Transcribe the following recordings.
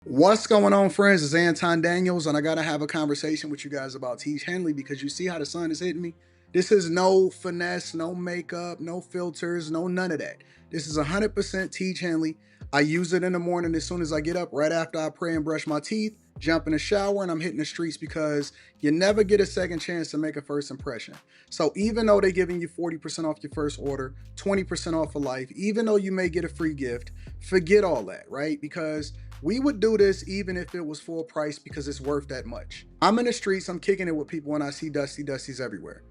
What's going on, friends? It's Anton Daniels, and I gotta have a conversation with you guys about Tiege Hanley because you see how the sun is hitting me. This is no finesse, no makeup, no filters, no none of that. This is 100% Tiege Hanley. I use it in the morning as soon as I get up, right after I pray and brush my teeth, jump in the shower, and I'm hitting the streets because you never get a second chance to make a first impression. So even though they're giving you 40% off your first order, 20% off for life, even though you may get a free gift, forget all that, right? Because we would do this even if it was full price because it's worth that much. I'm in the streets, I'm kicking it with people when I see Dusties everywhere.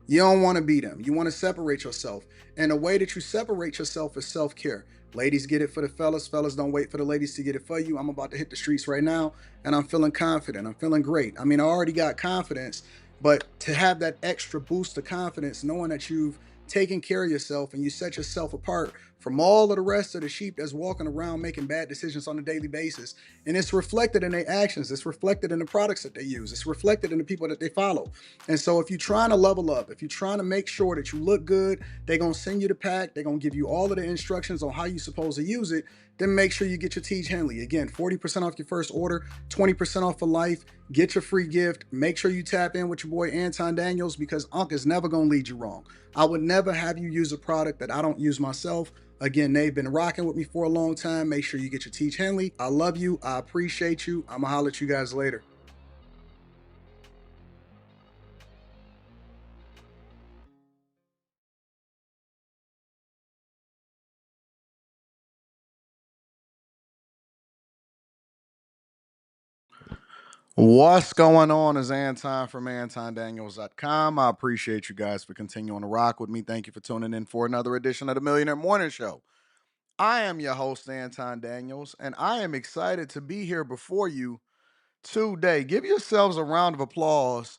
You don't want to be them. You want to separate yourself. And the way that you separate yourself is self care. Ladies get it for the fellas. Fellas don't wait for the ladies to get it for you. I'm about to hit the streets right now and I'm feeling confident. I'm feeling great. I mean, I already got confidence, but to have that extra boost of confidence, knowing that you've taken care of yourself and you set yourself apart from all of the rest of the sheep that's walking around making bad decisions on a daily basis. And it's reflected in their actions. It's reflected in the products that they use. It's reflected in the people that they follow. And so if you're trying to level up, if you're trying to make sure that you look good, they're going to send you the pack. They're going to give you all of the instructions on how you're supposed to use it. Then make sure you get your Tiege Hanley. Again, 40% off your first order, 20% off for life. Get your free gift. Make sure you tap in with your boy Anton Daniels because Unc is never going to lead you wrong. I would never have you use a product that I don't use myself. Again, they've been rocking with me for a long time. Make sure you get your Tiege Hanley. I love you. I appreciate you. I'm going to holler at you guys later. What's going on is Anton from AntonDaniels.com. I appreciate you guys for continuing to rock with me. Thank you for tuning in for another edition of the Millionaire Morning Show. I am your host, Anton Daniels, and I am excited to be here before you today. Give yourselves a round of applause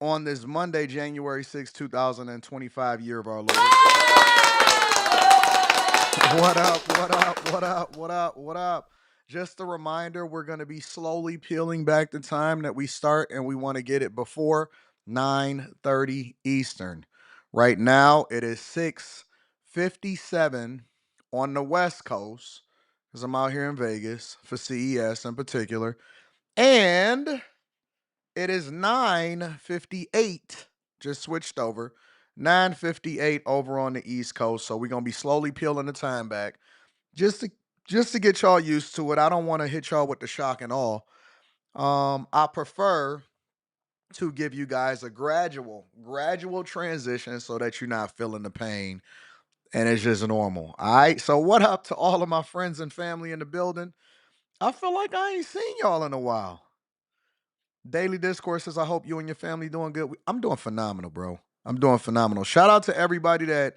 on this Monday, January 6, 2025 year of our Lord. What up, what up, what up, what up, what up? Just a reminder, we're going to be slowly peeling back the time that we start, and we want to get it before 9:30 Eastern. Right now, it is 6:57 on the West Coast, because I'm out here in Vegas for CES in particular. And it is 9:58, just switched over. 9:58 over on the East Coast. So we're gonna be slowly peeling the time back just to get y'all used to it. I don't want to hit y'all with the shock and all. I prefer to give you guys a gradual transition so that you're not feeling the pain and it's just normal. All right. So what up to all of my friends and family in the building? I feel like I ain't seen y'all in a while. Daily Discourses, I hope you and your family doing good. I'm doing phenomenal, bro. I'm doing phenomenal. Shout out to everybody that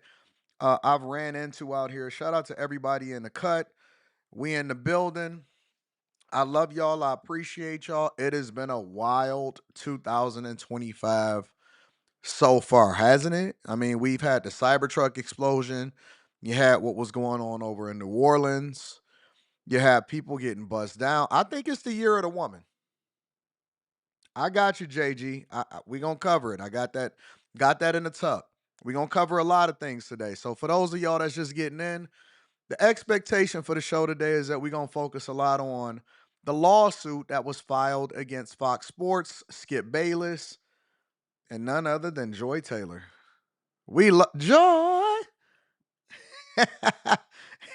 I've ran into out here. Shout out to everybody in the cut. We in the building. I love y'all. I appreciate y'all. It has been a wild 2025 so far, hasn't it? I mean, we've had the Cybertruck explosion. You had what was going on over in New Orleans. You had people getting buzzed down. I think it's the year of the woman. I got you, JG. We gonna cover it. I got that in the tuck. We gonna cover a lot of things today. So for those of y'all that's just getting in, the expectation for the show today is that we're gonna focus a lot on the lawsuit that was filed against Fox Sports, Skip Bayless, and none other than Joy Taylor. We love Joy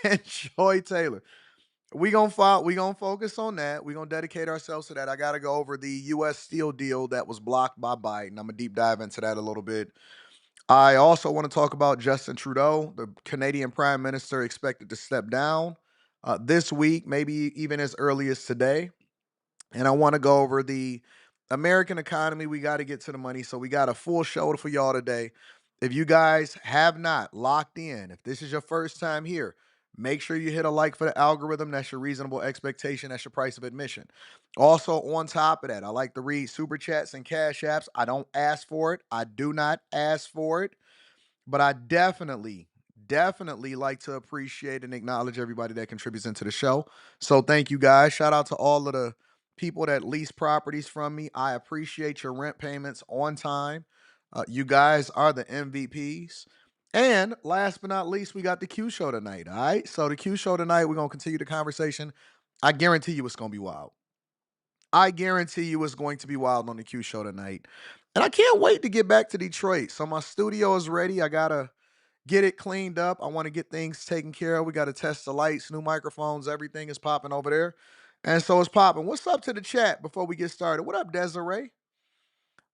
and Joy Taylor. We gonna focus on that. We gonna dedicate ourselves to that. I gotta go over the U.S. Steel deal that was blocked by Biden. I'm gonna deep dive into that a little bit. I also want to talk about Justin Trudeau, the Canadian Prime Minister, expected to step down this week, maybe even as early as today. And I want to go over the American economy. We got to get to the money, so we got a full show for y'all today. If you guys have not locked in, if this is your first time here, make sure you hit a like for the algorithm. That's your reasonable expectation. That's your price of admission. Also, on top of that, I like to read super chats and cash apps. I don't ask for it. I do not ask for it, but I definitely like to appreciate and acknowledge everybody that contributes into the show. So thank you guys. Shout out to all of the people that lease properties from me. I appreciate your rent payments on time. You guys are the MVPs. And last but not least, we got the Q show tonight. All right. So the Q show tonight, we're gonna continue the conversation I guarantee you it's going to be wild. I guarantee you it's going to be wild on the Q show tonight. And I can't wait to get back to Detroit. So my studio is ready. I got to get it cleaned up. I want to get things taken care of. We got to test the lights, new microphones, everything is popping over there. And so it's popping. What's up to the chat before we get started? What up, Desiree?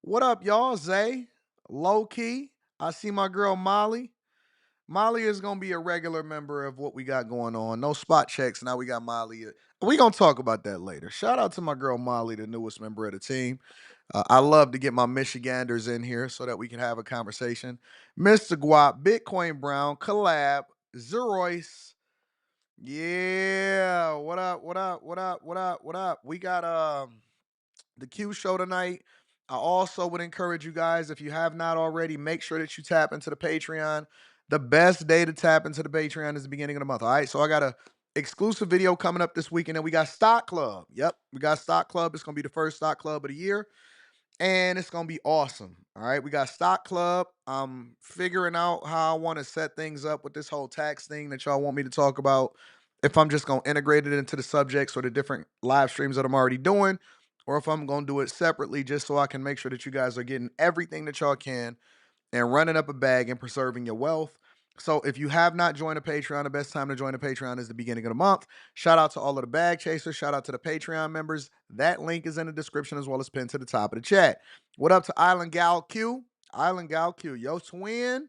What up, y'all? Zay, Low Key. I see my girl Molly. Molly is going to be a regular member of what we got going on. No spot checks. Now we got Molly. We going to talk about that later. Shout out to my girl Molly, the newest member of the team. I love to get my Michiganders in here so that we can have a conversation. Mr. Guap, Bitcoin Brown, Collab, Zeroyce. Yeah. What up? What up? What up? What up? What up? We got the Q show tonight. I also would encourage you guys, if you have not already, make sure that you tap into the Patreon. The best day to tap into the Patreon is the beginning of the month. All right. So I got a exclusive video coming up this week, and then we got Stock Club. Yep. We got Stock Club. It's going to be the first Stock Club of the year, and it's going to be awesome. All right. We got Stock Club. I'm figuring out how I want to set things up with this whole tax thing that y'all want me to talk about. If I'm just going to integrate it into the subjects or the different live streams that I'm already doing, or if I'm going to do it separately just so I can make sure that you guys are getting everything that y'all can and running up a bag and preserving your wealth. So if you have not joined a Patreon, the best time to join a Patreon is the beginning of the month. Shout out to all of the bag chasers. Shout out to the Patreon members. That link is in the description as well as pinned to the top of the chat. What up to Island Gal Q? Island Gal Q. Yo, twin.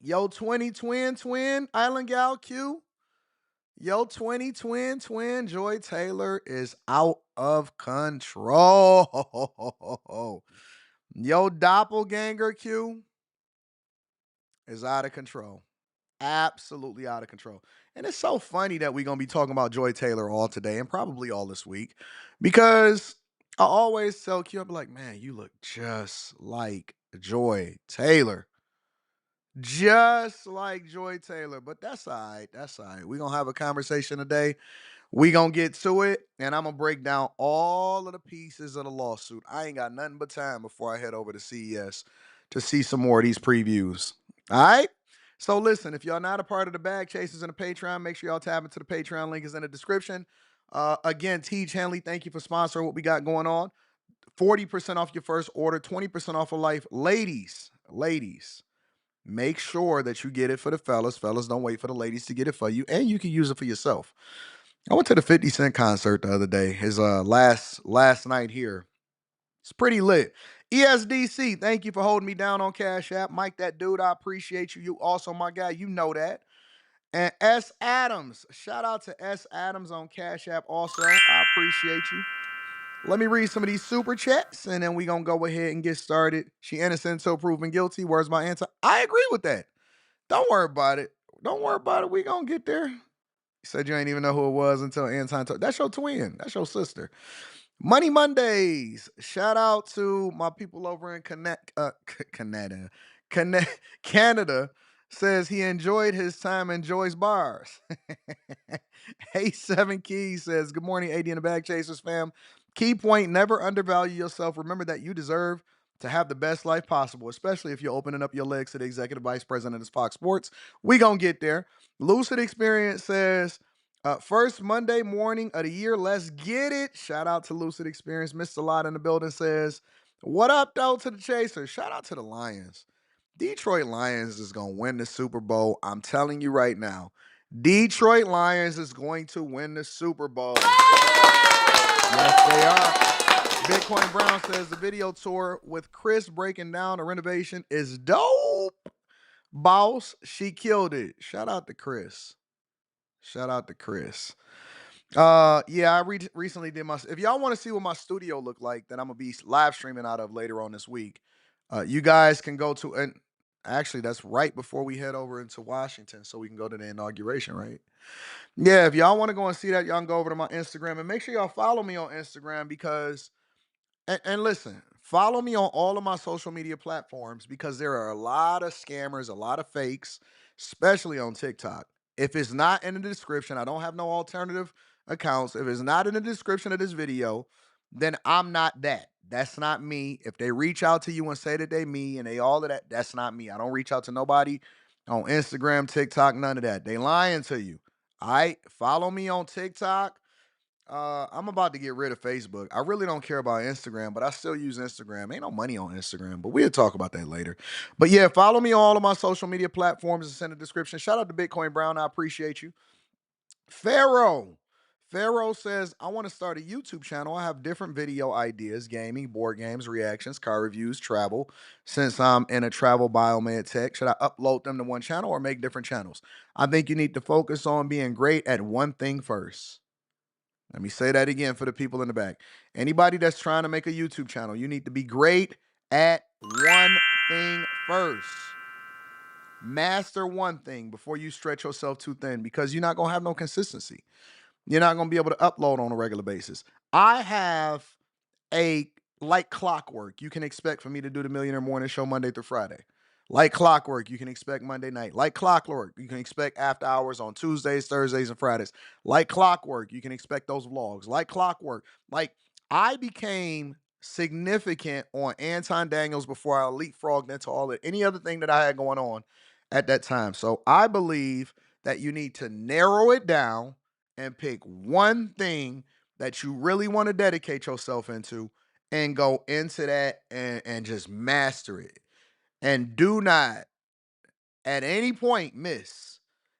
Yo, 20 twin. Island Gal Q. Yo, 20 twin. Joy Taylor is out of control. Yo, doppelganger Q is out of control. Absolutely out of control. And it's so funny that we're going to be talking about Joy Taylor all today and probably all this week, because I always tell Q, I'm like, man, you look just like Joy Taylor. Just like Joy Taylor. But that's all right. That's all right. We're going to have a conversation today. We gonna get to it, and I'm gonna break down all of the pieces of the lawsuit. I ain't got nothing but time before I head over to CES to see some more of these previews. All right? So listen, if y'all not a part of the Bag Chasers and the Patreon, make sure y'all tap into the Patreon. Link is in the description. Again, Tiege Hanley, thank you for sponsoring what we got going on. 40% off your first order, 20% off of life. Ladies, make sure that you get it for the fellas. Fellas, don't wait for the ladies to get it for you, and you can use it for yourself. I went to the 50 Cent concert the other day. His last night here. It's pretty lit. ESDC, thank you for holding me down on Cash App. Mike, that dude, I appreciate you. You also my guy, you know that. And S. Adams, shout out to S. Adams on Cash App also. I appreciate you. Let me read some of these super chats, and then we gonna go ahead and get started. She innocent until proven guilty. Where's my answer? I agree with that. Don't worry about it. Don't worry about it. We gonna get there. You said you ain't even know who it was until Anton told. That's your twin. That's your sister. Money Mondays. Shout out to my people over in Canada. Says he enjoyed his time in Joy's bars. Hey, 7 Keys says, good morning, AD and the Bag Chasers fam. Key point, never undervalue yourself. Remember that you deserve to have the best life possible, especially if you're opening up your legs to the executive vice president of Fox Sports. We gonna get there. Lucid Experience says, first Monday morning of the year, let's get it. Shout out to Lucid Experience. Mr. Lot in the building says, what up, though, to the Chasers? Shout out to the Lions. Detroit Lions is going to win the Super Bowl. I'm telling you right now. Detroit Lions is going to win the Super Bowl. Yes, they are. Bitcoin Brown says the video tour with Chris breaking down the renovation is dope. Boss, she killed it. Shout out to Chris. Shout out to Chris. Yeah, I recently did my. If y'all want to see what my studio looked like, that I'm gonna be live streaming out of later on this week, you guys can go to, and actually that's right before we head over into Washington, so we can go to the inauguration, right? Yeah, if y'all want to go and see that, y'all can go over to my Instagram and make sure y'all follow me on Instagram, because and listen, follow me on all of my social media platforms, because there are a lot of scammers, a lot of fakes, especially on TikTok. If it's not in the description, I don't have no alternative accounts. If it's not in the description of this video, then I'm not that. That's not me. If they reach out to you and say that they me and they all of that, that's not me. I don't reach out to nobody on Instagram, TikTok, none of that. They lying to you. All right, follow me on TikTok. I'm about to get rid of Facebook. I really don't care about Instagram, but I still use Instagram. Ain't no money on Instagram, but we'll talk about that later. But yeah, follow me on all of my social media platforms. It's in the description. Shout out to Bitcoin Brown. I appreciate you. Pharaoh. Pharaoh says, I want to start a YouTube channel. I have different video ideas, gaming, board games, reactions, car reviews, travel. Since I'm in a travel biomed tech, should I upload them to one channel or make different channels? I think you need to focus on being great at one thing first. Let me say that again for the people in the back. Anybody that's trying to make a YouTube channel, you need to be great at one thing first. Master one thing before you stretch yourself too thin, because you're not going to have no consistency. You're not going to be able to upload on a regular basis. I have a like clockwork. You can expect for me to do the Millionaire Morning Show Monday through Friday. Like clockwork, you can expect Monday night. Like clockwork, you can expect after hours on Tuesdays, Thursdays, and Fridays. Like clockwork, you can expect those vlogs. Like clockwork. Like, I became significant on Anton Daniels before I leapfrogged into all of any other thing that I had going on at that time. So I believe that you need to narrow it down and pick one thing that you really want to dedicate yourself into and go into that and just master it. And do not at any point miss.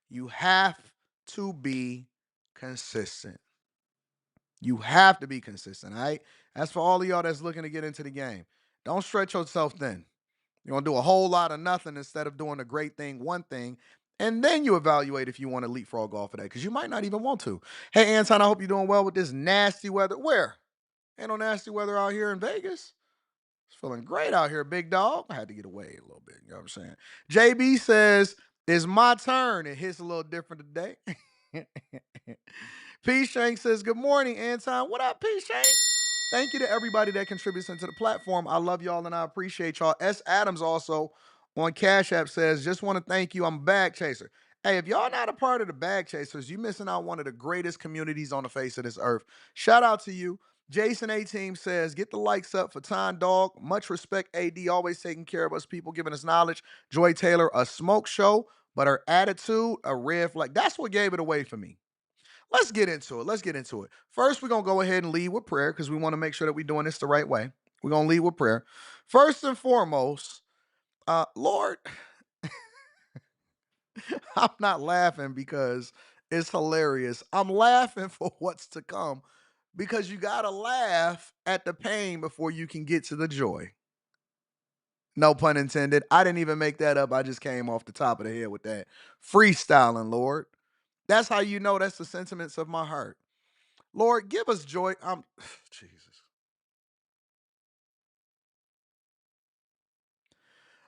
You have to be consistent. You have to be consistent, all right? That's for all of y'all that's looking to get into the game. Don't stretch yourself thin. You're going to do a whole lot of nothing instead of doing a great thing, one thing, and then you evaluate if you want to leapfrog off of that, because you might not even want to. Hey, Anton, I hope you're doing well with this nasty weather. Where? Ain't no nasty weather out here in Vegas. It's feeling great out here, big dog. I had to get away a little bit. You know what I'm saying? JB says, it's my turn. It hits a little different today. P. Shank says, good morning, Anton. What up, P. Shank? Thank you to everybody that contributes into the platform. I love y'all and I appreciate y'all. S. Adams also on Cash App says, just want to thank you. I'm a bag chaser. Hey, if y'all not a part of the bag chasers, you missing out one of the greatest communities on the face of this earth. Shout out to you. Jason A Team says, get the likes up for Time Dog. Much respect, AD, always taking care of us people, giving us knowledge. Joy Taylor, a smoke show, but her attitude, a red flag. That's what gave it away for me. Let's get into it. Let's get into it. First, we're going to go ahead and lead with prayer because we want to make sure that we're doing this the right way. We're going to lead with prayer. First and foremost, Lord, I'm not laughing because it's hilarious. I'm laughing for what's to come, because you got to laugh at the pain before you can get to the joy. No pun intended. I didn't even make that up. I just came off the top of the head with that. Freestyling, Lord. That's how you know that's the sentiments of my heart. Lord, give us joy. Jesus.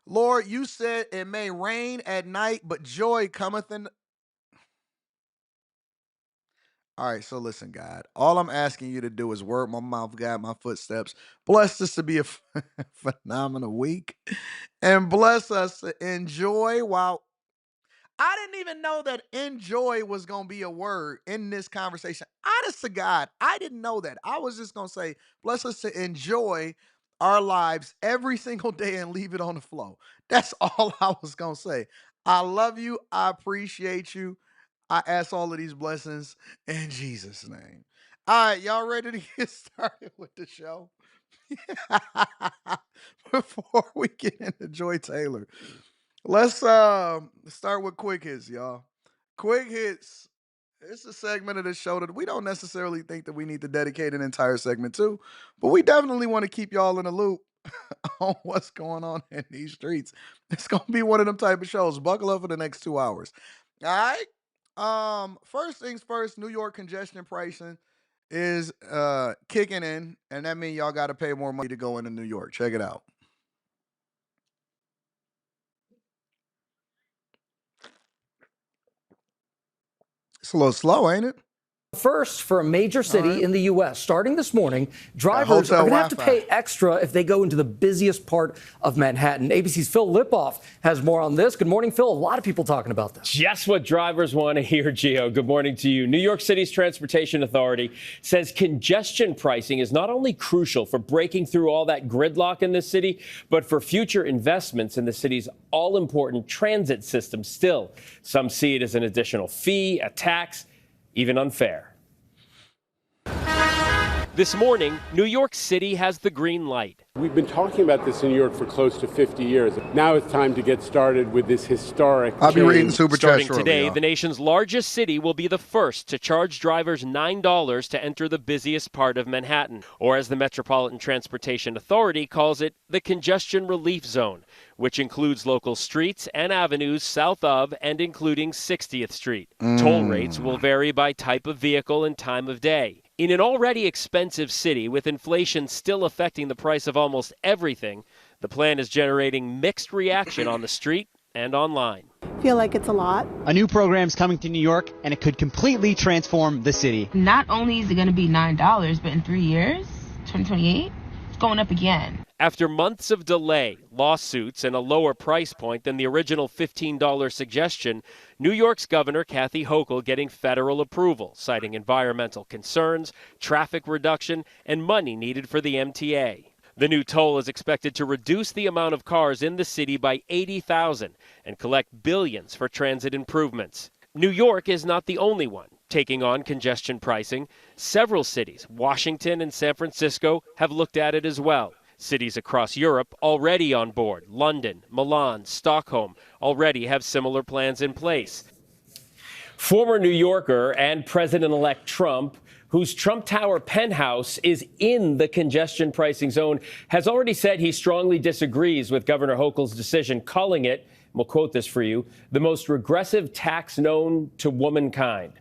Lord, you said it may rain at night, but joy cometh in. All right, so listen, God. All I'm asking you to do is word my mouth, guide my footsteps. Bless this to be a phenomenal week, and bless us to enjoy while I didn't even know that enjoy was going to be a word in this conversation. Honest to God, I didn't know that. I was just going to say, bless us to enjoy our lives every single day and leave it on the flow. That's all I was going to say. I love you. I appreciate you. I ask all of these blessings in Jesus' name. All right, y'all ready to get started with the show? Before we get into Joy Taylor, let's start with quick hits, y'all. Quick hits. It's a segment of the show that we don't necessarily think that we need to dedicate an entire segment to, but we definitely want to keep y'all in the loop on what's going on in these streets. It's gonna be one of them type of shows. Buckle up for the next 2 hours. All right. First things first, New York congestion pricing is kicking in, and that means y'all gotta pay more money to go into New York. Check it out. It's a little slow, ain't it? First, for a major city in the U.S., starting this morning, drivers are going to have to pay extra if they go into the busiest part of Manhattan. ABC's Phil Lipoff has more on this. Good morning, Phil. A lot of people talking about this. Just what drivers want to hear, Gio. Good morning to you. New York City's Transportation Authority says congestion pricing is not only crucial for breaking through all that gridlock in the city, but for future investments in the city's all-important transit system. Still, some see it as an additional fee, a tax, even unfair. This morning, New York City has the green light. We've been talking about this in New York for close to 50 years. Now it's time to get started with this historic I'll be reading Super Chat Starting shortly, today, y'all. the nation's largest city will be the first to charge drivers $9 to enter the busiest part of Manhattan, or as the Metropolitan Transportation Authority calls it, the congestion relief zone, which includes local streets and avenues south of and including 60th Street. Toll rates will vary by type of vehicle and time of day. In an already expensive city with inflation still affecting the price of almost everything, the plan is generating mixed reaction on the street and online. Feel like it's a lot. A new program's coming to New York, and it could completely transform the city. Not only is it going to be $9, but in 3 years, 2028, it's going up again. After months of delay, lawsuits, and a lower price point than the original $15 suggestion, New York's Governor Kathy Hochul getting federal approval, citing environmental concerns, traffic reduction, and money needed for the MTA. The new toll is expected to reduce the amount of cars in the city by 80,000 and collect billions for transit improvements. New York is not the only one taking on congestion pricing. Several cities, Washington and San Francisco, have looked at it as well. Cities across Europe already on board. London, Milan, Stockholm already have similar plans in place. Former New Yorker and President-elect Trump, whose Trump Tower penthouse is in the congestion pricing zone, has already said he strongly disagrees with Governor Hochul's decision, calling it, we'll quote this for you, the most regressive tax known to womankind.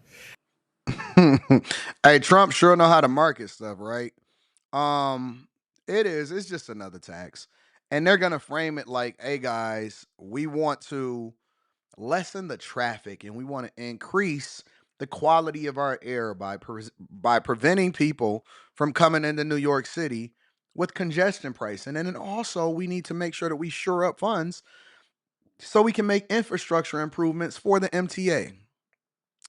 Hey, Trump sure know how to market stuff, right? It's just another tax. And they're going to frame it like, hey, guys, we want to lessen the traffic and we want to increase the quality of our air by preventing people from coming into New York City with congestion pricing. And then also we need to make sure that we shore up funds so we can make infrastructure improvements for the MTA.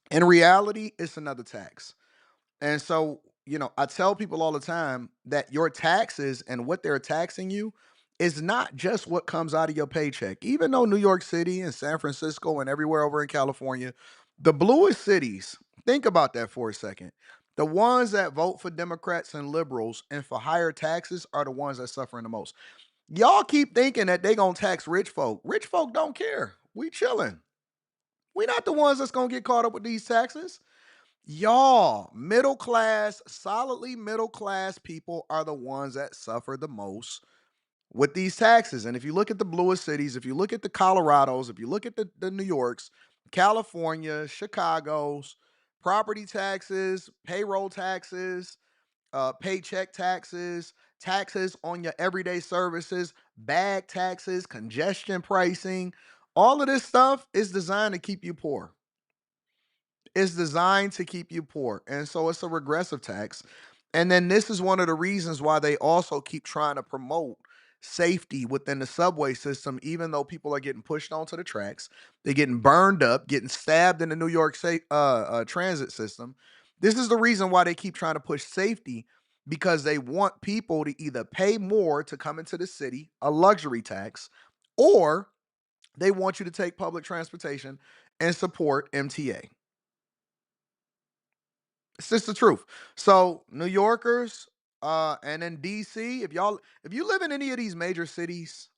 In reality, it's another tax. And so, I tell people all the time that your taxes and what they're taxing you is not just what comes out of your paycheck. Even though New York City and San Francisco and everywhere over in California, the bluest cities, think about that for a second. The ones that vote for Democrats and liberals and for higher taxes are the ones that suffering the most. Y'all keep thinking that they gonna tax rich folk. Rich folk don't care. We chilling. We not the ones that's gonna get caught up with these taxes. Y'all, middle class, solidly middle class people are the ones that suffer the most with these taxes. And if you look at the bluest cities, if you look at the Colorados, if you look at the New Yorks, California, Chicago's, property taxes, payroll taxes, paycheck taxes, taxes on your everyday services, bag taxes, congestion pricing, all of this stuff is designed to keep you poor. It's designed to keep you poor. And so it's a regressive tax. And then this is one of the reasons why they also keep trying to promote safety within the subway system, even though people are getting pushed onto the tracks. They're getting burned up, getting stabbed in the New York transit system. This is the reason why they keep trying to push safety, because they want people to either pay more to come into the city, a luxury tax, or they want you to take public transportation and support MTA. It's just the truth. So New Yorkers, and in DC, if you live in any of these major cities,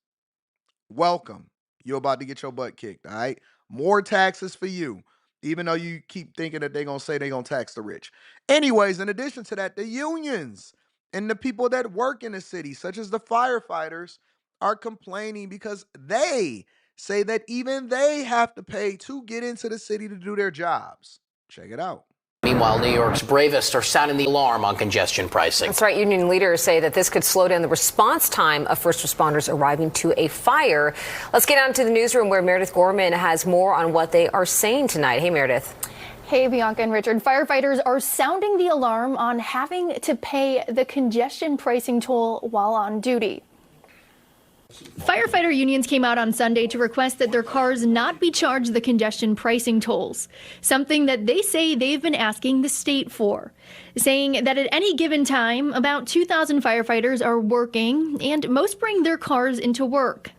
welcome. You're about to get your butt kicked. All right, more taxes for you, even though you keep thinking that they're gonna say they're gonna tax the rich. Anyways, in addition to that, the unions and the people that work in the city, such as the firefighters, are complaining because they say that even they have to pay to get into the city to do their jobs. Check it out. Meanwhile, New York's bravest are sounding the alarm on congestion pricing. That's right. Union leaders say that this could slow down the response time of first responders arriving to a fire. Let's get on to the newsroom where Meredith Gorman has more on what they are saying tonight. Hey, Meredith. Hey, Bianca and Richard. Firefighters are sounding the alarm on having to pay the congestion pricing toll while on duty. Firefighter unions came out on Sunday to request that their cars not be charged the congestion pricing tolls, something that they say they've been asking the state for, saying that at any given time, about 2,000 firefighters are working and most bring their cars into work.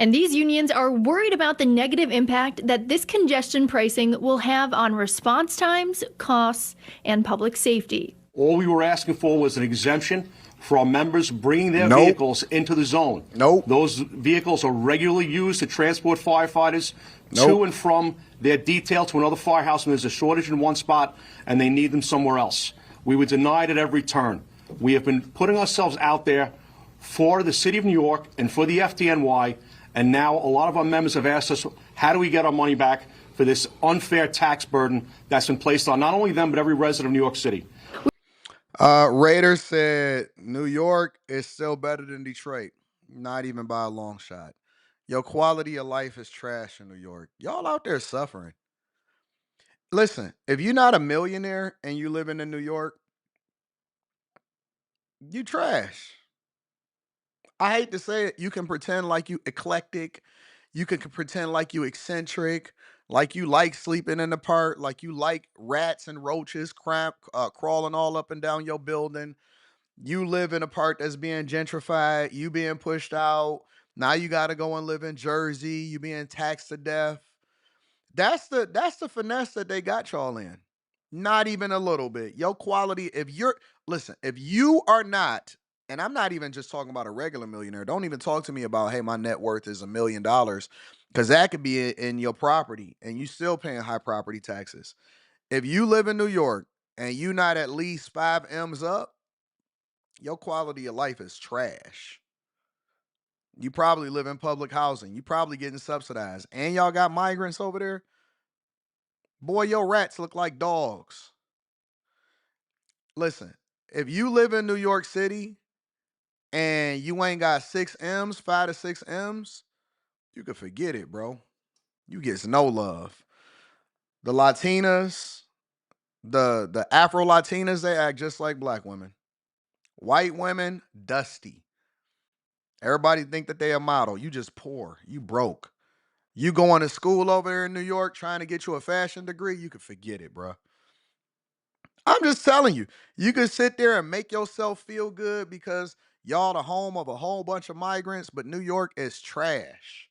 And these unions are worried about the negative impact that this congestion pricing will have on response times, costs, and public safety. All we were asking for was an exemption for our members bringing their vehicles into the zone. Those vehicles are regularly used to transport firefighters to and from their detail to another firehouse when there's a shortage in one spot and they need them somewhere else. We were denied at every turn. We have been putting ourselves out there for the City of New York and for the FDNY, and now a lot of our members have asked us, how do we get our money back for this unfair tax burden that's been placed on not only them, but every resident of New York City? Raiders said New York is still better than Detroit, not even by a long shot. Your quality of life is trash in New York. Y'all out there suffering. Listen, if you're not a millionaire and you live in New York, you trash. I hate to say it. You can pretend like you eclectic. You can pretend like you eccentric, like you like sleeping in the park, like you like rats and roaches crawling all up and down your building. You live in a part that's being gentrified. You being pushed out. Now you got to go and live in Jersey. You being taxed to death. That's the finesse that they got y'all in. Not even a little bit. Your quality, if you are not, and I'm not even just talking about a regular millionaire. Don't even talk to me about, hey, my net worth is $1 million, because that could be in your property and you still paying high property taxes. If you live in New York and you not at least 5 M's up, your quality of life is trash. You probably live in public housing. You probably getting subsidized. And y'all got migrants over there. Boy, your rats look like dogs. Listen, if you live in New York City and you ain't got 6 M's, 5 to 6 M's, you can forget it, bro. You get no love. The Latinas, the Afro Latinas, they act just like black women. White women, dusty. Everybody think that they a model. You just poor. You broke. You going to school over there in New York trying to get you a fashion degree, you can forget it, bro. I'm just telling you, you could sit there and make yourself feel good because y'all the home of a whole bunch of migrants, but New York is trash.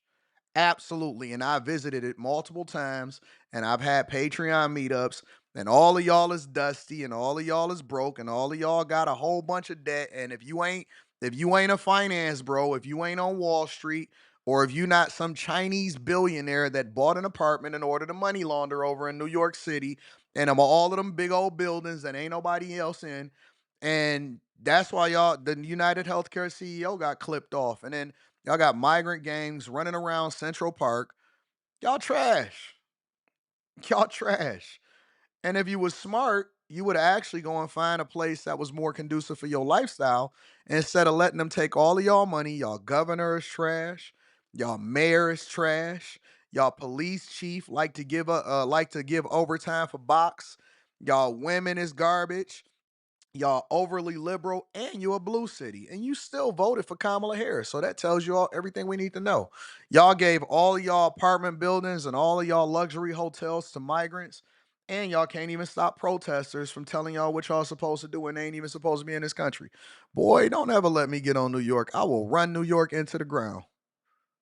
Absolutely. And I visited it multiple times and I've had Patreon meetups, and all of y'all is dusty and all of y'all is broke and all of y'all got a whole bunch of debt. And if you ain't a finance bro, if you ain't on Wall Street, or if you not some Chinese billionaire that bought an apartment in order to money launder over in New York City, and I'm all of them big old buildings that ain't nobody else in. And that's why the United Healthcare CEO got clipped off. And then y'all got migrant gangs running around Central Park. Y'all trash. Y'all trash. And if you was smart, you would actually go and find a place that was more conducive for your lifestyle instead of letting them take all of y'all money. Y'all governor is trash. Y'all mayor is trash. Y'all police chief like to give overtime for box. Y'all women is garbage. Y'all overly liberal, and you a blue city, and you still voted for Kamala Harris. So that tells you all everything we need to know. Y'all gave all of y'all apartment buildings and all of y'all luxury hotels to migrants, and y'all can't even stop protesters from telling y'all what y'all supposed to do when they ain't even supposed to be in this country. Boy, don't ever let me get on New York. I will run New York into the ground.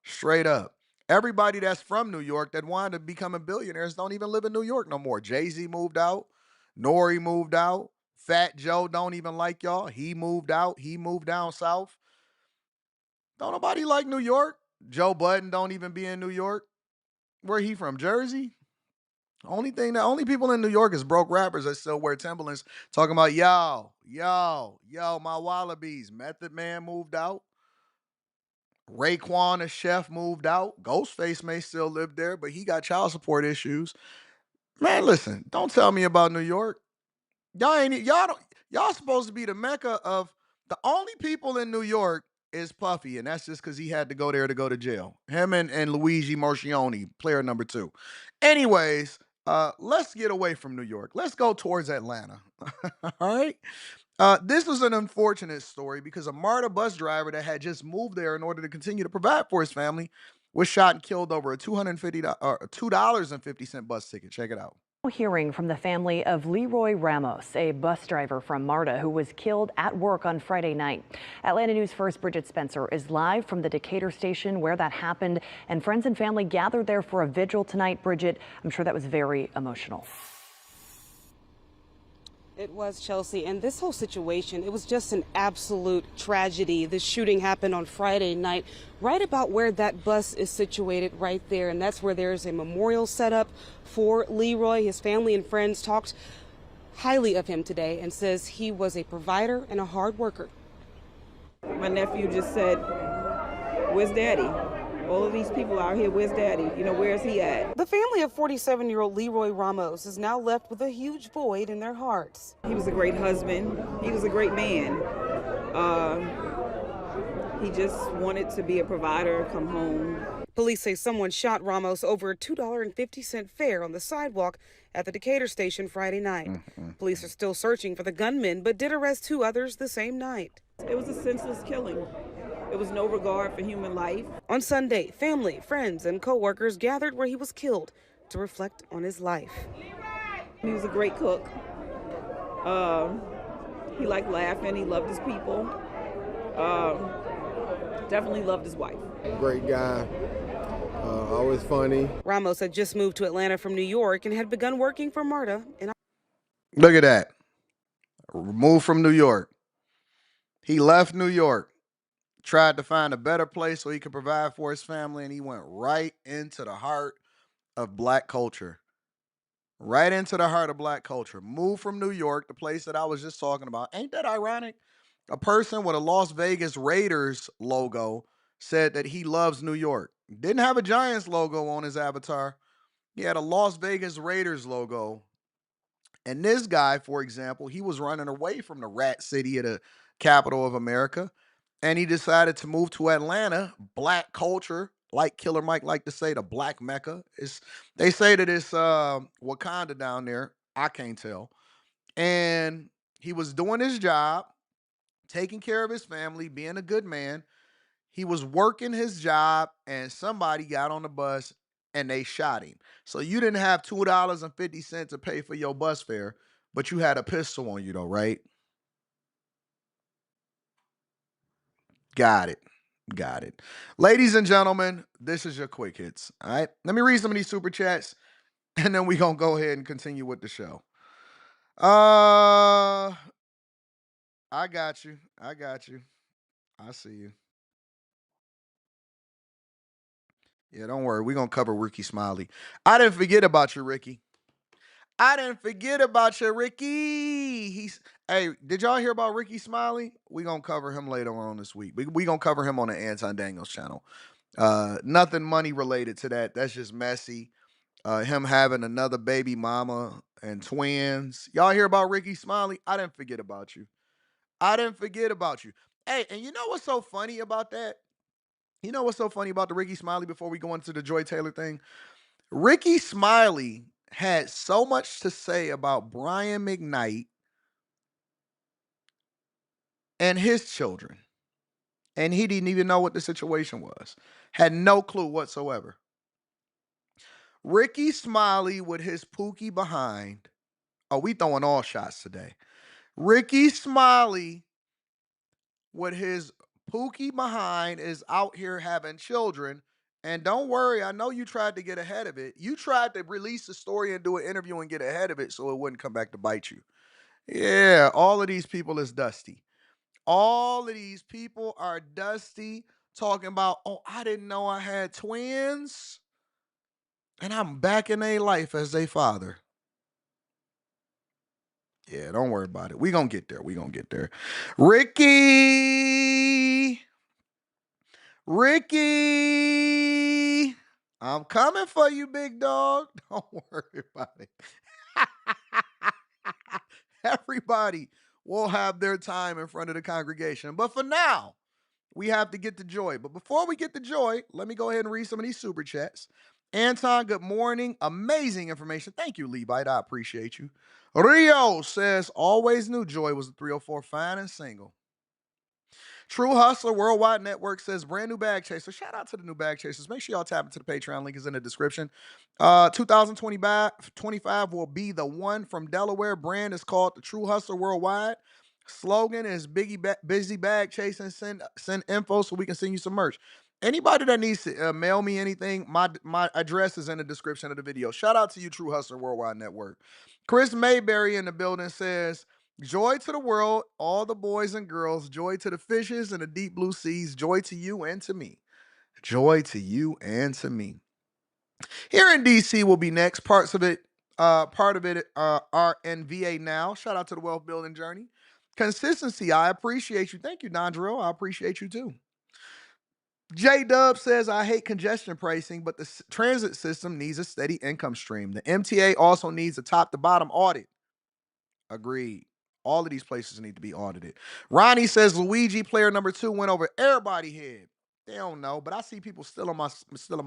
Straight up. Everybody that's from New York that wanted to become billionaires don't even live in New York no more. Jay-Z moved out. Nori moved out. Fat Joe don't even like y'all. He moved out. He moved down south. Don't nobody like New York. Joe Budden don't even be in New York. Where he from? Jersey? Only people in New York is broke rappers that still wear Timberlands talking about, yo, my Wallabies. Method Man moved out. Raekwon, the chef, moved out. Ghostface may still live there, but he got child support issues. Man, listen, don't tell me about New York. Y'all supposed to be the mecca of the only people in New York is Puffy, and that's just because he had to go there to go to jail. Him and Luigi Marcioni, player number 2. Anyways, let's get away from New York. Let's go towards Atlanta. All right. This was an unfortunate story because a MARTA bus driver that had just moved there in order to continue to provide for his family was shot and killed over a $2.50 bus ticket. Check it out. Hearing from the family of Leroy Ramos, a bus driver from MARTA who was killed at work on Friday night. Atlanta News First Bridget Spencer is live from the Decatur station where that happened, and friends and family gathered there for a vigil tonight. Bridget, I'm sure that was very emotional. It was, Chelsea, and this whole situation, it was just an absolute tragedy. The shooting happened on Friday night, right about where that bus is situated right there, and that's where there's a memorial set up for Leroy. His family and friends talked highly of him today and says he was a provider and a hard worker. My nephew just said, "Where's Daddy? All of these people out here, where's Daddy? You know, where's he at?" The family of 47-year-old Leroy Ramos is now left with a huge void in their hearts. He was a great husband. He was a great man. He just wanted to be a provider, come home. Police say someone shot Ramos over a $2.50 fare on the sidewalk at the Decatur station Friday night. Police are still searching for the gunman, but did arrest 2 others the same night. It was a senseless killing. There was no regard for human life. On Sunday, family, friends, and co-workers gathered where he was killed to reflect on his life. He was a great cook. He liked laughing. He loved his people. Definitely loved his wife. Great guy. Always funny. Ramos had just moved to Atlanta from New York and had begun working for MARTA. Look at that. Moved from New York. He left New York, tried to find a better place so he could provide for his family, and he went right into the heart of black culture. Right into the heart of black culture. Moved from New York, the place that I was just talking about. Ain't that ironic? A person with a Las Vegas Raiders logo said that he loves New York. Didn't have a Giants logo on his avatar. He had a Las Vegas Raiders logo. And this guy, for example, he was running away from the rat city of the capital of America. And he decided to move to Atlanta. Black culture, like Killer Mike like to say, the black Mecca. They say that it's Wakanda down there. I can't tell. And he was doing his job, taking care of his family, being a good man. He was working his job, and somebody got on the bus, and they shot him. So you didn't have $2.50 to pay for your bus fare, but you had a pistol on you, though, right? Got it. Got it. Ladies and gentlemen, this is your quick hits. All right. Let me read some of these super chats, and then we're going to go ahead and continue with the show. I got you. I see you. Yeah, don't worry. We're going to cover Ricky Smiley. I didn't forget about you, Ricky. Hey, did y'all hear about Ricky Smiley? We're going to cover him later on this week. We're going to cover him on the Anton Daniels channel. Nothing money related to that. That's just messy. Him having another baby mama and twins. Y'all hear about Ricky Smiley? I didn't forget about you. Hey, and you know what's so funny about that? You know what's so funny about the Ricky Smiley before we go into the Joy Taylor thing? Ricky Smiley had so much to say about Brian McKnight and his children. And he didn't even know what the situation was. Had no clue whatsoever. Ricky Smiley with his pookie behind. Oh, we throwing all shots today. Ricky Smiley with his pookie behind is out here having children. And don't worry, I know you tried to get ahead of it. You tried to release the story and do an interview and get ahead of it so it wouldn't come back to bite you. Yeah, all of these people is dusty. All of these people are dusty talking about, oh, I didn't know I had twins. And I'm back in their life as their father. Yeah, don't worry about it. We're going to get there. Ricky, I'm coming for you, big dog. Don't worry about it. Everybody will have their time in front of the congregation. But for now, we have to get to Joy. But before we get to Joy, let me go ahead and read some of these super chats. Anton, good morning. Amazing information. Thank you, Levite. I appreciate you. Rio says, always knew Joy was a 304, fine and single. True Hustler Worldwide Network says, brand new bag chaser. Shout out to the new bag chasers. Make sure y'all tap into the Patreon. Link is in the description. 2025 will be the one from Delaware. Brand is called the True Hustler Worldwide. Slogan is busy bag chasing. Send info so we can send you some merch. Anybody that needs to mail me anything, my address is in the description of the video. Shout out to you, True Hustler Worldwide Network. Chris Mayberry in the building says, joy to the world, all the boys and girls, joy to the fishes and the deep blue seas, joy to you and to me. Joy to you and to me. Here in DC will be next. Part of it are in VA now. Shout out to the Wealth Building Journey. Consistency, I appreciate you. Thank you, Nandrell. I appreciate you too. J-Dub says, I hate congestion pricing, but the transit system needs a steady income stream. The MTA also needs a top-to-bottom audit. Agreed. All of these places need to be audited. Ronnie says, Luigi player number 2 went over everybody's head. They don't know, but I see people still on my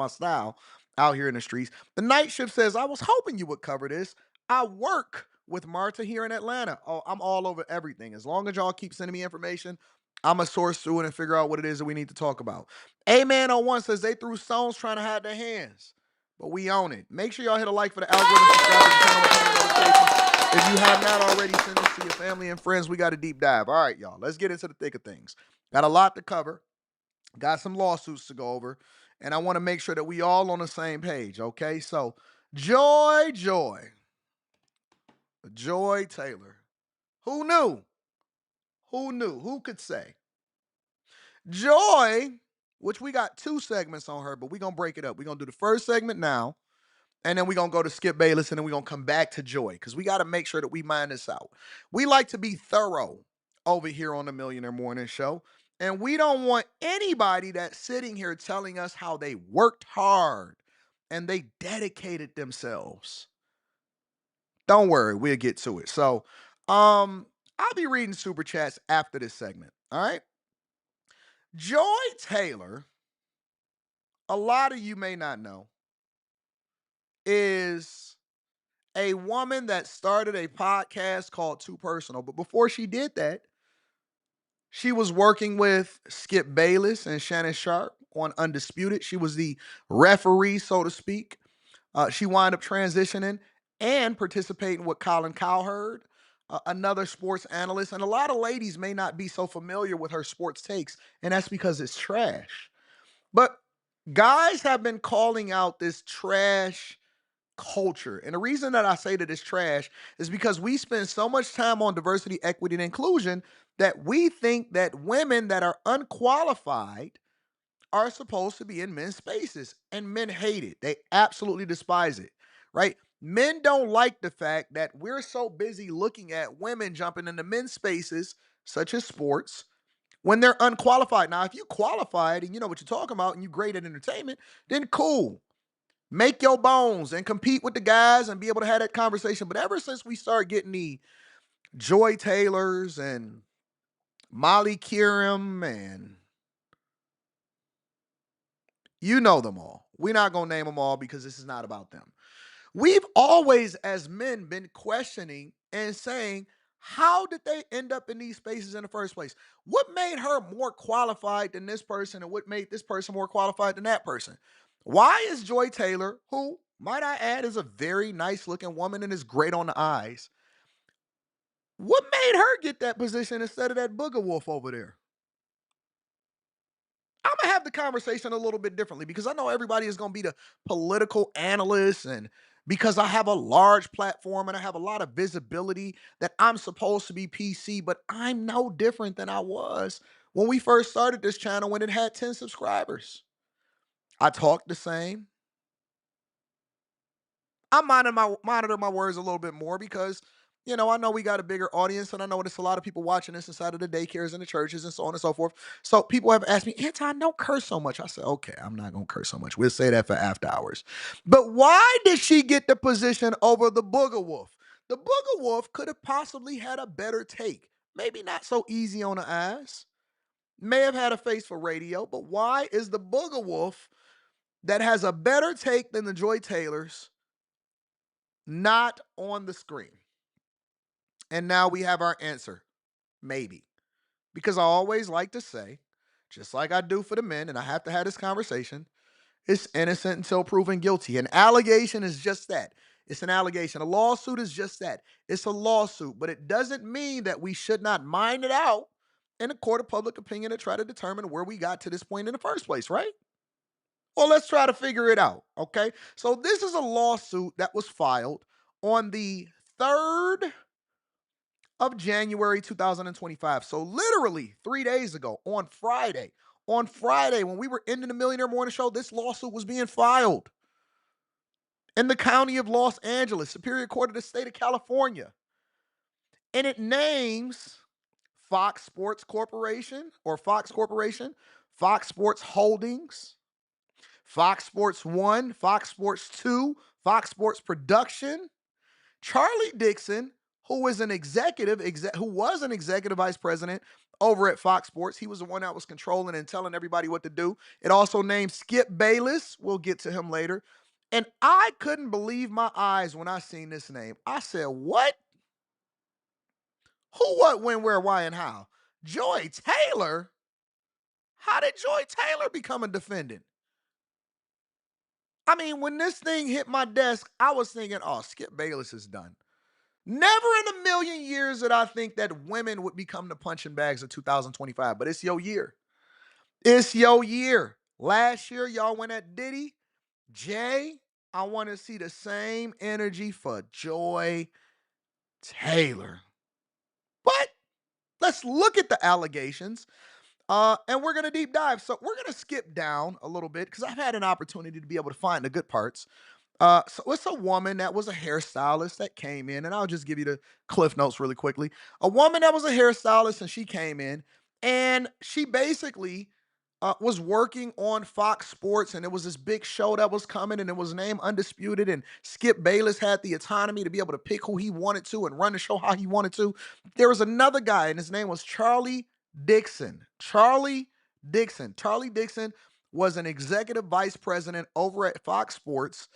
style out here in the streets. The night shift says, I was hoping you would cover this. I work with MARTA here in Atlanta. Oh, I'm all over everything. As long as y'all keep sending me information, I'm a source through it and figure out what it is that we need to talk about. A-Man01 says they threw stones trying to hide their hands, but we own it. Make sure y'all hit a like for the algorithm, subscribe to the channel, if you have not already, send this to your family and friends. We got a deep dive. All right, y'all. Let's get into the thick of things. Got a lot to cover. Got some lawsuits to go over. And I want to make sure that we all on the same page, okay? So, Joy Taylor. Who knew? Who could say? Joy, which we got 2 segments on her, but we're going to break it up. We're going to do the first segment now. And then we're going to go to Skip Bayless, and then we're going to come back to Joy because we got to make sure that we mind this out. We like to be thorough over here on the Millionaire Morning Show, and we don't want anybody that's sitting here telling us how they worked hard and they dedicated themselves. Don't worry, we'll get to it. So I'll be reading Super Chats after this segment, all right? Joy Taylor, a lot of you may not know, is a woman that started a podcast called Too Personal. But before she did that, she was working with Skip Bayless and Shannon Sharp on Undisputed. She was the referee, so to speak. She wound up transitioning and participating with Colin Cowherd, another sports analyst. And a lot of ladies may not be so familiar with her sports takes, and that's because it's trash. But guys have been calling out this trash culture. And the reason that I say that it's trash is because we spend so much time on diversity, equity, and inclusion that we think that women that are unqualified are supposed to be in men's spaces, and men hate it. They absolutely despise it, right? Men don't like the fact that we're so busy looking at women jumping into men's spaces, such as sports, when they're unqualified. Now, if you qualified and you know what you're talking about and you're great at entertainment, then cool. Make your bones and compete with the guys and be able to have that conversation. But ever since we started getting the Joy Taylors and Molly Kieram and you know them all. We're not going to name them all because this is not about them. We've always, as men, been questioning and saying, how did they end up in these spaces in the first place? What made her more qualified than this person, and what made this person more qualified than that person? Why is Joy Taylor, who, might I add, is a very nice-looking woman and is great on the eyes, what made her get that position instead of that booger wolf over there? I'm going to have the conversation a little bit differently because I know everybody is going to be the political analyst, and because I have a large platform and I have a lot of visibility that I'm supposed to be PC, but I'm no different than I was when we first started this channel when it had 10 subscribers. I talk the same. I monitor my words a little bit more because, you know, I know we got a bigger audience, and I know there's a lot of people watching this inside of the daycares and the churches and so on and so forth. So people have asked me, Anton, don't curse so much. I said, okay, I'm not going to curse so much. We'll say that for after hours. But why did she get the position over the booger wolf? The booger wolf could have possibly had a better take. Maybe not so easy on the eyes. May have had a face for radio, but why is the booger wolf that has a better take than the Joy Taylors not on the screen? And now we have our answer. Maybe. Because I always like to say, just like I do for the men, and I have to have this conversation, it's innocent until proven guilty. An allegation is just that. It's an allegation. A lawsuit is just that. It's a lawsuit. But it doesn't mean that we should not mine it out in a court of public opinion to try to determine where we got to this point in the first place, right? Well, let's try to figure it out, okay? So this is a lawsuit that was filed on the 3rd of January 2025. So literally 3 days ago, on Friday, when we were ending the Millionaire Morning Show, this lawsuit was being filed in the county of Los Angeles, Superior Court of the state of California. And it names Fox Sports Corporation or Fox Corporation, Fox Sports Holdings, Fox Sports 1, Fox Sports 2, Fox Sports Production, Charlie Dixon, who was an executive vice president over at Fox Sports. He was the one that was controlling and telling everybody what to do. It also named Skip Bayless. We'll get to him later. And I couldn't believe my eyes when I seen this name. I said, what? Who, what, when, where, why, and how? Joy Taylor? How did Joy Taylor become a defendant? I mean, when this thing hit my desk, I was thinking, oh, Skip Bayless is done. Never in a million years did I think that women would become the punching bags of 2025, but it's your year. It's your year. Last year, y'all went at Diddy. Jay, I want to see the same energy for Joy Taylor. But let's look at the allegations, and we're going to deep dive. So we're going to skip down a little bit because I've had an opportunity to be able to find the good parts. So it's a woman that was a hairstylist that came in, and I'll just give you the cliff notes really quickly. A woman that was a hairstylist, and she came in, and she basically was working on Fox Sports, and it was this big show that was coming, and it was named Undisputed, and Skip Bayless had the autonomy to be able to pick who he wanted to and run the show how he wanted to. There was another guy, and his name was Charlie Dixon. Charlie Dixon was an executive vice president over at Fox Sports,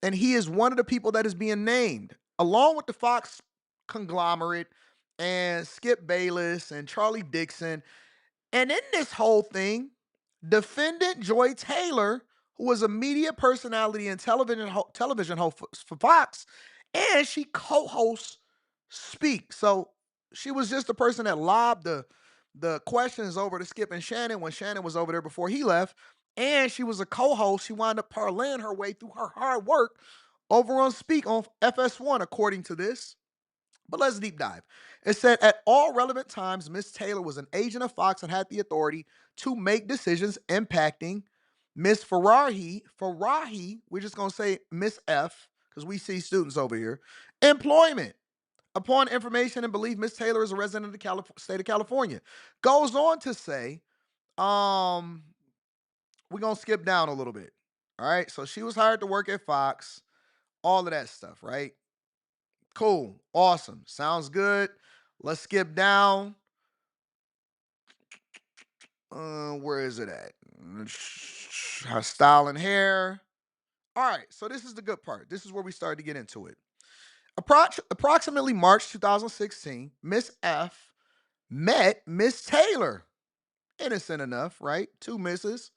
and he is one of the people that is being named, along with the Fox conglomerate and Skip Bayless and Charlie Dixon. And in this whole thing, defendant Joy Taylor, who was a media personality and television host for Fox, and she co-hosts Speak. So she was just the person that lobbed the questions over to Skip and Shannon when Shannon was over there before he left. And she was a co-host. She wound up parlaying her way through her hard work over on Speak on FS1, according to this. But let's deep dive. It said, at all relevant times, Ms. Taylor was an agent of Fox and had the authority to make decisions impacting Ms. Farahi, we're just going to say Miss F, because we see students over here, employment. Upon information and belief, Ms. Taylor is a resident of the state of California. Goes on to say, we're going to skip down a little bit. All right. So she was hired to work at Fox, all of that stuff, right? Cool. Awesome. Sounds good. Let's skip down. Where is it at? Her style and hair. All right. So this is the good part. This is where we started to get into it. Approximately March 2016, Miss F met Miss Taylor. Innocent enough, right? Two misses.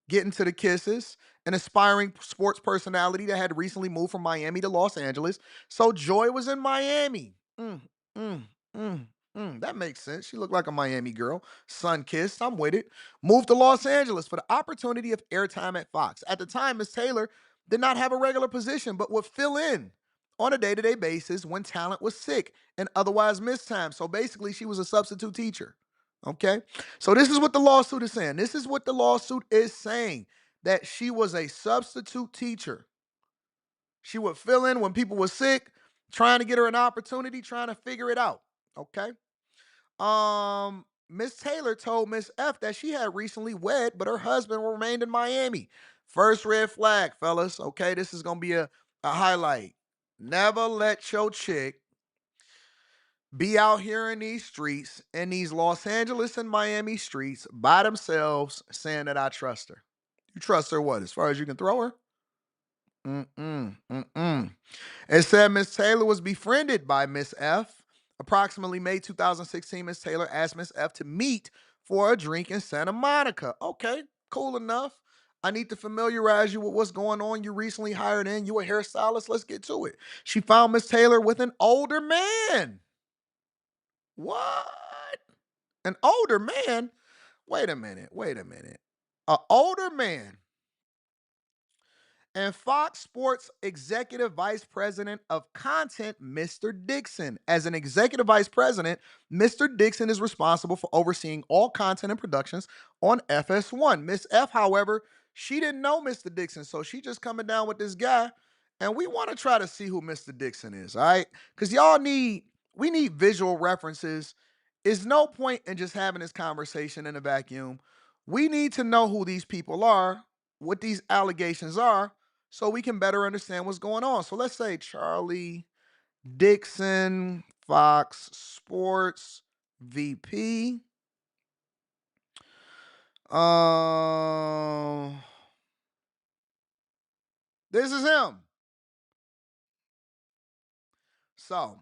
Getting to the kisses. An aspiring sports personality that had recently moved from Miami to Los Angeles. So Joy was in Miami. That makes sense. She looked like a Miami girl. Sun-kissed. I'm with it. Moved to Los Angeles for the opportunity of airtime at Fox. At the time, Miss Taylor did not have a regular position, but would fill in on a day-to-day basis when talent was sick and otherwise missed time. So basically, she was a substitute teacher. Okay? So this is what the lawsuit is saying. This is what the lawsuit is saying, that she was a substitute teacher. She would fill in when people were sick, trying to get her an opportunity, trying to figure it out. Okay? Miss Taylor told Miss F that she had recently wed, but her husband remained in Miami. First red flag, fellas. Okay, this is going to be a highlight. Never let your chick be out here in these streets, in these Los Angeles and Miami streets by themselves, saying that I trust her. You trust her what? As far as you can throw her? It said Miss Taylor was befriended by Miss F. Approximately May 2016, Miss Taylor asked Miss F to meet for a drink in Santa Monica. Okay, cool enough. I need to familiarize you with what's going on. You recently hired in. You a hairstylist. Let's get to it. She found Miss Taylor with an older man. What? An older man? Wait a minute. An older man. And Fox Sports Executive Vice President of Content, Mr. Dixon. As an Executive Vice President, Mr. Dixon is responsible for overseeing all content and productions on FS1. Miss F, however, she didn't know Mr. Dixon, so she just coming down with this guy, and we want to try to see who Mr. Dixon is, all right? Because we need visual references. It's no point in just having this conversation in a vacuum. We need to know who these people are, what these allegations are, so we can better understand what's going on. So let's say Charlie Dixon, Fox Sports VP. This is him. So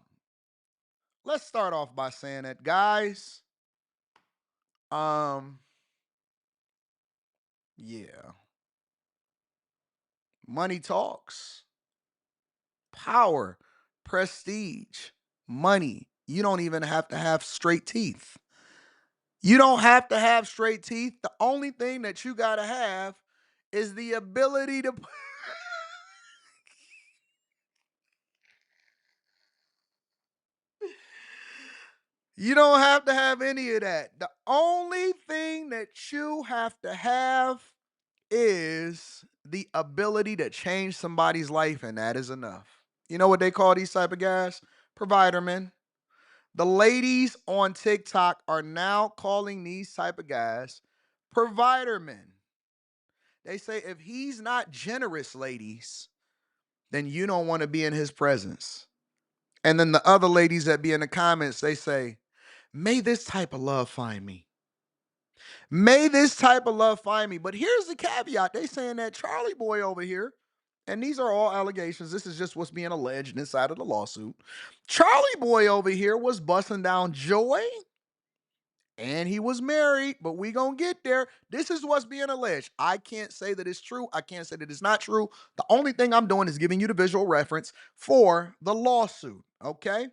let's start off by saying that, guys, yeah. Money talks. Power, prestige, money. You don't even have to have straight teeth. You don't have to have straight teeth. The only thing that you got to have is the ability to... You don't have to have any of that. The only thing that you have to have is the ability to change somebody's life, and that is enough. You know what they call these type of guys? Provider men. The ladies on TikTok are now calling these type of guys provider men. They say if he's not generous, ladies, then you don't want to be in his presence. And then the other ladies that be in the comments, they say, may this type of love find me. May this type of love find me. But here's the caveat. They saying that Charlie boy over here, and these are all allegations. This is just what's being alleged inside of the lawsuit. Charlie boy over here was busting down Joy, and he was married, but we gonna get there. This is what's being alleged. I can't say that it's true. I can't say that it's not true. The only thing I'm doing is giving you the visual reference for the lawsuit, okay?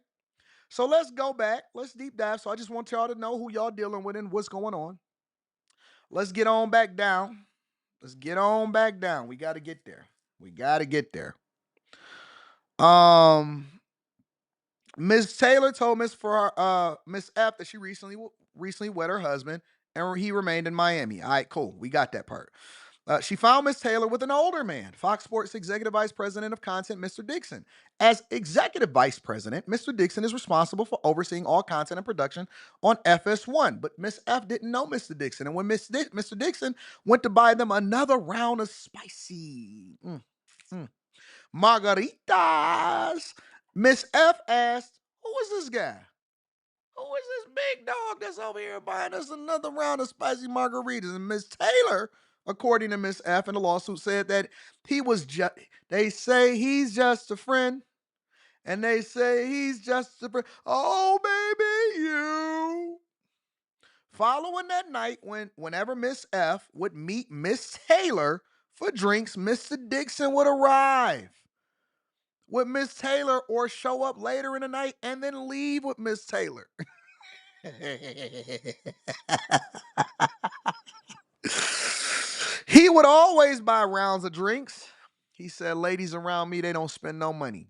So let's go back. Let's deep dive. So I just want y'all to know who y'all dealing with and what's going on. Let's get on back down. Let's get on back down. We got to get there. We got to get there. Ms. Taylor told Miss F that she recently wed her husband and he remained in Miami. All right, cool. We got that part. She found Miss Taylor with an older man, Fox Sports Executive Vice President of Content, Mr. Dixon. As Executive Vice President, Mr. Dixon is responsible for overseeing all content and production on FS1. But Miss F didn't know Mr. Dixon. And when Mr. Dixon went to buy them another round of spicy margaritas, Miss F asked, who is this guy? Who is this big dog that's over here buying us another round of spicy margaritas? And Miss Taylor, according to Miss F in the lawsuit, said that he was they say he's just a friend. And they say he's just a friend. Oh, baby, you. Following that night, whenever Miss F would meet Miss Taylor for drinks, Mr. Dixon would arrive with Miss Taylor or show up later in the night and then leave with Miss Taylor. He would always buy rounds of drinks. He said, ladies around me, they don't spend no money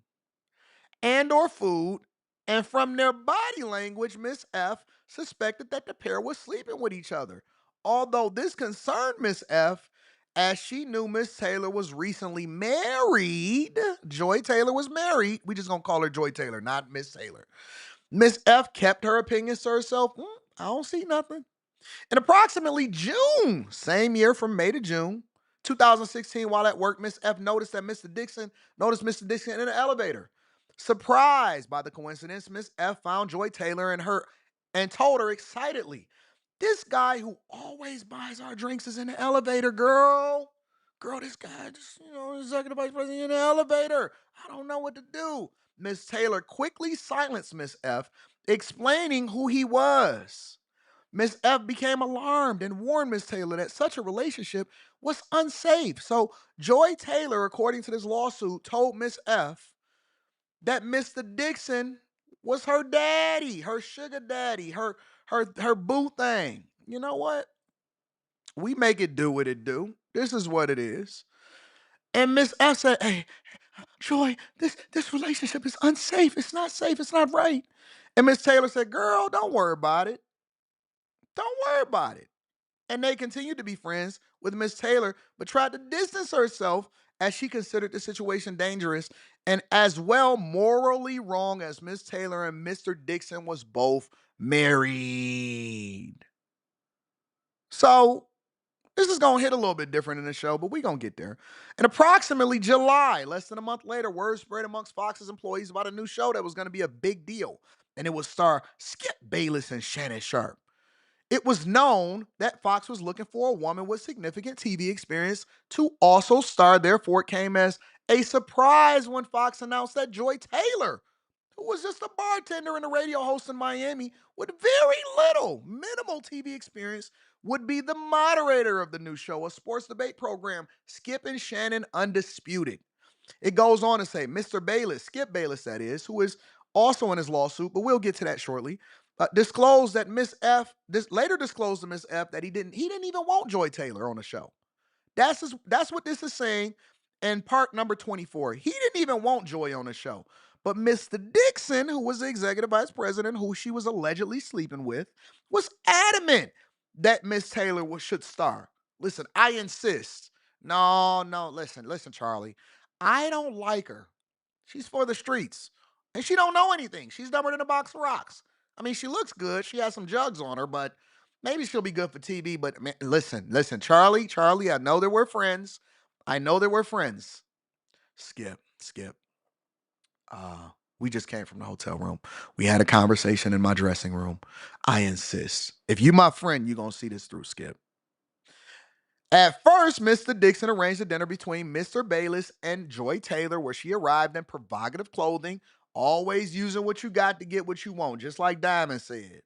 and or food. And from their body language, Miss F suspected that the pair was sleeping with each other. Although this concerned Miss F, as she knew Miss Taylor was recently married. Joy Taylor was married. We just gonna call her Joy Taylor, not Miss Taylor. Miss F kept her opinions to herself. I don't see nothing. In approximately June, same year from May to June, 2016, while at work, Miss F noticed Mr. Dixon in an elevator. Surprised by the coincidence, Miss F found Joy Taylor and told her excitedly, this guy who always buys our drinks is in the elevator, girl. girl, this guy, just, executive vice president in the elevator. I don't know what to do. Miss Taylor quickly silenced Miss F, explaining who he was. Miss F became alarmed and warned Miss Taylor that such a relationship was unsafe. So Joy Taylor, according to this lawsuit, told Miss F that Mr. Dixon was her daddy, her sugar daddy, her boo thing. You know what? We make it do what it do. This is what it is. And Miss F said, hey, Joy, this relationship is unsafe. It's not safe. It's not right. And Miss Taylor said, girl, don't worry about it. Don't worry about it. And they continued to be friends with Miss Taylor, but tried to distance herself as she considered the situation dangerous and as well morally wrong as Miss Taylor and Mr. Dixon was both married. So this is going to hit a little bit different in the show, but we're going to get there. In approximately July, less than a month later, word spread amongst Fox's employees about a new show that was going to be a big deal, and it would star Skip Bayless and Shannon Sharpe. It was known that Fox was looking for a woman with significant TV experience to also star. Therefore, it came as a surprise when Fox announced that Joy Taylor, who was just a bartender and a radio host in Miami with very minimal TV experience, would be the moderator of the new show, a sports debate program, Skip and Shannon Undisputed. It goes on to say, Mr. Bayless, Skip Bayless that is, who is also in his lawsuit, but we'll get to that shortly, disclosed that Miss F, later disclosed to Miss F that he didn't even want Joy Taylor on the show. That's what this is saying in part number 24. He didn't even want Joy on the show. But Mr. Dixon, who was the executive vice president, who she was allegedly sleeping with, was adamant that Miss Taylor should star. Listen, I insist. No, listen, Charlie. I don't like her. She's for the streets. And she don't know anything. She's dumber than a box of rocks. I mean, she looks good. She has some jugs on her, but maybe she'll be good for TV. But man, listen, Charlie, I know that we're friends. Skip. We just came from the hotel room. We had a conversation in my dressing room. I insist. If you my friend, you're going to see this through, Skip. At first, Mr. Dixon arranged a dinner between Mr. Bayless and Joy Taylor, where she arrived in provocative clothing, always using what you got to get what you want, just like Diamond said,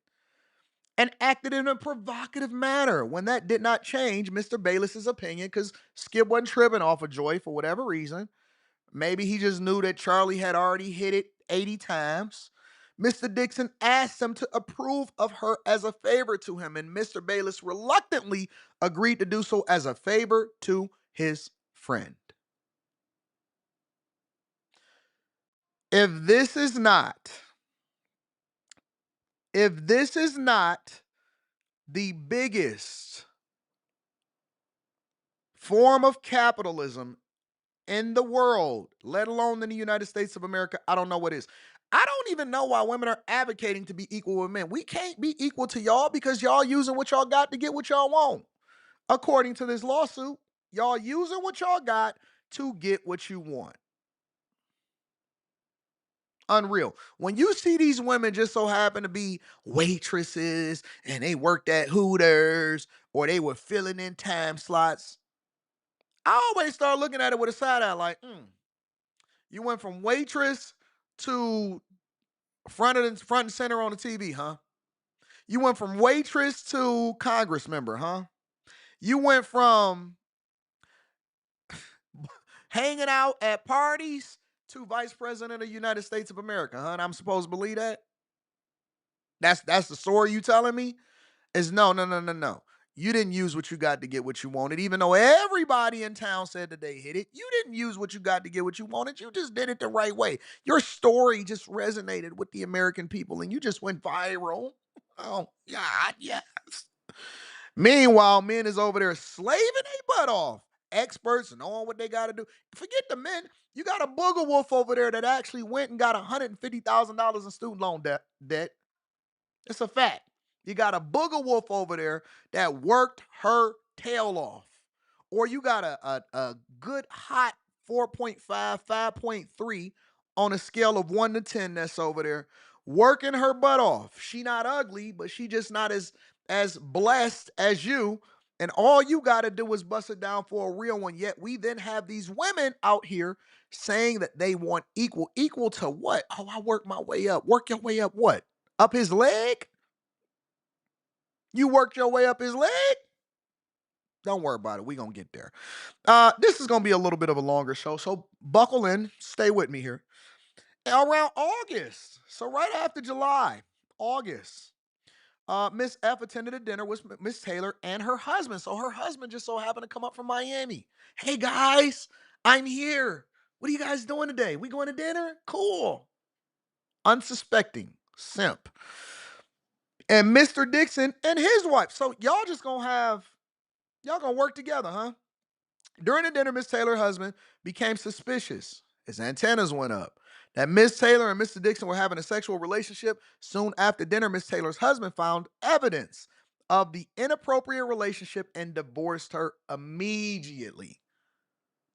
and acted in a provocative manner. When that did not change Mr. Bayless's opinion, because Skip wasn't tripping off of Joy for whatever reason. Maybe he just knew that Charlie had already hit it 80 times. Mr. Dixon asked him to approve of her as a favor to him, and Mr. Bayless reluctantly agreed to do so as a favor to his friend. If this is not the biggest form of capitalism in the world, let alone in the United States of America, I don't know what is. I don't even know why women are advocating to be equal with men. We can't be equal to y'all because y'all using what y'all got to get what y'all want. According to this lawsuit, y'all using what y'all got to get what you want. Unreal. When you see these women just so happen to be waitresses and they worked at Hooters or they were filling in time slots, I always start looking at it with a side eye like, you went from waitress to front and center on the TV, huh? You went from waitress to Congress member, huh? You went from hanging out at parties to vice president of the United States of America, huh? And I'm supposed to believe that? That's the story you telling me? Is no. You didn't use what you got to get what you wanted, even though everybody in town said that they hit it. You didn't use what you got to get what you wanted. You just did it the right way. Your story just resonated with the American people, and you just went viral. Oh, God, yes. Meanwhile, men is over there slaving their butt off. Experts knowing what they got to do. Forget the men. You got a booger wolf over there that actually went and got $150,000 in student loan debt. It's a fact. You got a booger wolf over there that worked her tail off. Or you got a good hot 4.5, 5.3 on a scale of 1 to 10 that's over there working her butt off. She not ugly, but she just not as blessed as you And all you got to do is bust it down for a real one. Yet we then have these women out here saying that they want equal. Equal to what? Oh, I work my way up. Work your way up what? Up his leg? You worked your way up his leg? Don't worry about it. We're going to get there. This is going to be a little bit of a longer show, so buckle in. Stay with me here. Around August, so right after July, August, Miss F attended a dinner with Miss Taylor and her husband. So her husband just so happened to come up from Miami. Hey, guys, I'm here. What are you guys doing today? We going to dinner? Cool. Unsuspecting simp. And Mr. Dixon and his wife. So y'all just going to work together, huh? During the dinner, Miss Taylor's husband became suspicious. His antennas went up. That Miss Taylor and Mr. Dixon were having a sexual relationship. Soon after dinner, Miss Taylor's husband found evidence of the inappropriate relationship and divorced her immediately.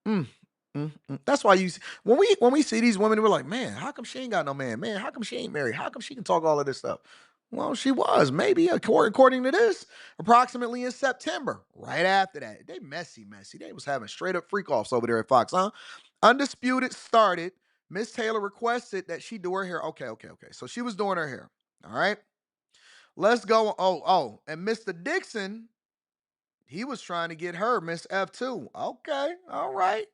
That's why when we see these women, we're like, man, how come she ain't got no man? Man, how come she ain't married? How come she can talk all of this stuff? Well, she was, maybe, according to this, approximately in September. Right after that, they messy. They was having straight up freak offs over there at Fox, huh? Undisputed started. Miss Taylor requested that she do her hair. Okay. So she was doing her hair. All right. Let's go. Oh, and Mr. Dixon, he was trying to get her, Miss F too. Okay. All right.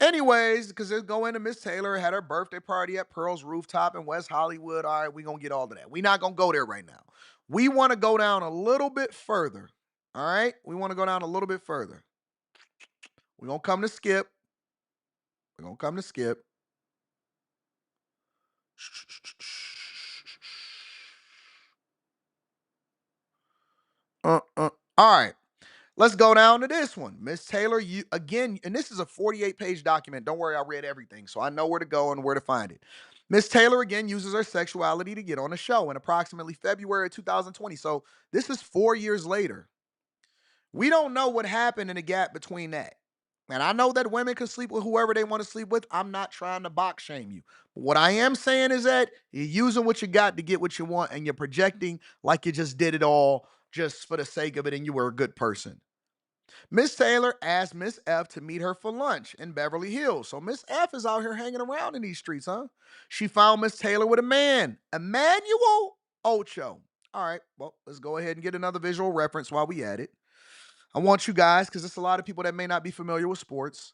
Anyways, because let's go into Miss Taylor had her birthday party at Pearl's Rooftop in West Hollywood. All right, we're going to get all of that. We're not going to go there right now. We want to go down a little bit further. All right? We want to go down a little bit further. We're going to come to Skip. All right. Let's go down to this one. Miss Taylor, you again, and this is a 48-page document. Don't worry, I read everything, so I know where to go and where to find it. Miss Taylor again uses her sexuality to get on the show in approximately February 2020. So this is 4 years later. We don't know what happened in the gap between that. And I know that women can sleep with whoever they want to sleep with. I'm not trying to box shame you. But what I am saying is that you're using what you got to get what you want, and you're projecting like you just did it all just for the sake of it and you were a good person. Miss Taylor asked Miss F to meet her for lunch in Beverly Hills. So Miss F is out here hanging around in these streets, huh? She found Miss Taylor with a man, Emmanuel Ocho. All right, well, let's go ahead and get another visual reference while we at it. I want you guys, because there's a lot of people that may not be familiar with sports.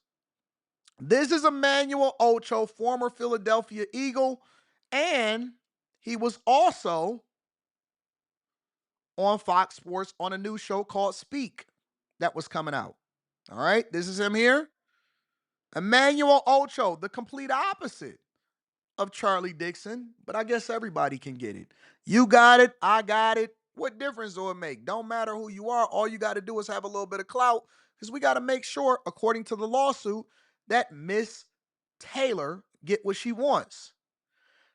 This is Emmanuel Ocho, former Philadelphia Eagle, and he was also on Fox Sports on a new show called Speak that was coming out. All right, this is him here. Emmanuel Ocho, the complete opposite of Charlie Dixon, but I guess everybody can get it. You got it, I got it. What difference do it make? Don't matter who you are. All you got to do is have a little bit of clout, because we got to make sure, according to the lawsuit, that Miss Taylor get what she wants.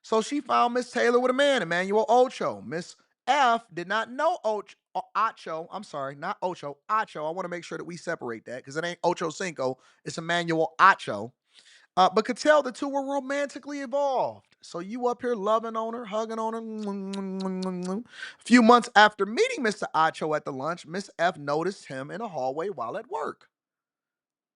So she found Miss Taylor with a man, Emmanuel Ocho. Miss F did not know Ocho. I'm sorry, not Ocho, Ocho. I want to make sure that we separate that, because it ain't Ocho Cinco. It's Emmanuel Ocho. But could tell the two were romantically involved. So you up here loving on her, hugging on her. A few months after meeting Mr. Ocho at the lunch, Miss F noticed him in a hallway while at work.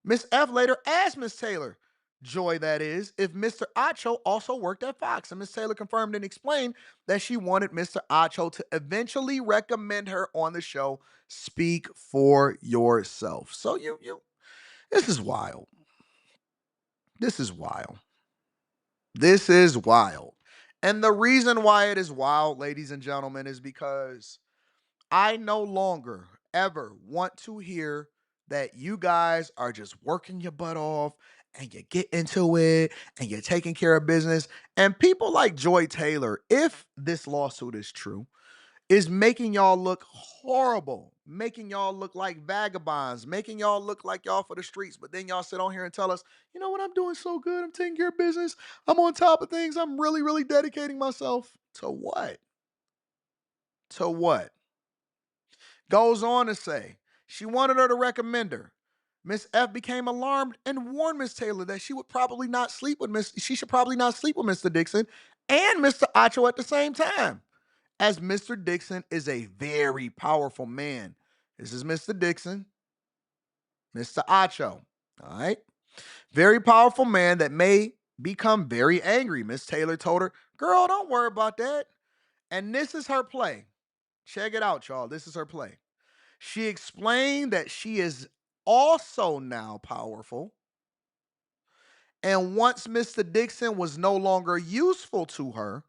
Miss F later asked Miss Taylor, Joy that is, if Mr. Ocho also worked at Fox. And Miss Taylor confirmed and explained that she wanted Mr. Ocho to eventually recommend her on the show Speak for Yourself. So this is wild. This is wild. And the reason why it is wild, ladies and gentlemen, is because I no longer ever want to hear that you guys are just working your butt off and you get into it and you're taking care of business. And people like Joy Taylor, if this lawsuit is true, is making y'all look horrible, making y'all look like vagabonds, making y'all look like y'all for the streets. But then y'all sit on here and tell us, you know what, I'm doing so good. I'm taking care of business. I'm on top of things. I'm really, really dedicating myself. To what? To what? Goes on to say, she wanted her to recommend her. Miss F became alarmed and warned Miss Taylor that she should probably not sleep with Mr. Dixon and Mr. Ocho at the same time, as Mr. Dixon is a very powerful man. This is Mr. Dixon, Mr. Acho. All right. Very powerful man that may become very angry. Miss Taylor told her, girl, don't worry about that. And this is her play. Check it out, y'all. This is her play. She explained that she is also now powerful. And once Mr. Dixon was no longer useful to her,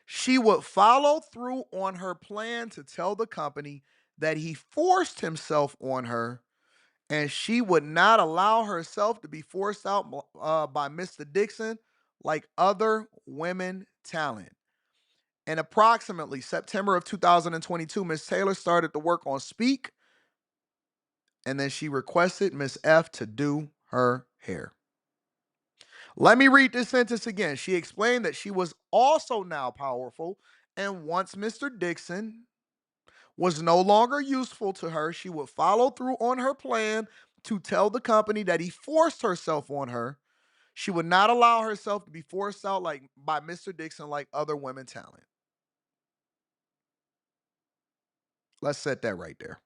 she would follow through on her plan to tell the company that he forced himself on her, and she would not allow herself to be forced out by Mr. Dixon like other women talent. In approximately September of 2022, Miss Taylor started to work on Speak, and then she requested Miss F to do her hair. Let me read this sentence again. She explained that she was also now powerful, and once Mr. Dixon was no longer useful to her, she would follow through on her plan to tell the company that he forced herself on her. She would not allow herself to be forced out by Mr. Dixon like other women talent. Let's set that right there.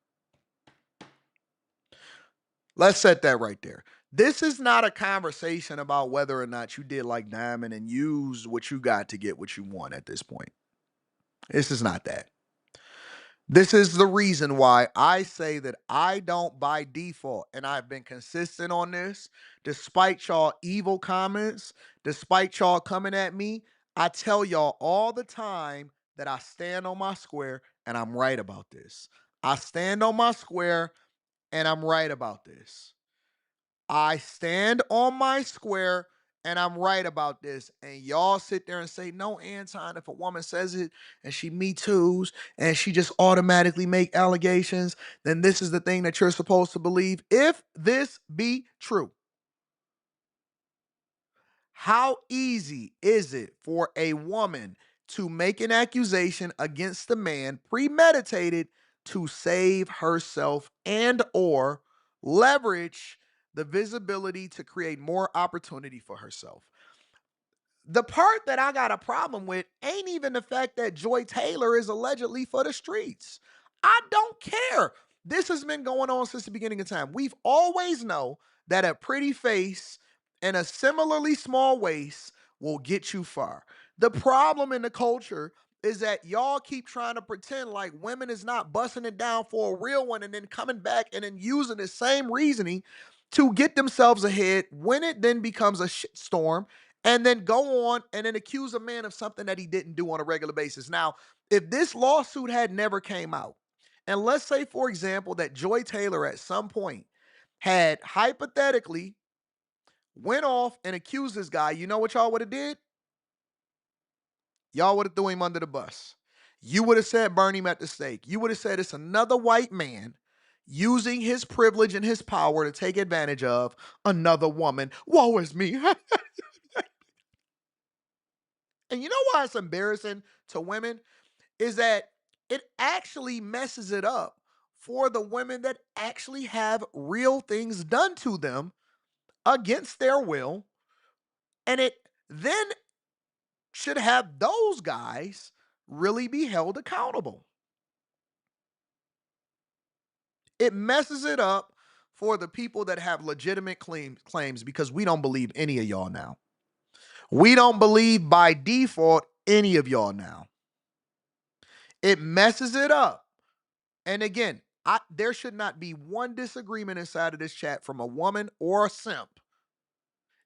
Let's set that right there. This is not a conversation about whether or not you did like Diamond and used what you got to get what you want at this point. This is not that. This is the reason why I say that I don't by default, and I've been consistent on this, despite y'all evil comments, despite y'all coming at me, I tell y'all all the time that I stand on my square and I'm right about this. I stand on my square and I'm right about this. I stand on my square and I'm right about this. And y'all sit there and say, no, Anton, if a woman says it and she Me Too's and she just automatically make allegations, then this is the thing that you're supposed to believe. If this be true, how easy is it for a woman to make an accusation against a man premeditated to save herself and or leverage the visibility to create more opportunity for herself? The part that I got a problem with ain't even the fact that Joy Taylor is allegedly for the streets. I don't care. This has been going on since the beginning of time. We've always known that a pretty face and a similarly small waist will get you far. The problem in the culture is that y'all keep trying to pretend like women is not busting it down for a real one and then coming back and then using the same reasoning to get themselves ahead when it then becomes a shitstorm, and then go on and then accuse a man of something that he didn't do on a regular basis. Now, if this lawsuit had never came out, and let's say, for example, that Joy Taylor at some point had hypothetically went off and accused this guy, you know what y'all would have did? Y'all would have threw him under the bus. You would have said burn him at the stake. You would have said it's another white man using his privilege and his power to take advantage of another woman. Woe is me. And you know why it's embarrassing to women? Is that it actually messes it up for the women that actually have real things done to them against their will. And it then should have those guys really be held accountable. It messes it up for the people that have legitimate claims because we don't believe any of y'all now. We don't believe by default any of y'all now. It messes it up. And again, there should not be one disagreement inside of this chat from a woman or a simp.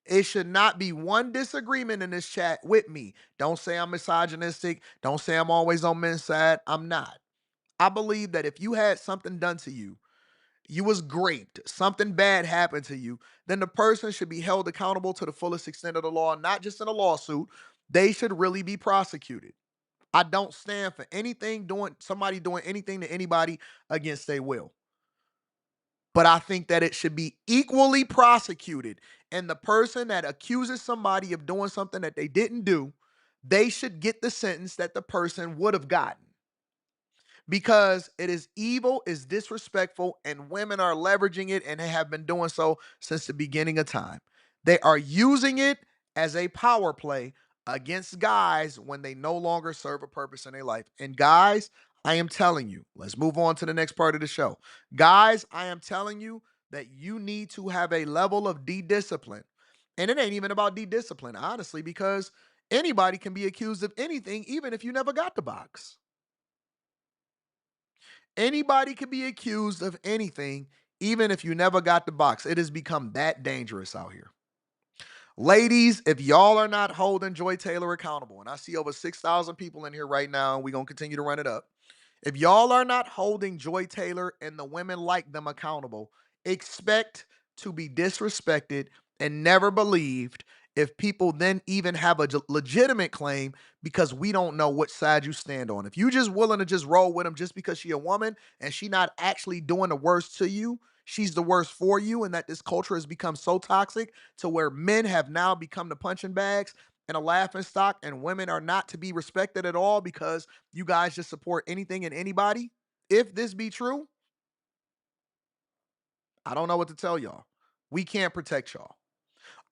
It should not be one disagreement in this chat with me. Don't say I'm misogynistic. Don't say I'm always on men's side. I'm not. I believe that if you had something done to you, you was raped, something bad happened to you, then the person should be held accountable to the fullest extent of the law, not just in a lawsuit. They should really be prosecuted. I don't stand for somebody doing anything to anybody against their will. But I think that it should be equally prosecuted. And the person that accuses somebody of doing something that they didn't do, they should get the sentence that the person would have gotten. Because it is evil, is disrespectful, and women are leveraging it and have been doing so since the beginning of time. They are using it as a power play against guys when they no longer serve a purpose in their life. And guys, I am telling you, let's move on to the next part of the show. Guys, I am telling you that you need to have a level of de-discipline. And it ain't even about de-discipline, honestly, because anybody can be accused of anything, even if you never got the box. Anybody can be accused of anything, even if you never got the box. It has become that dangerous out here. Ladies, if y'all are not holding Joy Taylor accountable, and I see over 6,000 people in here right now, and we're going to continue to run it up. If y'all are not holding Joy Taylor and the women like them accountable, expect to be disrespected and never believed if people then even have a legitimate claim, because we don't know which side you stand on. If you just willing to just roll with them just because she a woman and she not actually doing the worst to you, she's the worst for you, and that this culture has become so toxic to where men have now become the punching bags and a laughing stock, and women are not to be respected at all because you guys just support anything and anybody. If this be true, I don't know what to tell y'all. We can't protect y'all.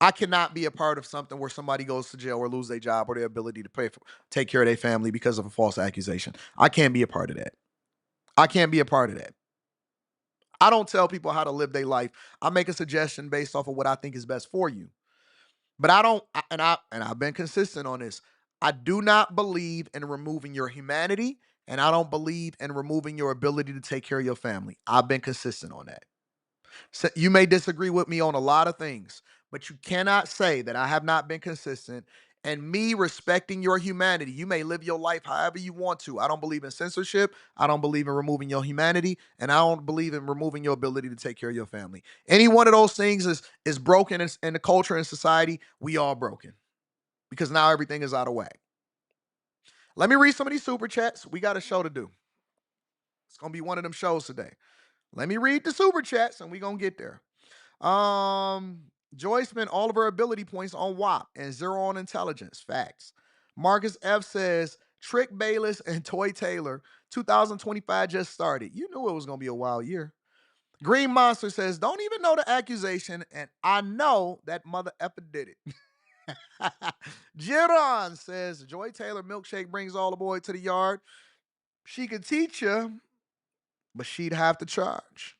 I cannot be a part of something where somebody goes to jail or lose their job or their ability to take care of their family because of a false accusation. I can't be a part of that. I can't be a part of that. I don't tell people how to live their life. I make a suggestion based off of what I think is best for you. But I don't, and I've been consistent on this. I do not believe in removing your humanity, and I don't believe in removing your ability to take care of your family. I've been consistent on that. So you may disagree with me on a lot of things, but you cannot say that I have not been consistent. And me respecting your humanity, you may live your life however you want to. I don't believe in censorship. I don't believe in removing your humanity, and I don't believe in removing your ability to take care of your family. Any one of those things is broken in the culture and society. We all broken because now everything is out of whack. Let me read some of these super chats. We got a show to do. It's gonna be one of them shows today. Let me read the super chats, and we gonna get there. Joy spent all of her ability points on WAP and 0 on intelligence. Facts. Marcus F says, Trick Bayless and Toy Taylor, 2025 just started. You knew it was going to be a wild year. Green Monster says, don't even know the accusation, and I know that mother effer did it. Jiron says, Joy Taylor milkshake brings all the boys to the yard. She could teach you, but she'd have to charge.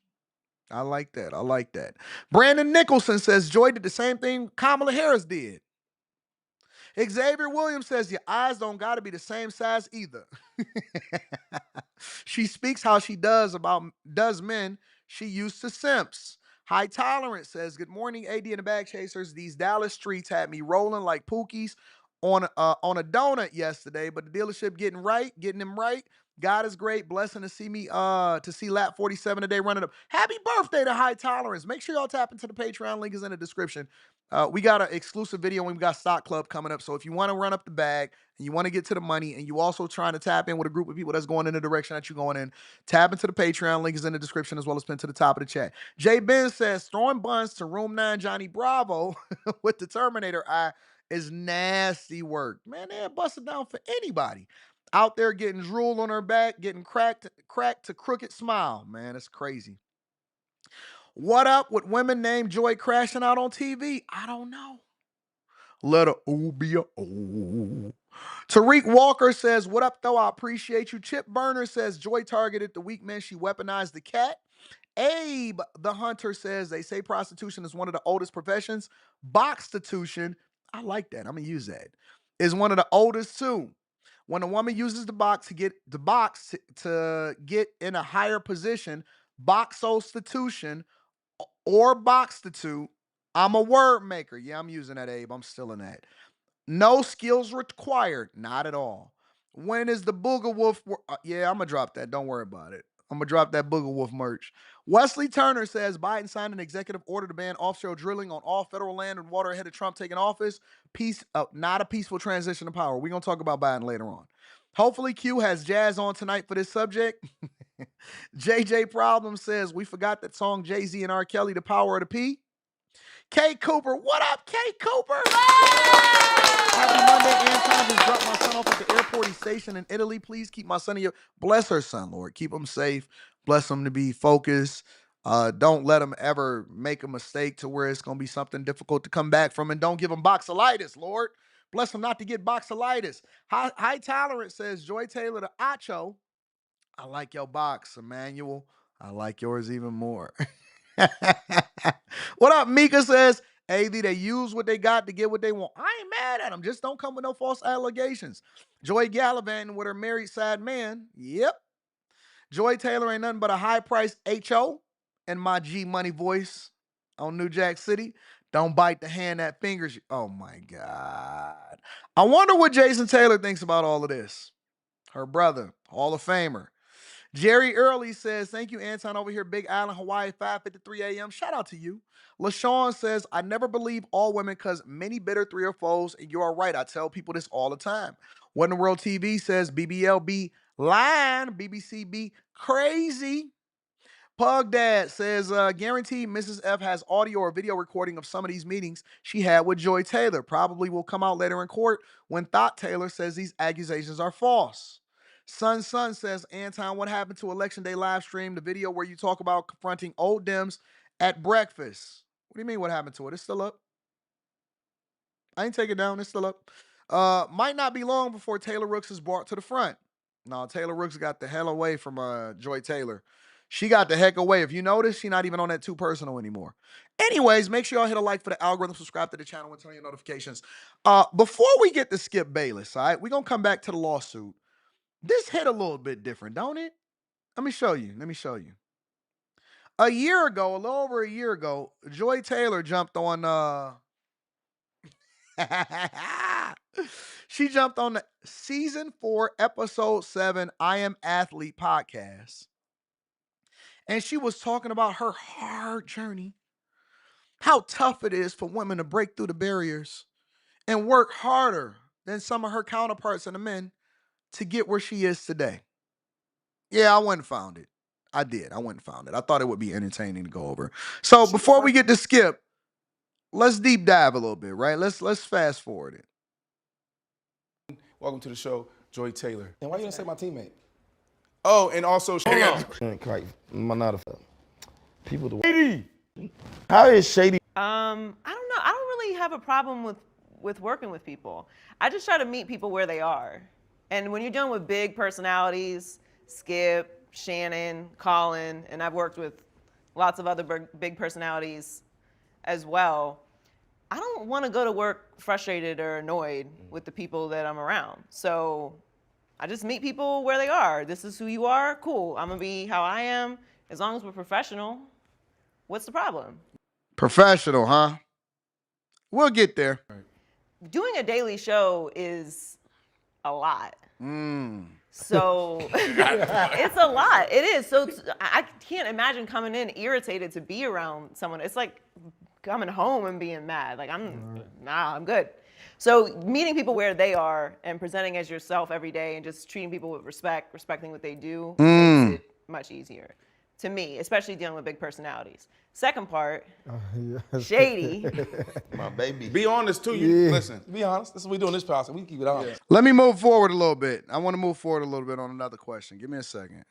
I like that. I like that. Brandon Nicholson says Joy did the same thing Kamala Harris did. Xavier Williams says your eyes don't got to be the same size either. She speaks how she does men. She used to simps. High Tolerance says, good morning, AD and the Bag Chasers. These Dallas streets had me rolling like Pookies on a donut yesterday, but the dealership getting them right. God is great. Blessing to see me, to see Lap 47 today running up. Happy birthday to High Tolerance. Make sure y'all tap into the Patreon. Link is in the description. We got an exclusive video and we got Stock Club coming up. So if you want to run up the bag and you want to get to the money and you also trying to tap in with a group of people that's going in the direction that you're going in, tap into the Patreon. Link is in the description as well as pinned to the top of the chat. Jay Ben says, throwing buns to Room 9 Johnny Bravo with the Terminator eye is nasty work. Man, they're busted down for anybody. Out there getting drool on her back, getting cracked to crooked smile. Man, it's crazy. What up with women named Joy crashing out on TV? I don't know. Let her ooh be a ooh. Tariq Walker says, what up though? I appreciate you. Chip Burner says, Joy targeted the weak men. She weaponized the cat. Abe the Hunter says, they say prostitution is one of the oldest professions. Boxstitution, I like that. I'm going to use that. Is one of the oldest too. When a woman uses the box to get in a higher position, boxostitution or boxstitute, I'm a word maker. Yeah, I'm using that, Abe. I'm still in that. No skills required. Not at all. When is the Booger Wolf? Yeah, I'm going to drop that. Don't worry about it. I'm going to drop that Booger Wolf merch. Wesley Turner says Biden signed an executive order to ban offshore drilling on all federal land and water ahead of Trump taking office. Not a peaceful transition of power. We're going to talk about Biden later on. Hopefully Q has jazz on tonight for this subject. JJ Problem says, we forgot that song Jay-Z and R. Kelly, The Power of the P. K. Cooper, what up, K. Cooper? Happy Monday. Anton just dropped my son off at the airport. He's stationed in Italy. Please keep my son in your... Bless her son, Lord. Keep him safe. Bless him to be focused. Don't let him ever make a mistake to where it's going to be something difficult to come back from. And don't give him boxolitis, Lord. Bless him not to get boxolitis. High Tolerance says, Joy Taylor to Acho I like your box, Emmanuel. I like yours even more. What up, Mika says, AD, they use what they got to get what they want. I ain't mad at them. Just don't come with no false allegations. Joy Gallivan with her married side man. Yep. Joy Taylor ain't nothing but a high-priced HO in my G Money voice on New Jack City. Don't bite the hand that fingers you. Oh, my God. I wonder what Jason Taylor thinks about all of this. Her brother, Hall of Famer. Jerry Early says, thank you, Anton, over here, Big Island, Hawaii, 5:53 a.m. Shout out to you. LaShawn says, I never believe all women because many bitter three or foes, and you are right. I tell people this all the time. What in the World TV says, BBLB lying, BBCB crazy. Pug Dad says, guaranteed Mrs. F has audio or video recording of some of these meetings she had with Joy Taylor. Probably will come out later in court when Thought Taylor says these accusations are false. Son says, Anton, what happened to Election Day live stream, the video where you talk about confronting old Dems at breakfast? What do you mean what happened to it? It's still up. I ain't take it down. It's still up. Might not be long before Taylor Rooks is brought to the front. No, Taylor Rooks got the hell away from Joy Taylor. She got the heck away. If you notice, she's not even on that Too Personal anymore. Anyways, make sure y'all hit a like for the algorithm, subscribe to the channel, and turn on your notifications. Before we get to Skip Bayless, all right, we're going to come back to the lawsuit. This hit a little bit different, don't it? Let me show you. A year ago, a little over a year ago, Joy Taylor jumped on she jumped on the season 4, episode 7, I Am Athlete podcast. And she was talking about her hard journey, how tough it is for women to break through the barriers and work harder than some of her counterparts and the men to get where she is today. Yeah, I went and found it. I did. I went and found it. I thought it would be entertaining to go over. So before we get to Skip, let's deep dive a little bit, right? Let's fast forward it. Welcome to the show, Joy Taylor. And why you didn't say my teammate? Oh, and also Shady. People do. Shady. How is Shady? I don't know. I don't really have a problem with working with people. I just try to meet people where they are. And when you're dealing with big personalities, Skip, Shannon, Colin, and I've worked with lots of other big personalities as well, I don't want to go to work frustrated or annoyed with the people that I'm around. So I just meet people where they are. This is who you are, cool. I'm gonna be how I am. As long as we're professional, what's the problem? Professional, huh? We'll get there. Doing a daily show is a lot. So it's a lot. It is. So I can't imagine coming in irritated to be around someone. It's like coming home and being mad. Like I'm good. So meeting people where they are and presenting as yourself every day and just treating people with respect, respecting what they do makes it much easier to me, especially dealing with big personalities. Second part, Shady. My baby. Be honest too. Listen, be honest. This is what we do in this podcast. We keep it honest. Let me move forward a little bit. I want to move forward a little bit on another question. Give me a second.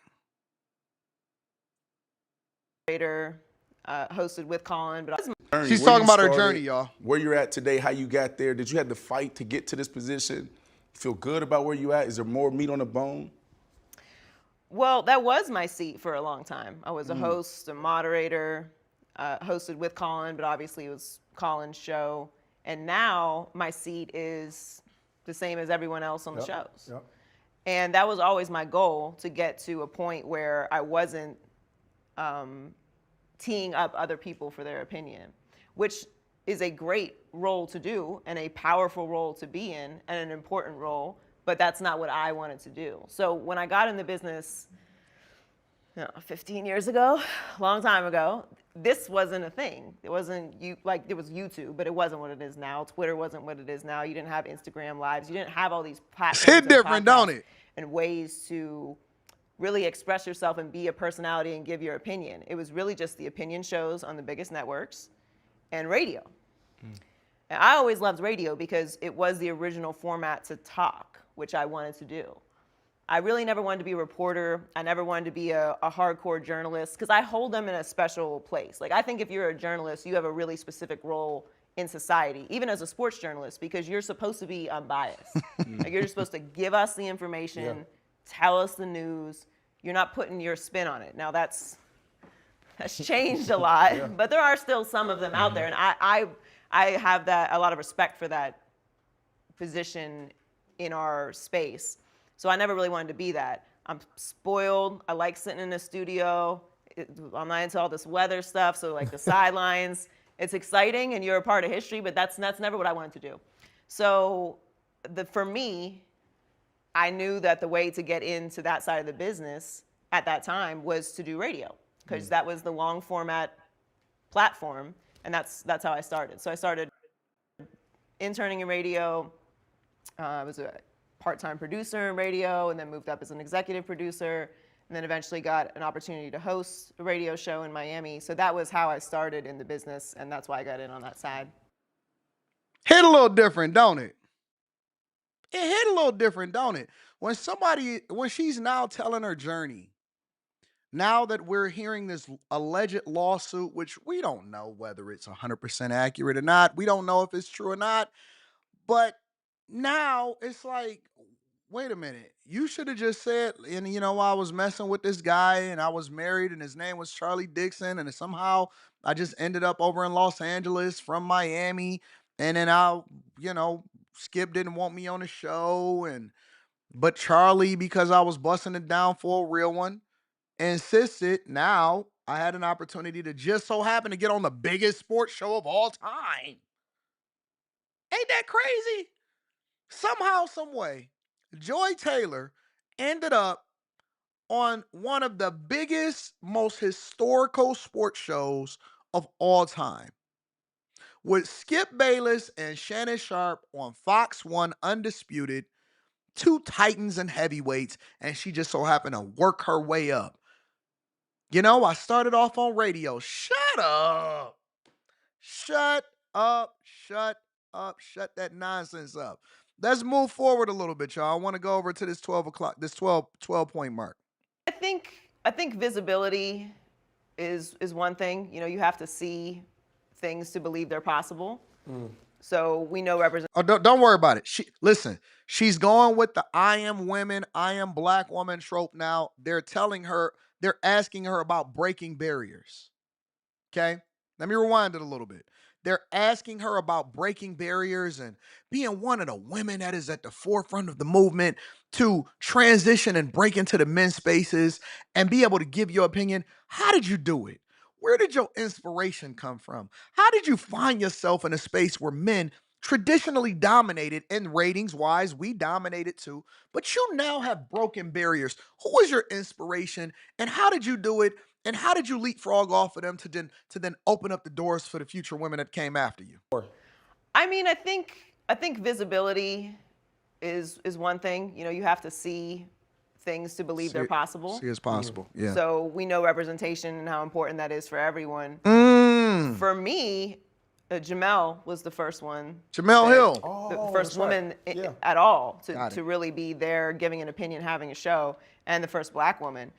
Hosted with Colin, but she's talking about her journey, y'all. Where you're at today, how you got there. Did you have to fight to get to this position? Feel good about where you at? Is there more meat on the bone? Well, that was my seat for a long time. I was a host, a moderator, hosted with Colin, but obviously it was Colin's show. And now my seat is the same as everyone else on the shows. Yep. And that was always my goal, to get to a point where I wasn't teeing up other people for their opinion, which is a great role to do and a powerful role to be in and an important role, but that's not what I wanted to do. So when I got in the business 15 years ago, a long time ago, this wasn't a thing. It wasn't there was YouTube, but it wasn't what it is now. Twitter wasn't what it is now. You didn't have Instagram lives. You didn't have all these platforms. It's different, don't it? And ways to really express yourself and be a personality and give your opinion. It was really just the opinion shows on the biggest networks and radio. And I always loved radio because it was the original format to talk, which I wanted to do. I really never wanted to be a reporter. I never wanted to be a hardcore journalist because I hold them in a special place. Like, I think if you're a journalist, you have a really specific role in society, even as a sports journalist, because you're supposed to be unbiased. Like, you're just supposed to give us the information, tell us the news, you're not putting your spin on it. Now that's changed a lot, but there are still some of them out there, and I have a lot of respect for that position in our space. So I never really wanted to be that. I'm spoiled. I like sitting in the studio. I'm not into all this weather stuff, so like the sidelines, it's exciting and you're a part of history, but that's never what I wanted to do. So for me, I knew that the way to get into that side of the business at that time was to do radio, because that was the long format platform, and that's how I started. So I started interning in radio. I was a part-time producer in radio, and then moved up as an executive producer, and then eventually got an opportunity to host a radio show in Miami. So that was how I started in the business, and that's why I got in on that side. Hit a little different, don't it? It hit a little different, don't it? When she's now telling her journey, now that we're hearing this alleged lawsuit, which we don't know whether it's 100% accurate or not, we don't know if it's true or not, but now it's like, wait a minute, you should have just said, and I was messing with this guy and I was married and his name was Charlie Dixon, and somehow I just ended up over in Los Angeles from Miami, and then Skip didn't want me on the show, but Charlie, because I was busting it down for a real one, insisted. Now I had an opportunity to just so happen to get on the biggest sports show of all time. Ain't that crazy? Somehow, some way, Joy Taylor ended up on one of the biggest, most historical sports shows of all time, with Skip Bayless and Shannon Sharpe on Fox 1 Undisputed, two titans and heavyweights, and she just so happened to work her way up. I started off on radio. Shut up. Shut up. Shut up. Shut that nonsense up. Let's move forward a little bit, y'all. I want to go over to this 12 point mark. I think visibility is one thing. You have to see things to believe they're possible. So we know Oh, don't worry about it. She's going with the I am women, I am black woman trope now. They're asking her about breaking barriers. Okay? Let me rewind it a little bit. They're asking her about breaking barriers and being one of the women that is at the forefront of the movement to transition and break into the men's spaces and be able to give your opinion. How did you do it? Where did your inspiration come from? How did you find yourself in a space where men traditionally dominated, and ratings-wise, we dominated too, but you now have broken barriers? Who was your inspiration, and how did you do it? And how did you leapfrog off of them to then open up the doors for the future women that came after you? I mean, I think visibility is one thing. You have to see things to believe they're possible. See it's possible. Yeah. So we know representation and how important that is for everyone. For me, Jamel was the first one. Jamel Hill. The first woman at all to really be there, giving an opinion, having a show, and the first black woman.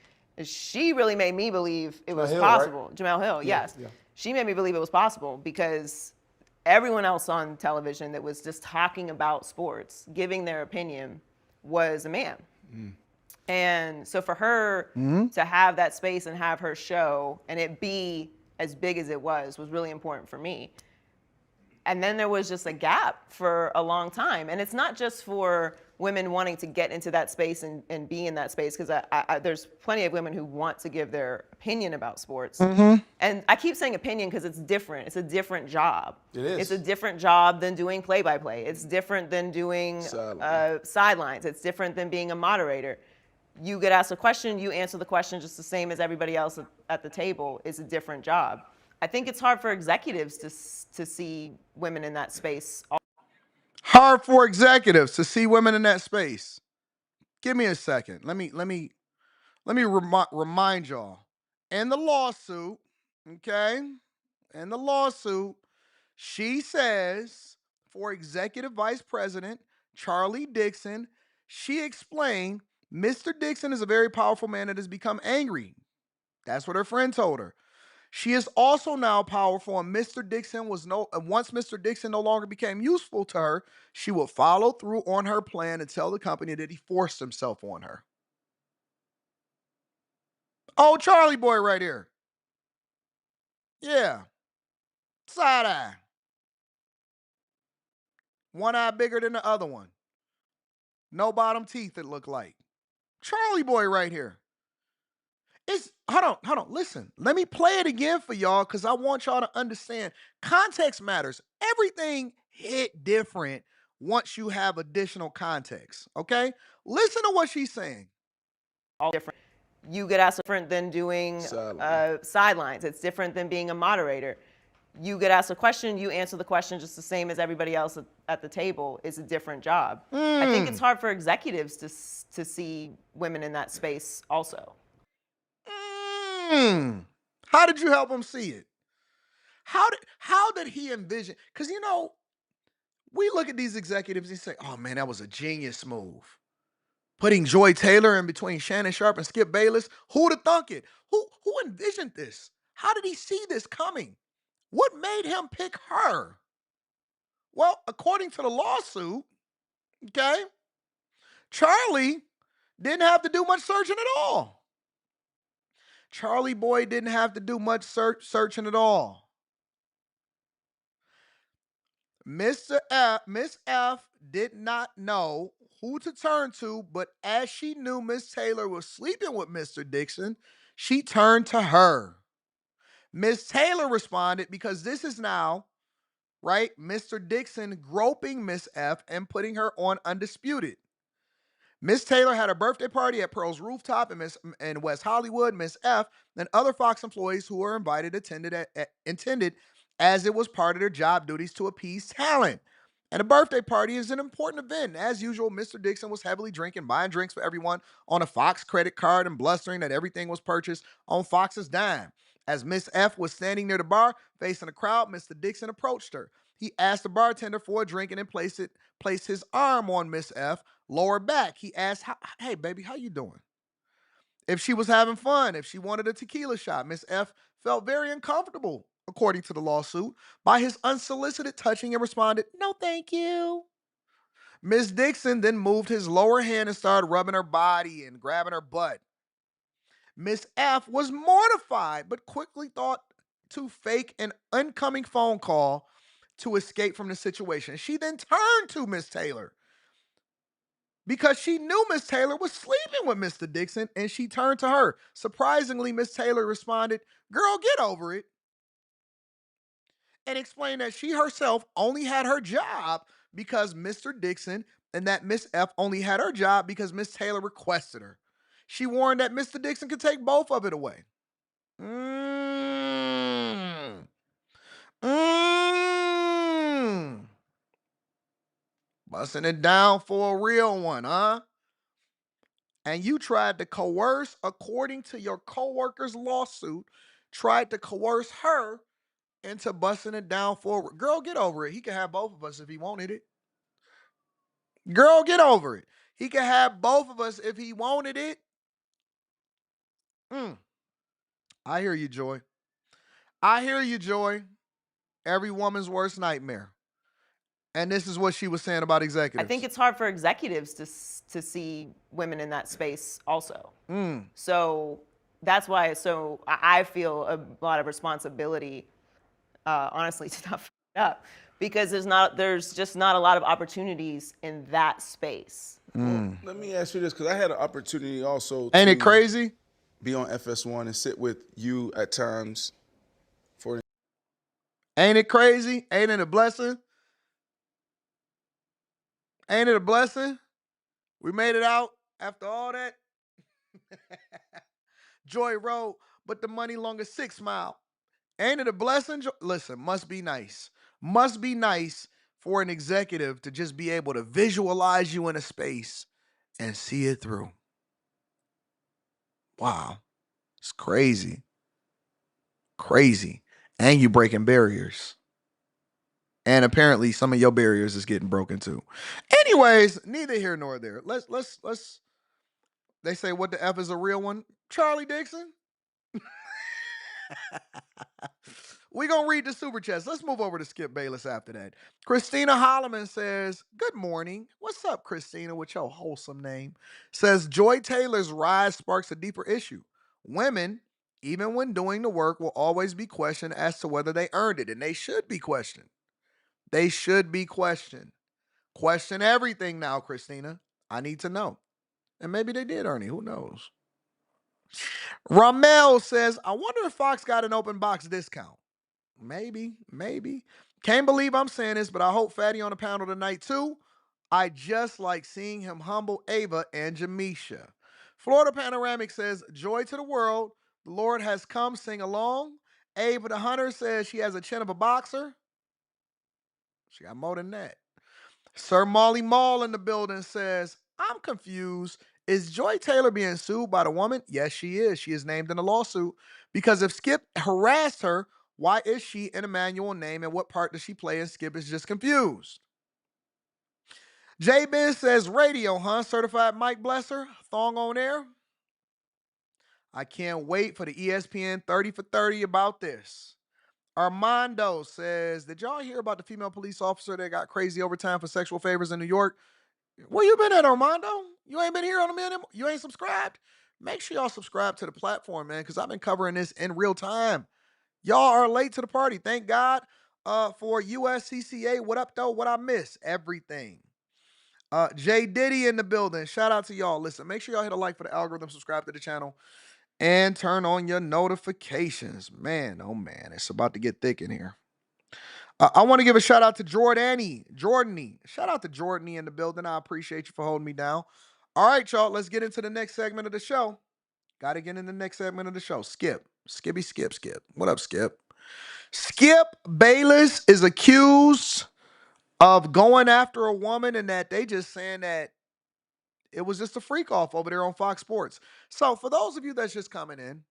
She really made me believe it was possible. Right? Jamel Hill, yes. Yeah. She made me believe it was possible because everyone else on television that was just talking about sports, giving their opinion, was a man. And so for her to have that space and have her show and it be as big as it was really important for me. And then there was just a gap for a long time. And it's not just for women wanting to get into that space and be in that space, because there's plenty of women who want to give their opinion about sports. And I keep saying opinion because it's different. It's a different job. It is. It's a different job than doing play-by-play. It's different than doing sidelines. It's different than being a moderator. You get asked a question, you answer the question just the same as everybody else at the table. It's a different job. I think it's hard for executives to see women in that space. Hard for executives to see women in that space. Give me a second. Let me remind y'all. In the lawsuit, okay? In the lawsuit, she says for Executive Vice President Charlie Dixon, she explained Mr. Dixon is a very powerful man that has become angry. That's what her friend told her. She is also now powerful, and once Mr. Dixon no longer became useful to her, she will follow through on her plan and tell the company that he forced himself on her. Oh, Charlie boy right here. Yeah. Side eye. One eye bigger than the other one. No bottom teeth, it looked like. Charlie boy right here. Hold on. Listen, let me play it again for y'all because I want y'all to understand. Context matters. Everything hit different once you have additional context, okay? Listen to what she's saying. All different. You get asked different than doing sidelines. It's different than being a moderator. You get asked a question, you answer the question just the same as everybody else at the table. It's a different job. I think it's hard for executives to see women in that space also. How did you help him see it? How did he envision? Because, you know, we look at these executives and say, oh, man, that was a genius move. Putting Joy Taylor in between Shannon Sharpe and Skip Bayless. Who'd have thunk it? Who envisioned this? How did he see this coming? What made him pick her? Well, according to the lawsuit, okay, Charlie didn't have to do much searching at all. Charlie boy didn't have to do much searching at all. Miss F did not know who to turn to, but as she knew Miss Taylor was sleeping with Mr. Dixon, she turned to her. Miss Taylor responded because this is now, right, Mr. Dixon groping Miss F and putting her on Undisputed. Miss Taylor had a birthday party at Pearl's rooftop in West Hollywood. Miss F and other Fox employees who were invited attended as it was part of their job duties to appease talent. And a birthday party is an important event. As usual, Mr. Dixon was heavily drinking, buying drinks for everyone on a Fox credit card and blustering that everything was purchased on Fox's dime. As Miss F was standing near the bar facing the crowd, Mr. Dixon approached her. He asked the bartender for a drink and then placed his arm on Miss F, lower back. He asked, hey, baby, how you doing? If she was having fun, if she wanted a tequila shot. Miss F felt very uncomfortable, according to the lawsuit, by his unsolicited touching and responded, no, thank you. Miss Dixon then moved his lower hand and started rubbing her body and grabbing her butt. Miss F was mortified, but quickly thought to fake an incoming phone call to escape from the situation. She then turned to Miss Taylor because she knew Miss Taylor was sleeping with Mr. Dixon, and she turned to her. Surprisingly, Miss Taylor responded, girl, get over it, and explained that she herself only had her job because Mr. Dixon, and that Miss F only had her job because Miss Taylor requested her. She warned that Mr. Dixon could take both of it away. Busting it down for a real one, huh? And you tried to coerce, according to your coworker's lawsuit, tried to coerce her into busting it down for, girl, get over it. He could have both of us if he wanted it. Girl, get over it. He could have both of us if he wanted it. I hear you, Joy. I hear you, Joy. Every woman's worst nightmare. And this is what she was saying about executives. I think it's hard for executives to see women in that space also. So that's why I feel a lot of responsibility, honestly, to not f it up, because there's just not a lot of opportunities in that space. Well, let me ask you this, because I had an opportunity also Ain't it crazy? Be on FS1 and sit with you at times. Ain't it crazy? Ain't it a blessing? Ain't it a blessing? We made it out after all that. Joy Road, but the money longer 6 Mile. Ain't it a blessing? Listen, must be nice. Must be nice for an executive to just be able to visualize you in a space and see it through. Wow. It's crazy. Crazy. And you breaking barriers. And apparently some of your barriers is getting broken too. Anyways, neither here nor there. Let's they say what the F is a real one? Charlie Dixon. We're going to read the super chats. Let's move over to Skip Bayless after that. Christina Holloman says, good morning. What's up, Christina, with your wholesome name? Says, Joy Taylor's rise sparks a deeper issue. Women, even when doing the work, will always be questioned as to whether they earned it, and they should be questioned. They should be questioned. Question everything now, Christina. I need to know. And maybe they did earn it. Who knows? Ramel says, I wonder if Fox got an open box discount. Maybe. Can't believe I'm saying this, but I hope Fatty on the panel tonight too. I just like seeing him humble Ava and Jamisha. Florida Panoramic says, joy to the world. The Lord has come, sing along. Ava the Hunter says she has a chin of a boxer. She got more than that. Sir Molly Mall in the building says, I'm confused. Is Joy Taylor being sued by the woman? Yes, she is. She is named in a lawsuit because if Skip harassed her, why is she in a manual name and what part does she play? And Skip is just confused. J Biz says, radio, huh? Certified Mike Blesser, thong on air. I can't wait for the ESPN 30 for 30 about this. Armando says, did y'all hear about the female police officer that got crazy overtime for sexual favors in New York? Where you been at, Armando? You ain't been here on a minute? You ain't subscribed? Make sure y'all subscribe to the platform, man, because I've been covering this in real time. Y'all are late to the party. Thank God for USCCA. What up, though? What I miss? Everything. Jay Diddy in the building. Shout out to y'all. Listen, make sure y'all hit a like for the algorithm, subscribe to the channel, and turn on your notifications. Man, oh man, it's about to get thick in here. I want to give a shout out to Jordany. Shout out to Jordany in the building. I appreciate you for holding me down. All right, y'all, let's get into the next segment of the show. Got to get in the next segment of the show. Skip. What up, Skip? Skip Bayless is accused of going after a woman and that they just saying that it was just a freak off over there on Fox Sports. So for those of you that's just coming in,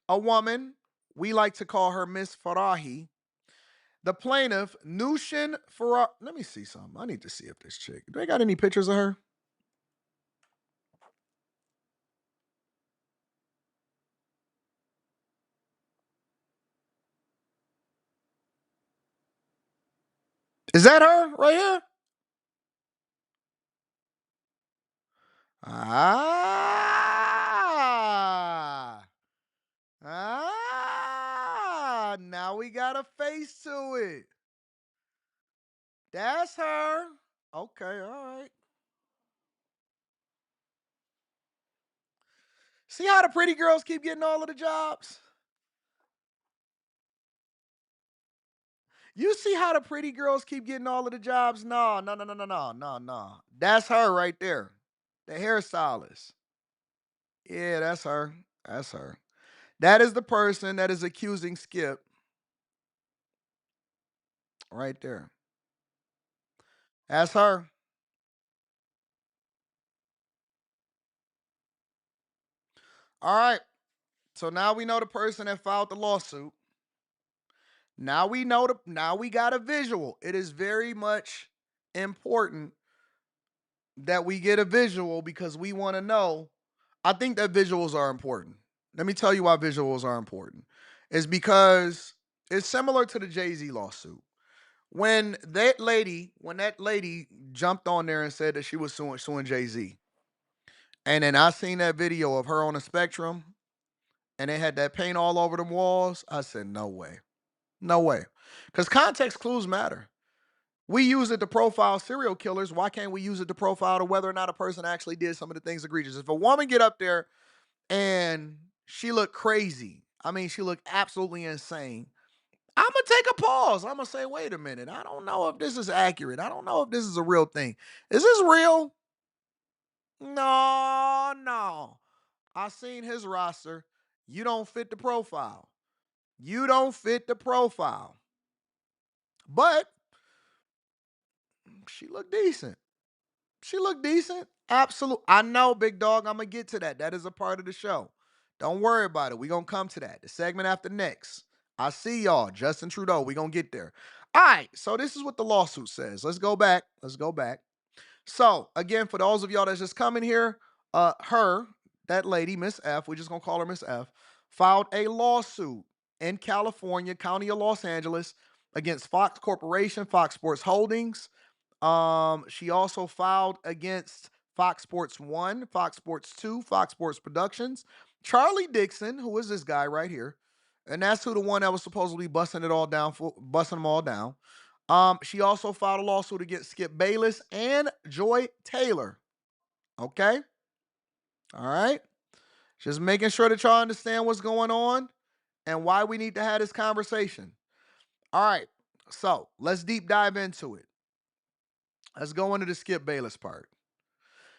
a woman, we like to call her Miss Farahi. The plaintiff, Nushin Farah. Let me see something. I need to see if this chick. Do they got any pictures of her? Is that her right here? Now we got a face to it. That's her. Okay, all right. See how the pretty girls keep getting all of the jobs? You see how the pretty girls keep getting all of the jobs? No. That's her right there. The hairstylist. Yeah, that's her. That is the person that is accusing Skip. Right there. That's her. All right. So now we know the person that filed the lawsuit. Now we got a visual. It is very much important that we get a visual because we want to know. I think that visuals are important. Let me tell you why visuals are important. It's because it's similar to the Jay-Z lawsuit. When that lady jumped on there and said that she was suing Jay-Z, and then I seen that video of her on the Spectrum, and they had that paint all over them walls, I said, no way. Because context clues matter. We use it to profile serial killers. Why can't we use it to profile to whether or not a person actually did some of the things egregious? If a woman get up there and she looked crazy, I mean, she looked absolutely insane, I'm going to take a pause. I'm going to say, wait a minute. I don't know if this is accurate. I don't know if this is a real thing. Is this real? No. I seen his roster. You don't fit the profile. But she looked decent. Absolutely. I know, big dog. I'm going to get to that. That is a part of the show. Don't worry about it. We're going to come to that. The segment after next. I see y'all. Justin Trudeau. We're going to get there. All right. So this is what the lawsuit says. Let's go back. So, again, for those of y'all that's just coming here, that lady, Miss F, we're just going to call her Miss F, filed a lawsuit in California, County of Los Angeles, against Fox Corporation, Fox Sports Holdings. She also filed against Fox Sports 1, Fox Sports 2, Fox Sports Productions, Charlie Dixon, who is this guy right here, and that's who the one that was supposedly busting them all down. She also filed a lawsuit against Skip Bayless and Joy Taylor. Okay? All right? Just making sure that y'all understand what's going on and why we need to have this conversation. All right. So let's deep dive into it. Let's go into the Skip Bayless part.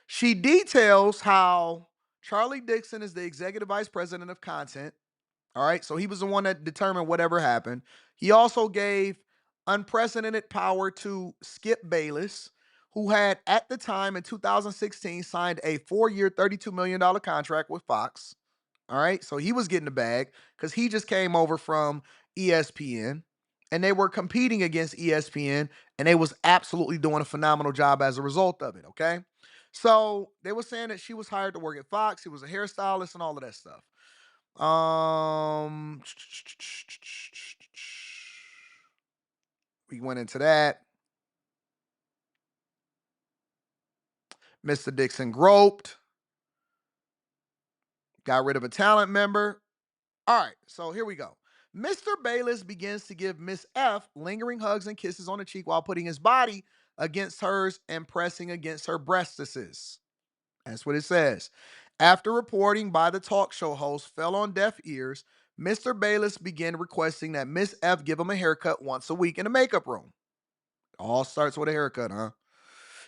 She details how Charlie Dixon is the executive vice president of content. All right. So he was the one that determined whatever happened. He also gave unprecedented power to Skip Bayless, who had at the time in 2016 signed a 4-year, $32 million contract with Fox. All right. So he was getting the bag because he just came over from ESPN and they were competing against ESPN and they was absolutely doing a phenomenal job as a result of it. Okay. So they were saying that she was hired to work at Fox. He was a hairstylist and all of that stuff. We went into that. Mr. Dixon groped. Got rid of a talent member. All right, so here we go. Mr. Bayless begins to give Miss F lingering hugs and kisses on the cheek while putting his body against hers and pressing against her breastises. That's what it says. After reporting by the talk show host fell on deaf ears, Mr. Bayless began requesting that Miss F give him a haircut once a week in the makeup room. All starts with a haircut, huh?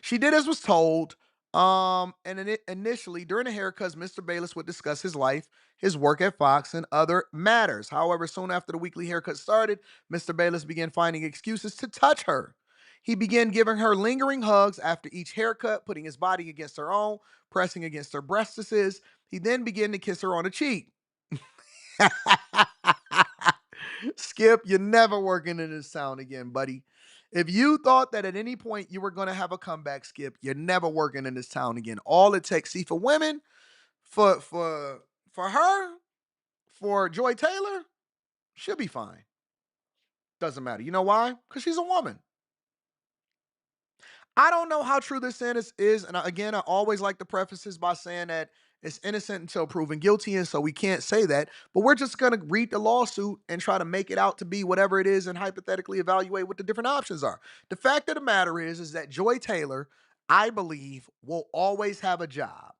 She did as was told. Initially, during the haircuts, Mr. Bayless would discuss his life, his work at Fox, and other matters. However, soon after the weekly haircut started, Mr. Bayless began finding excuses to touch her. He began giving her lingering hugs after each haircut, putting his body against her own, pressing against her breastises. He then began to kiss her on the cheek. Skip, you're never working in this town again, buddy. If you thought that at any point you were going to have a comeback, Skip, you're never working in this town again. All it takes, see, for women, for her, for Joy Taylor, she'll be fine. Doesn't matter. You know why? Because she's a woman. I don't know how true this is. And again, I always like to preface this by saying that it's innocent until proven guilty, and so we can't say that. But we're just going to read the lawsuit and try to make it out to be whatever it is and hypothetically evaluate what the different options are. The fact of the matter is that Joy Taylor, I believe, will always have a job.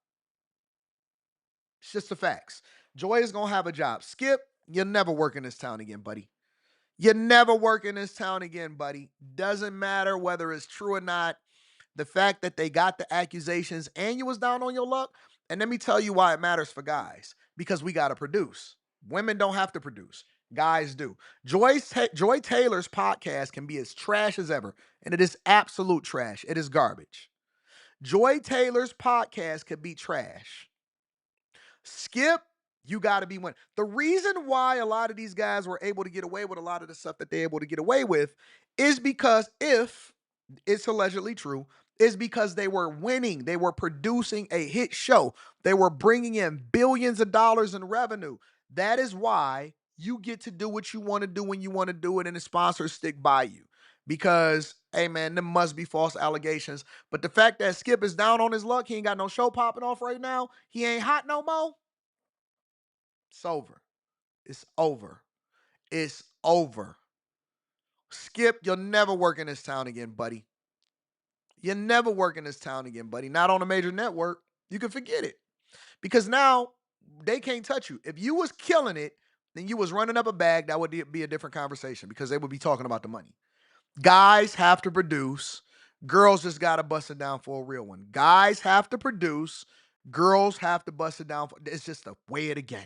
It's just the facts. Joy is going to have a job. Skip, you'll never work in this town again, buddy. You never work in this town again, buddy. Doesn't matter whether it's true or not. The fact that they got the accusations and you was down on your luck. And let me tell you why it matters for guys. Because we got to produce. Women don't have to produce. Guys do. Joy Taylor's podcast can be as trash as ever. And it is absolute trash. It is garbage. Joy Taylor's podcast could be trash. Skip, you got to be one. The reason why a lot of these guys were able to get away with a lot of the stuff that they're able to get away with is because, if it's allegedly true, is because they were winning. They were producing a hit show. They were bringing in billions of dollars in revenue. That is why you get to do what you want to do when you want to do it, and the sponsors stick by you. Because, hey man, there must be false allegations. But the fact that Skip is down on his luck, he ain't got no show popping off right now, he ain't hot no more, it's over. It's over. It's over. Skip, you'll never work in this town again, buddy. You'll never work in this town again, buddy. Not on a major network. You can forget it. Because now they can't touch you. If you was killing it, then you was running up a bag, that would be a different conversation because they would be talking about the money. Guys have to produce. Girls just got to bust it down for a real one. Guys have to produce. Girls have to bust it down. It's just the way of the game.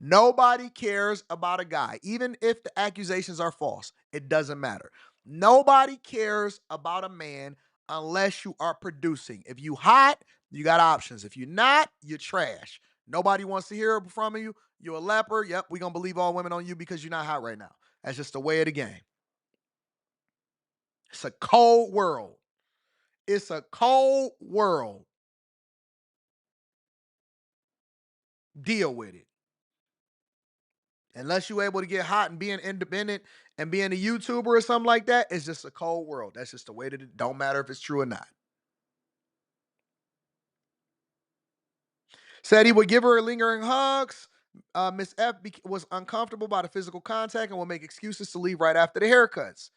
Nobody cares about a guy, even if the accusations are false. It doesn't matter. Nobody cares about a man unless you are producing. If you hot, you got options. If you're not, you're trash. Nobody wants to hear from you. You're a leper. Yep, we're going to believe all women on you because you're not hot right now. That's just the way of the game. It's a cold world. It's a cold world. Deal with it. Unless you're able to get hot and being independent and being a YouTuber or something like that, it's just a cold world. That's just the way that it don't matter if it's true or not. Said he would give her lingering hugs. Miss F was uncomfortable by the physical contact and will make excuses to leave right after the haircuts.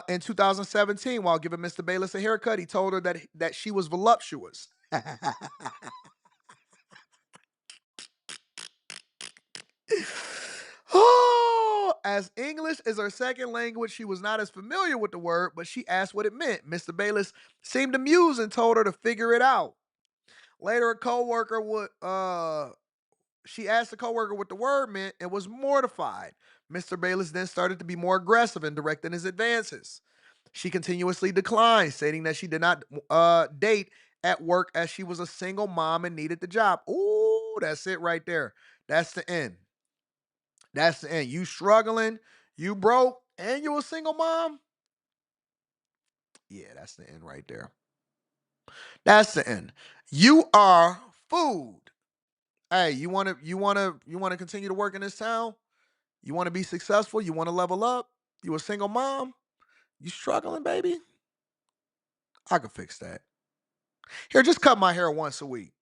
In 2017, while giving Mr. Bayless a haircut, he told her that she was voluptuous. Oh, as English is her second language, she was not as familiar with the word, but she asked what it meant. Mr. Bayless seemed amused and told her to figure it out. Later, a coworker she asked the coworker what the word meant and was mortified. Mr. Bayless then started to be more aggressive in directing his advances. She continuously declined, stating that she did not date at work as she was a single mom and needed the job. Ooh, that's it right there. That's the end. That's the end. You struggling, you broke, and you a single mom? Yeah, that's the end right there. That's the end. You are food. Hey, you want to continue to work in this town? You want to be successful? You want to level up? You a single mom? You struggling, baby? I can fix that. Here, just cut my hair once a week.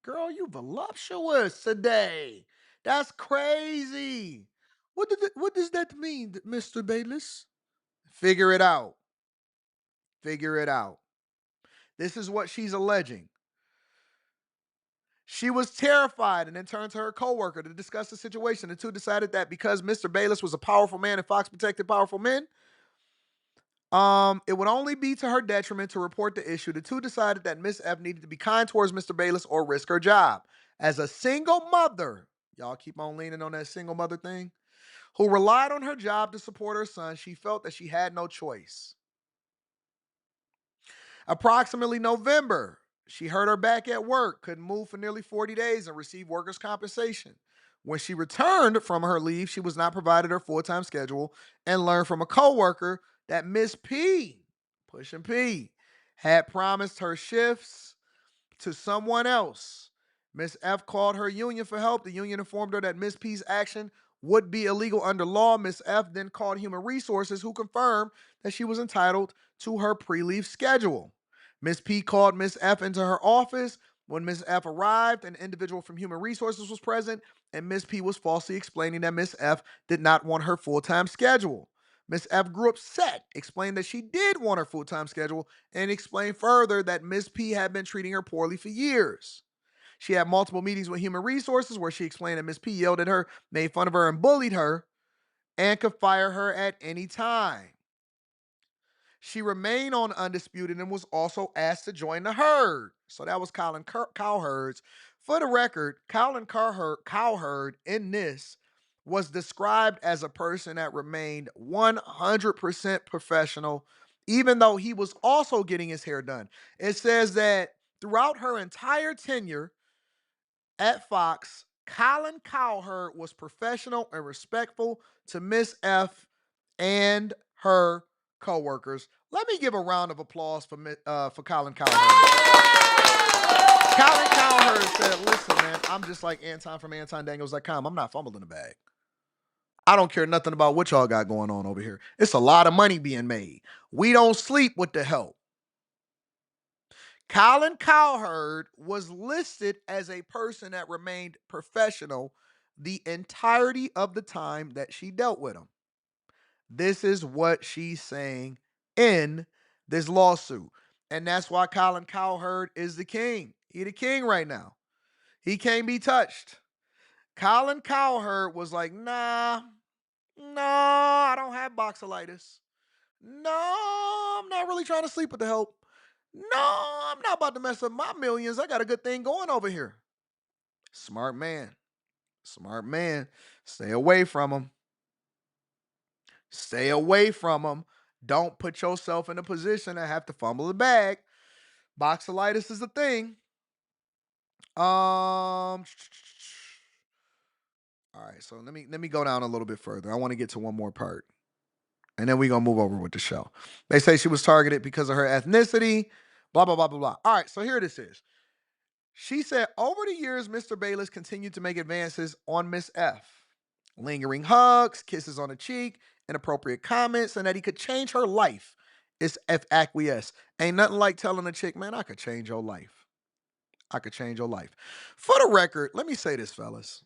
Girl, you voluptuous today. That's crazy. What does that mean, Mr. Bayless? Figure it out. Figure it out. This is what she's alleging. She was terrified and then turned to her coworker to discuss the situation. The two decided that because Mr. Bayless was a powerful man and Fox protected powerful men, it would only be to her detriment to report the issue. The two decided that Miss F needed to be kind towards Mr. Bayless or risk her job. As a single mother, y'all keep on leaning on that single mother thing, who relied on her job to support her son, she felt that she had no choice. Approximately November, she hurt her back at work, couldn't move for nearly 40 days, and received workers' compensation. When she returned from her leave, she was not provided her full-time schedule and learned from a coworker that Miss P, pushing P, had promised her shifts to someone else. Miss F called her union for help. The union informed her that Miss P's action would be illegal under law. Miss F then called Human Resources, who confirmed that she was entitled to her pre-leave schedule. Miss P called Miss F into her office. When Miss F arrived, an individual from Human Resources was present, and Miss P was falsely explaining that Miss F did not want her full-time schedule. Miss F grew upset, explained that she did want her full-time schedule, and explained further that Miss P had been treating her poorly for years. She had multiple meetings with Human Resources where she explained that Miss P yelled at her, made fun of her, and bullied her, and could fire her at any time. She remained on Undisputed and was also asked to join the herd. So that was Colin Cowherd's. For the record, Colin Cowherd in this was described as a person that remained 100% professional, even though he was also getting his hair done. It says that throughout her entire tenure at Fox, Colin Cowherd was professional and respectful to Miss F and her coworkers. Let me give a round of applause for Colin Cowherd. Colin Cowherd said, listen, man, I'm just like Anton from AntonDaniels.com. I'm not fumbling the bag. I don't care nothing about what y'all got going on over here. It's a lot of money being made. We don't sleep with the help. Colin Cowherd was listed as a person that remained professional the entirety of the time that she dealt with him. This is what she's saying in this lawsuit. And that's why Colin Cowherd is the king. He the king right now. He can't be touched. Colin Cowherd was like, nah, I don't have boxolitis. No, I'm not really trying to sleep with the help. No, I'm not about to mess up my millions. I got a good thing going over here. Smart man. Smart man. Stay away from him. Stay away from him. Don't put yourself in a position to have to fumble the bag. Boxolitis is a thing. All right, so let me go down a little bit further. I want to get to one more part. And then we're going to move over with the show. They say she was targeted because of her ethnicity, blah, blah, blah, blah, blah. All right, so here this is. She said, over the years, Mr. Bayless continued to make advances on Miss F. Lingering hugs, kisses on the cheek, inappropriate comments, and that he could change her life. It's F acquiesce. Ain't nothing like telling a chick, man, I could change your life. I could change your life. For the record, let me say this, fellas.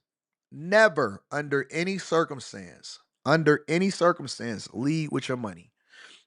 Never, under any circumstance, lead with your money.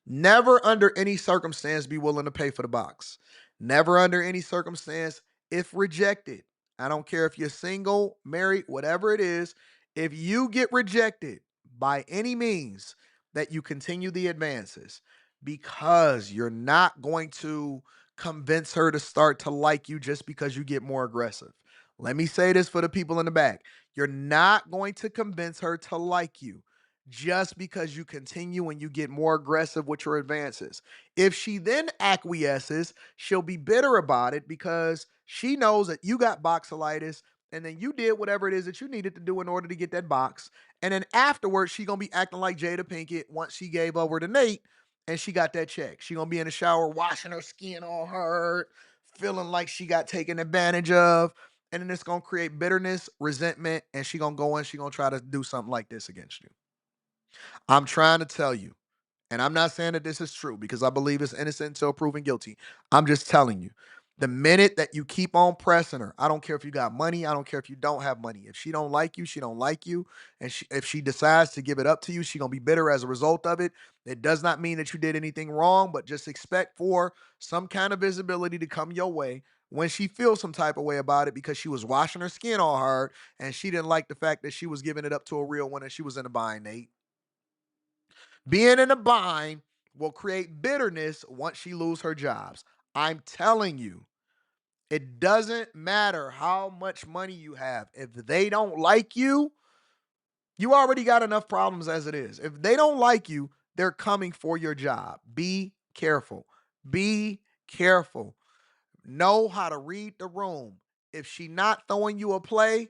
Never under any circumstance be willing to pay for the box. Never under any circumstance, if rejected. I don't care if you're single, married, whatever it is. If you get rejected by any means, that you continue the advances, because you're not going to convince her to start to like you just because you get more aggressive. Let me say this for the people in the back. You're not going to convince her to like you just because you continue and you get more aggressive with your advances. If she then acquiesces, she'll be bitter about it because she knows that you got boxolitis and then you did whatever it is that you needed to do in order to get that box. And then afterwards, she's going to be acting like Jada Pinkett once she gave over to Nate and she got that check. She's going to be in the shower washing her skin all hurt, feeling like she got taken advantage of. And then it's going to create bitterness, resentment, and she's going to go in, she's going to try to do something like this against you. I'm trying to tell you, and I'm not saying that this is true because I believe it's innocent until proven guilty. I'm just telling you, the minute that you keep on pressing her, I don't care if you got money, I don't care if you don't have money. If she don't like you, she don't like you. And if she decides to give it up to you, she's going to be bitter as a result of it. It does not mean that you did anything wrong, but just expect for some kind of visibility to come your way when she feels some type of way about it because she was washing her skin all hard and she didn't like the fact that she was giving it up to a real one and she was in a bind, Nate. Being in a bind will create bitterness once she loses her jobs. I'm telling you, it doesn't matter how much money you have. If they don't like you, you already got enough problems as it is. If they don't like you, they're coming for your job. Be careful. Be careful. Know how to read the room. If she not throwing you a play,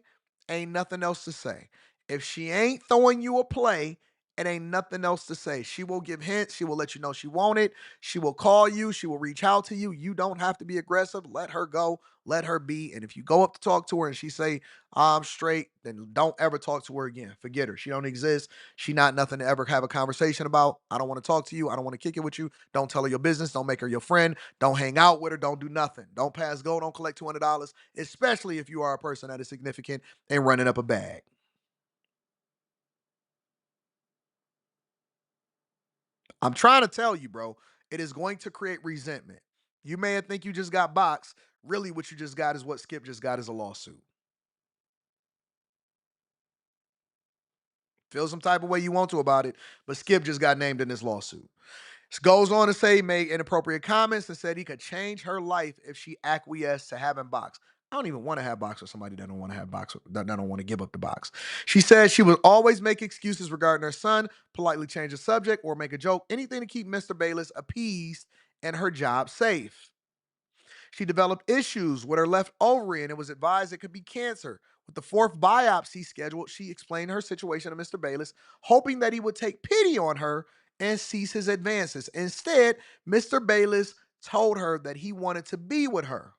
ain't nothing else to say. If she ain't throwing you a play, it ain't nothing else to say. She will give hints. She will let you know she want it. She will call you. She will reach out to you. You don't have to be aggressive. Let her go. Let her be. And if you go up to talk to her and she say, I'm straight, then don't ever talk to her again. Forget her. She don't exist. She not nothing to ever have a conversation about. I don't want to talk to you. I don't want to kick it with you. Don't tell her your business. Don't make her your friend. Don't hang out with her. Don't do nothing. Don't pass go. Don't collect $200, especially if you are a person that is significant and running up a bag. I'm trying to tell you, bro, it is going to create resentment. You may think you just got boxed. Really, what you just got is what Skip just got is a lawsuit. Feel some type of way you want to about it, but Skip just got named in this lawsuit. Goes on to say he made inappropriate comments and said he could change her life if she acquiesced to having box. I don't even want to have box with somebody that don't want to have box, that don't want to give up the box. She said she would always make excuses regarding her son, politely change the subject, or make a joke, anything to keep Mr. Bayless appeased and her job safe. She developed issues with her left ovary, and it was advised it could be cancer. With the fourth biopsy scheduled, she explained her situation to Mr. Bayless, hoping that he would take pity on her and cease his advances. Instead, Mr. Bayless told her that he wanted to be with her.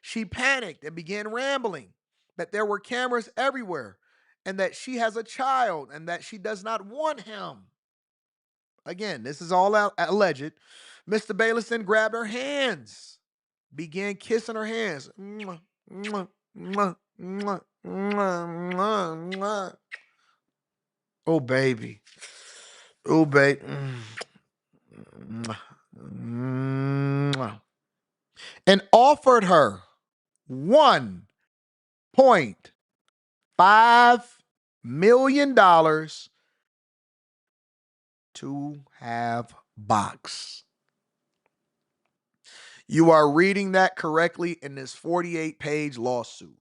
She panicked and began rambling that there were cameras everywhere and that she has a child and that she does not want him. Again, this is all alleged. Mr. Bayless then grabbed her hands, began kissing her hands. Mwah, mwah, mwah, mwah, mwah, mwah. Oh, baby. Oh, baby. And offered her $1.5 million to have box. You are reading that correctly in this 48-page lawsuit.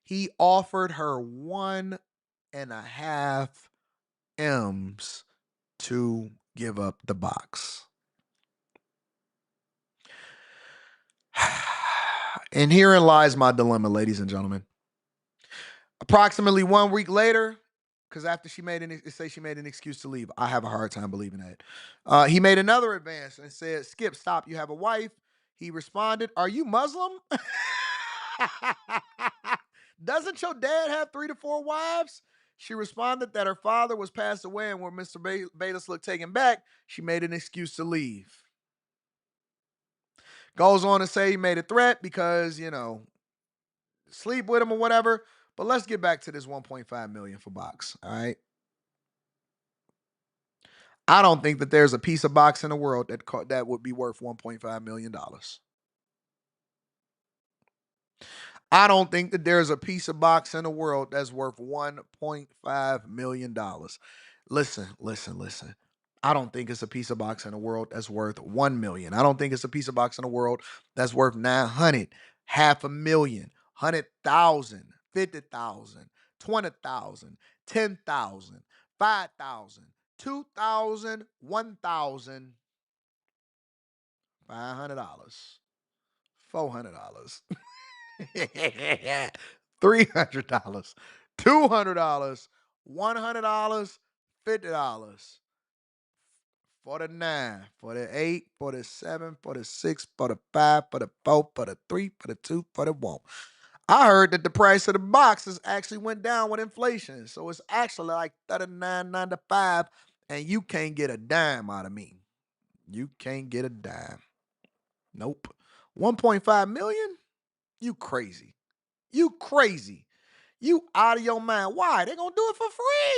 He offered her 1.5 M's to give up the box. And herein lies my dilemma, ladies and gentlemen. Approximately 1 week later, because after she made an excuse to leave, I have a hard time believing that. He made another advance and said, Skip, stop, you have a wife. He responded, are you Muslim? Doesn't your dad have 3 to 4 wives? She responded that her father was passed away, and when Mr. Bayless looked taken back, she made an excuse to leave. Goes on to say he made a threat because, sleep with him or whatever. But let's get back to this $1.5 million for box. All right. I don't think that there's a piece of box in the world that would be worth $1.5 million. I don't think that there's a piece of box in the world that's worth $1.5 million. Listen. I don't think it's a piece of box in the world that's worth $1 million. I don't think it's a piece of box in the world that's worth 900, $500,000, 100,000, 50,000, 20,000, 10,000, 5,000, 2,000, 1,000, $500, $400, $300, $200, $100, $50. For the 9, for the 8, for the 7, for the 6, for the 5, for the 4, for the 3, for the 2, for the 1. I heard that the price of the boxes actually went down with inflation. So it's actually like $39.95, and you can't get a dime out of me. You can't get a dime. Nope. $1.5 million? You crazy. You crazy. You out of your mind. Why? They're going to do it for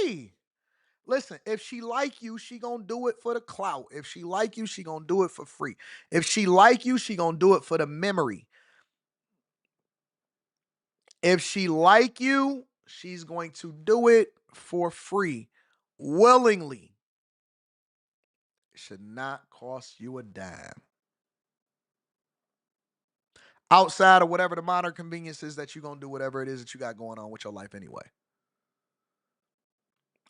free. Listen, if she like you, she gonna do it for the clout. If she like you, she gonna do it for free. If she like you, she gonna do it for the memory. If she like you, she's going to do it for free, willingly. It should not cost you a dime. Outside of whatever the minor convenience is that you're gonna do whatever it is that you got going on with your life anyway.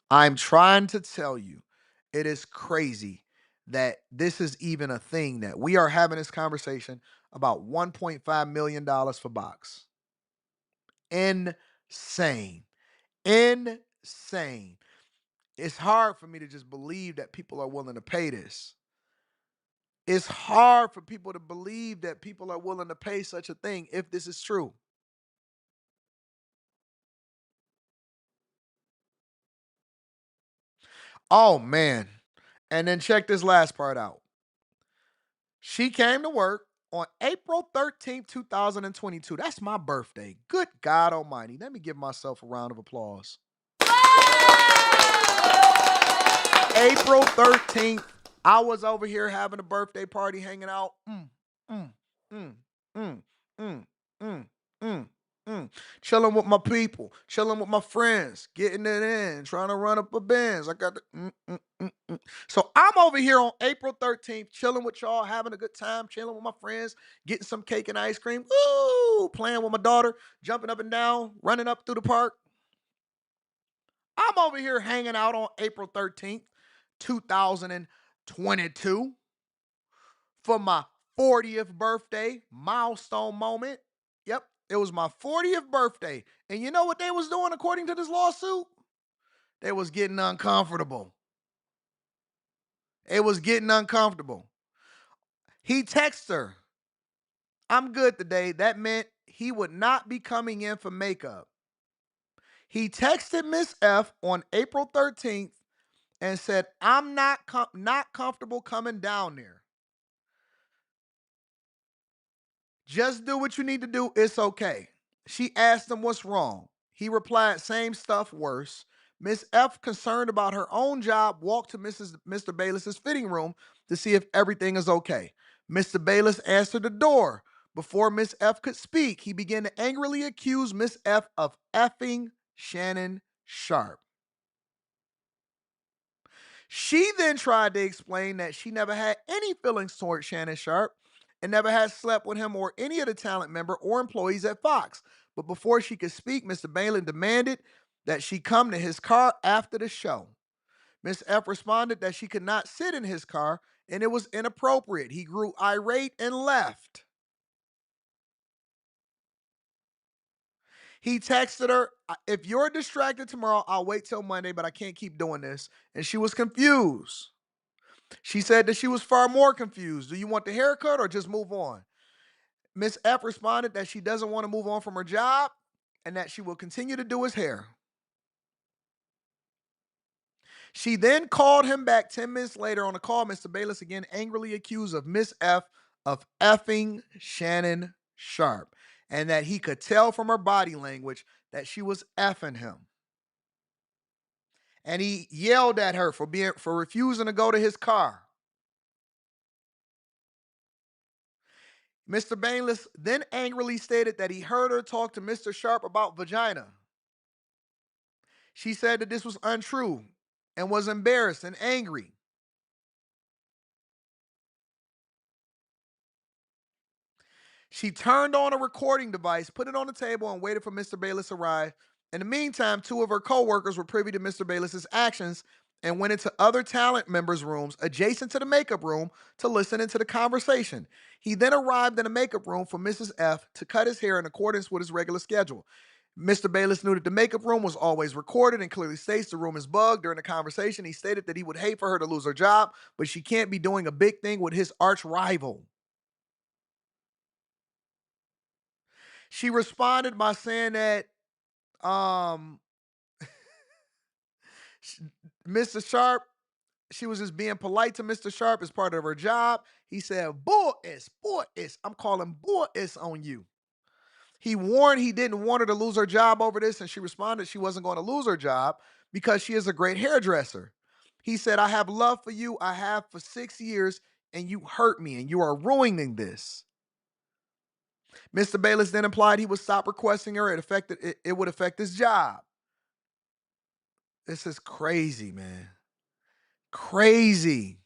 I'm trying to tell you, it is crazy that this is even a thing, that we are having this conversation about $1.5 million for box. Insane. Insane. It's hard for me to just believe that people are willing to pay this. It's hard for people to believe that people are willing to pay such a thing if this is true. Oh, man. And then check this last part out. She came to work on April 13th, 2022. That's my birthday. Good God almighty. Let me give myself a round of applause. April 13th, I was over here having a birthday party, hanging out. Chilling with my people, chilling with my friends, getting it in, trying to run up a Benz. I got the So I'm over here on April 13th, chilling with y'all, having a good time, chilling with my friends, getting some cake and ice cream, playing with my daughter, jumping up and down, running up through the park. I'm over here hanging out on April 13th, 2022 for my 40th birthday milestone moment. Yep. It was my 40th birthday. And you know what they was doing according to this lawsuit? They was getting uncomfortable. It was getting uncomfortable. He texted her, "I'm good today." That meant he would not be coming in for makeup. He texted Miss F on April 13th and said, "I'm not comfortable coming down there. Just do what you need to do. It's okay." She asked him what's wrong. He replied, "Same stuff, worse." Miss F, concerned about her own job, walked to Mr. Bayless's fitting room to see if everything is okay. Mr. Bayless answered the door. Before Miss F could speak, he began to angrily accuse Miss F of effing Shannon Sharpe. She then tried to explain that she never had any feelings toward Shannon Sharpe and never had slept with him or any of the talent member or employees at Fox. But before she could speak, Mr. Bayless demanded that she come to his car after the show. Miss F responded that she could not sit in his car and it was inappropriate. He grew irate and left. He texted her, "If you're distracted tomorrow, I'll wait till Monday, but I can't keep doing this." And she was confused. She said that she was far more confused. "Do you want the haircut or just move on?" Miss F responded that she doesn't want to move on from her job and that she will continue to do his hair. She then called him back 10 minutes later. On the call, Mr. Bayless again angrily accused of Miss F of effing Shannon Sharpe. and that he could tell from her body language that she was effing him. And he yelled at her for refusing to go to his car. Mr. Bayless then angrily stated that he heard her talk to Mr. Sharp about vagina. She said that this was untrue and was embarrassed and angry. She turned on a recording device, put it on the table, and waited for Mr. Bayless to arrive. In the meantime, 2 of her co-workers were privy to Mr. Bayless's actions and went into other talent members' rooms adjacent to the makeup room to listen into the conversation. He then arrived in the makeup room for Mrs. F to cut his hair in accordance with his regular schedule. Mr. Bayless knew that the makeup room was always recorded and clearly states the room is bugged. During the conversation, he stated that he would hate for her to lose her job, but she can't be doing a big thing with his arch rival. She responded by saying that Mr. Sharp, she was just being polite to Mr. Sharp as part of her job. He said, boy-ish, I'm calling boy-ish on you. He warned he didn't want her to lose her job over this, and she responded she wasn't going to lose her job because she is a great hairdresser. He said, I have love for you. I have for 6 years, and you hurt me, and you are ruining this. Mr. Bayless then implied he would stop requesting her. It would affect his job. This is crazy, man. Crazy.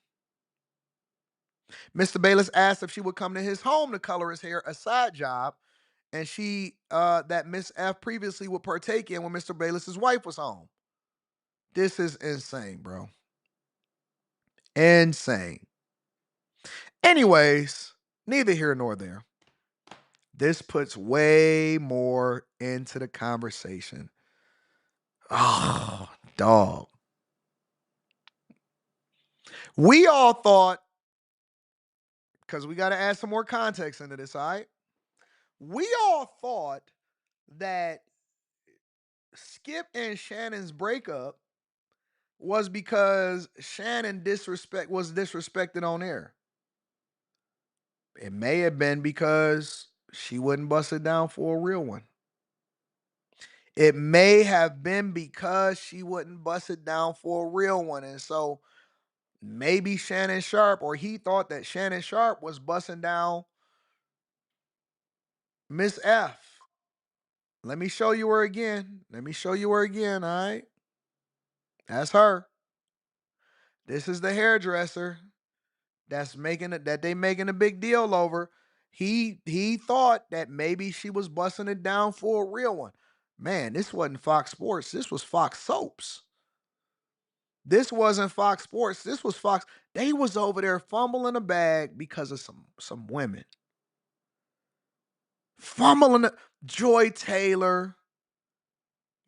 Mr. Bayless asked if she would come to his home to color his hair, a side job, and that Miss F previously would partake in when Mr. Bayless's wife was home. This is insane, bro. Insane. Anyways, neither here nor there. This puts way more into the conversation. Oh, dog. We all thought, because we got to add some more context into this, all right? We all thought that Skip and Shannon's breakup was because Shannon was disrespected on air. It may have been because she wouldn't bust it down for a real one. It may have been because she wouldn't bust it down for a real one. And so maybe Shannon Sharp, or he thought that Shannon Sharp was busting down Miss F. Let me show you her again. All right? That's her. This is the hairdresser that they making a big deal over. He thought that maybe she was busting it down for a real one. Man, this wasn't Fox Sports. This was Fox Soaps. This wasn't Fox Sports. This was Fox. They was over there fumbling a bag because of some women. Joy Taylor,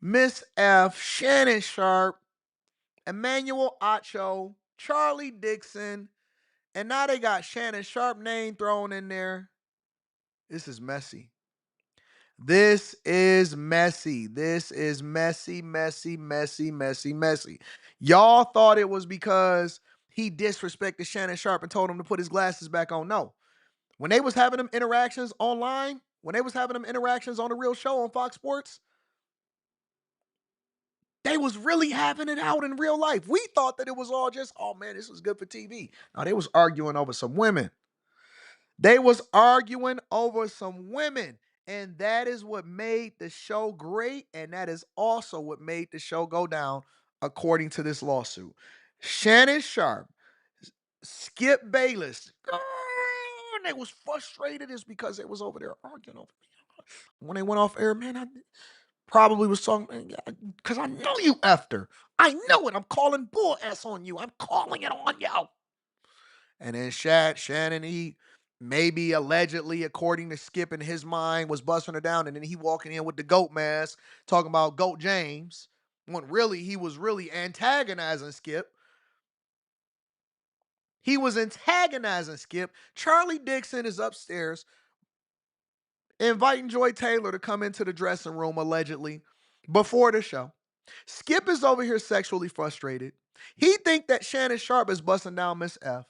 Miss F, Shannon Sharp, Emmanuel Acho, Charlie Dixon, and now they got Shannon Sharp name thrown in there. This is messy. This is messy. Y'all thought it was because he disrespected Shannon Sharp and told him to put his glasses back on. No. When they was having them interactions online, when they was having them interactions on the real show on Fox Sports, they was really having it out in real life. We thought that it was all just, oh man, this was good for TV. No, they was arguing over some women. And that is what made the show great. And that is also what made the show go down, according to this lawsuit. Shannon Sharp, Skip Bayless, and they was frustrated is because they was over there arguing over me. When they went off air, man, I probably was talking, because I know you after. I know it. I'm calling bull ass on you. I'm calling it on you. And then Shannon, he maybe allegedly, according to Skip in his mind, was busting her down. And then he walking in with the GOAT mask, talking about GOAT James, when really he was really antagonizing Skip. Charlie Dixon is upstairs inviting Joy Taylor to come into the dressing room, allegedly, before the show. Skip is over here sexually frustrated. He think that Shannon Sharp is busting down Miss F.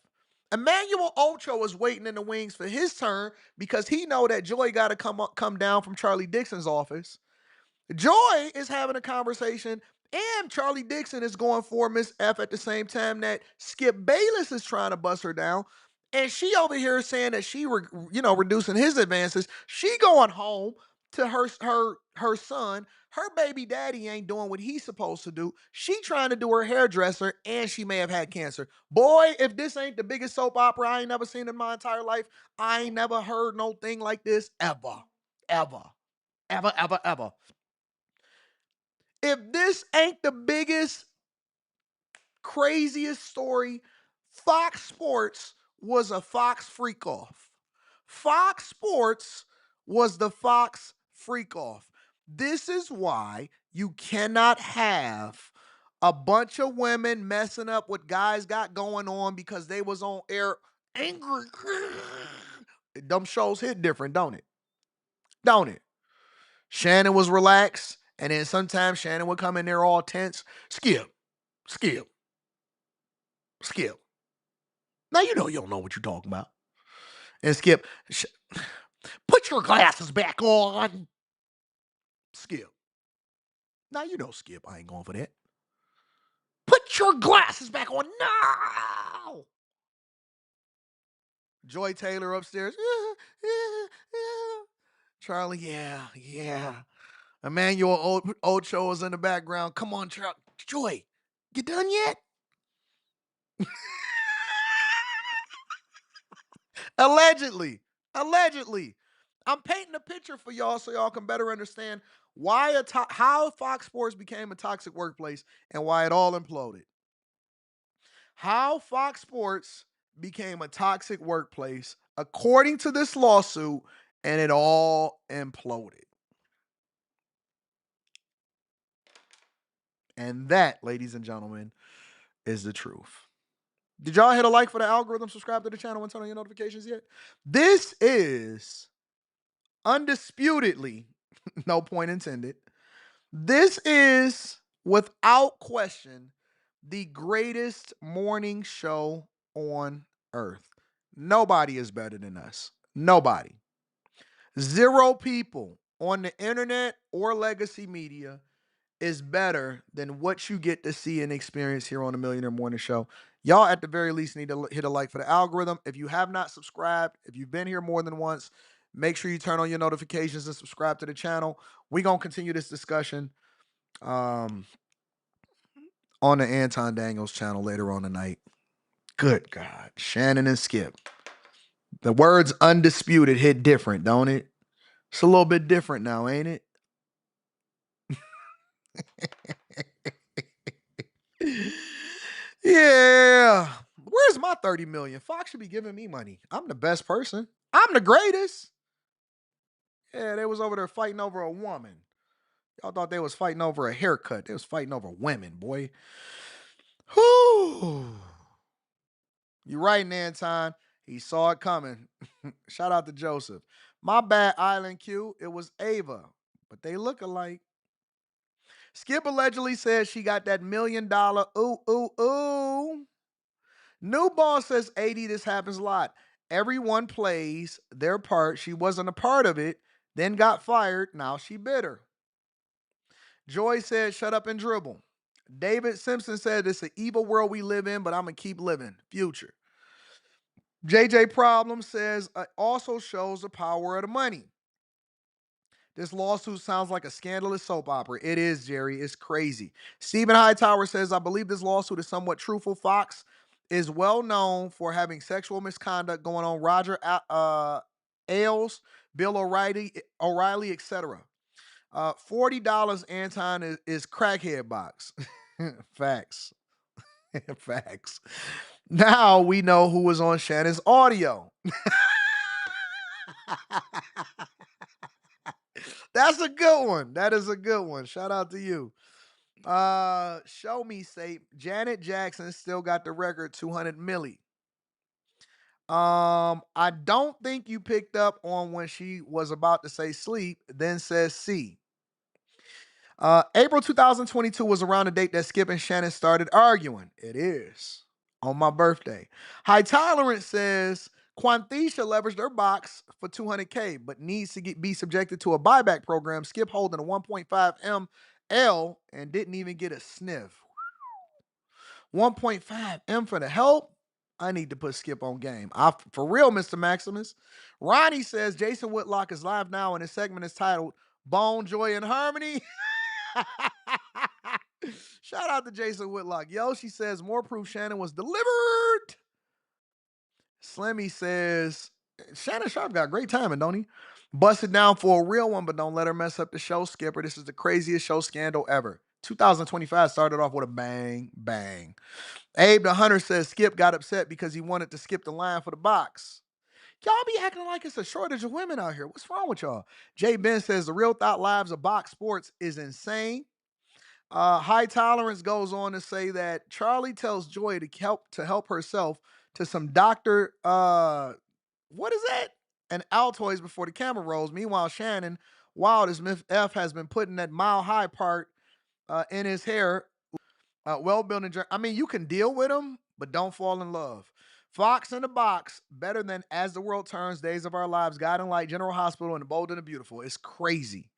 Emmanuel Ocho is waiting in the wings for his turn because he know that Joy got to come down from Charlie Dixon's office. Joy is having a conversation, and Charlie Dixon is going for Miss F at the same time that Skip Bayless is trying to bust her down. And she over here saying that she, reducing his advances. She going home to her son. Her baby daddy ain't doing what he's supposed to do. She trying to do her hairdresser, and she may have had cancer. Boy, if this ain't the biggest soap opera I ain't never seen in my entire life, I ain't never heard no thing like this ever. If this ain't the biggest, craziest story, Fox Sports was a Fox freak off. Fox Sports was the Fox freak off. This is why you cannot have a bunch of women messing up what guys got going on because they was on air angry. Them shows hit different, don't it? Don't it? Shannon was relaxed, and then sometimes Shannon would come in there all tense. Skip. Now you don't know what you're talking about. And Skip, put your glasses back on. Skip. Now you know Skip, I ain't going for that. Put your glasses back on now. Joy Taylor upstairs. Charlie, yeah. Emmanuel Ocho is in the background. Come on, Joy, you done yet? Allegedly. I'm painting a picture for y'all so y'all can better understand how Fox Sports became a toxic workplace and why it all imploded. How Fox Sports became a toxic workplace according to this lawsuit, and it all imploded. And that, ladies and gentlemen, is the truth. Did y'all hit a like for the algorithm, subscribe to the channel, and turn on your notifications yet? This is undisputedly, no point intended, this is without question the greatest morning show on earth. Nobody is better than us. Nobody. 0 people on the internet or legacy media is better than what you get to see and experience here on the Millionaire Morning Show. Y'all, at the very least, need to hit a like for the algorithm. If you have not subscribed, if you've been here more than once, make sure you turn on your notifications and subscribe to the channel. We're going to continue this discussion on the Anton Daniels channel later on tonight. Good God. Shannon and Skip. The words undisputed hit different, don't it? It's a little bit different now, ain't it? Yeah. Where's my 30 million? Fox should be giving me money. I'm the best person. I'm the greatest. Yeah, they was over there fighting over a woman. Y'all thought they was fighting over a haircut. They was fighting over women, boy. Whew. You right, Anton. He saw it coming. Shout out to Joseph. My bad, Island Q. It was Ava, but they look alike. Skip allegedly says she got that $1 million. Ooh. New boss says, 80, this happens a lot. Everyone plays their part. She wasn't a part of it, then got fired. Now she bitter. Joy said, shut up and dribble. David Simpson said, it's an evil world we live in, but I'm going to keep living. Future. JJ Problem says, it also shows the power of the money. This lawsuit sounds like a scandalous soap opera. It is, Jerry. It's crazy. Stephen Hightower says, I believe this lawsuit is somewhat truthful. Fox is well known for having sexual misconduct going on. Roger Ailes, Bill O'Reilly, etc. $40, Anton, is crackhead box. Facts. Facts. Now we know who was on Shannon's audio. That's a good one. That is a good one. Shout out to you. Show me, say Janet Jackson still got the record 200 milli. I don't think you picked up on when she was about to say sleep, then says see. April 2022 was around the date that Skip and Shannon started arguing. It is. on my birthday. High Tolerance says Quantisha leveraged their box for $200K, but needs to be subjected to a buyback program. Skip holding a 1.5 ML and didn't even get a sniff. 1.5 M for the help. I need to put Skip on game. For real, Mr. Maximus. Ronnie says Jason Whitlock is live now, and his segment is titled Bone, Joy, and Harmony. Shout out to Jason Whitlock. Yoshi says more proof Shannon was delivered. Slimmy says Shannon Sharp got great timing, don't he? Busted down for a real one, but don't let her mess up the show, Skipper. This is the craziest show scandal ever. 2025 started off with a bang, bang. Abe the Hunter says Skip got upset because he wanted to skip the line for the box. Y'all be acting like it's a shortage of women out here. What's wrong with y'all? Jay Ben says the Real Thought Lives of Box Sports is insane. High Tolerance goes on to say that Charlie tells Joy to help herself to some Dr. What is that? And Altoids before the camera rolls. Meanwhile, Shannon, wild as Myth F, has been putting that Mile High part in his hair. Well-building. I mean, you can deal with him, but don't fall in love. Fox in the Box, better than As the World Turns, Days of Our Lives, Guiding Light, General Hospital, and The Bold and the Beautiful. It's crazy.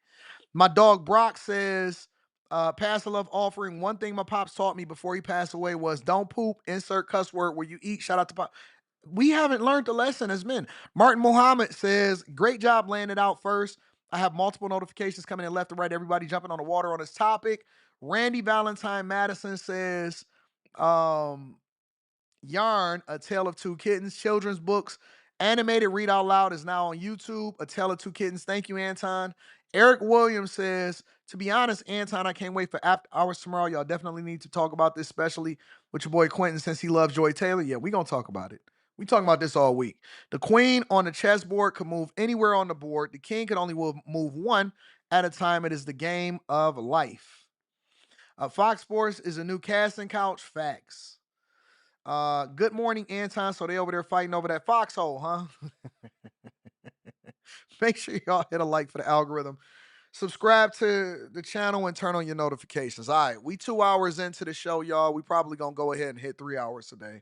My dog Brock says, Pass the Love offering. One thing my pops taught me before he passed away was don't poop, insert cuss word where you eat. Shout out to Pop. We haven't learned the lesson as men. Martin Muhammad says, great job laying it out first. I have multiple notifications coming in left and right. Everybody jumping on the water on this topic. Randy Valentine Madison says, Yarn, A Tale of Two Kittens, children's books, animated read out loud is now on YouTube. A Tale of Two Kittens. Thank you, Anton. Eric Williams says, to be honest, Anton, I can't wait for After Hours tomorrow. Y'all definitely need to talk about this, especially with your boy Quentin, since he loves Joy Taylor. Yeah, we're going to talk about it. We talking about this all week. The queen on the chessboard could move anywhere on the board. The king could only move one at a time. It is the game of life. Fox Sports is a new casting couch. Facts. Good morning, Anton. So they over there fighting over that foxhole, huh? Make sure y'all hit a like for the algorithm. Subscribe to the channel and turn on your notifications. All right, we 2 hours into the show, y'all. We probably gonna go ahead and hit 3 hours today.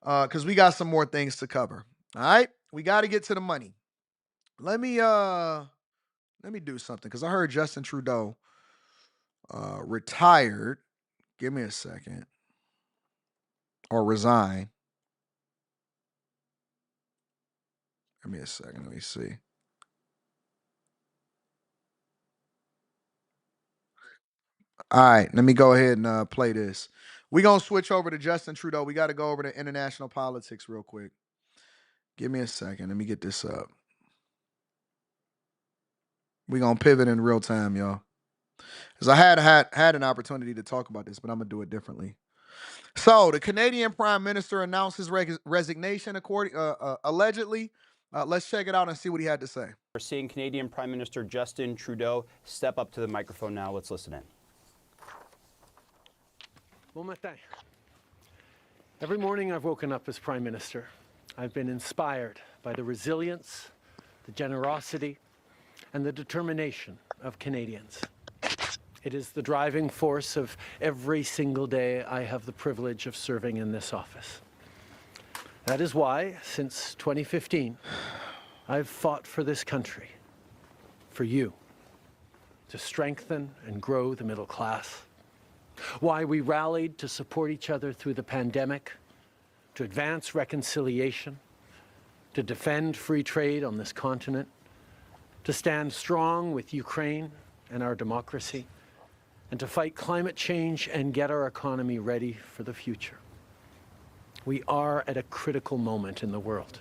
Because we got some more things to cover. All right, we got to get to the money. Let me do something because I heard Justin Trudeau retired. Give me a second, or resign. Give me a second. Let me see. All right, let me go ahead and play this. We're gonna switch over to Justin Trudeau. We got to go over to international politics real quick. Give me a second. Let me get this up. We're going to pivot in real time, y'all. Because I had an opportunity to talk about this, but I'm going to do it differently. So the Canadian Prime Minister announced his resignation allegedly. Let's check it out and see what he had to say. We're seeing Canadian Prime Minister Justin Trudeau step up to the microphone now. Let's listen in. Bon matin. Every morning I've woken up as Prime Minister. I've been inspired by the resilience, the generosity, and the determination of Canadians. It is the driving force of every single day I have the privilege of serving in this office. That is why, since 2015, I've fought for this country, for you, to strengthen and grow the middle class. Why we rallied to support each other through the pandemic, to advance reconciliation, to defend free trade on this continent, to stand strong with Ukraine and our democracy, and to fight climate change and get our economy ready for the future. We are at a critical moment in the world.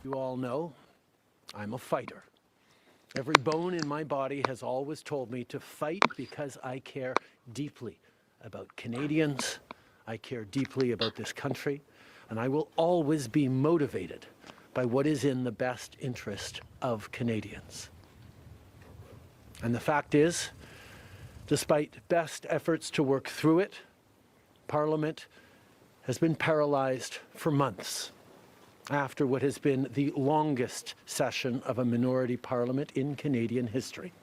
You all know I'm a fighter. Every bone in my body has always told me to fight because I care deeply about Canadians, I care deeply about this country, and I will always be motivated by what is in the best interest of Canadians. And the fact is, despite best efforts to work through it, Parliament has been paralyzed for months after what has been the longest session of a minority parliament in Canadian history.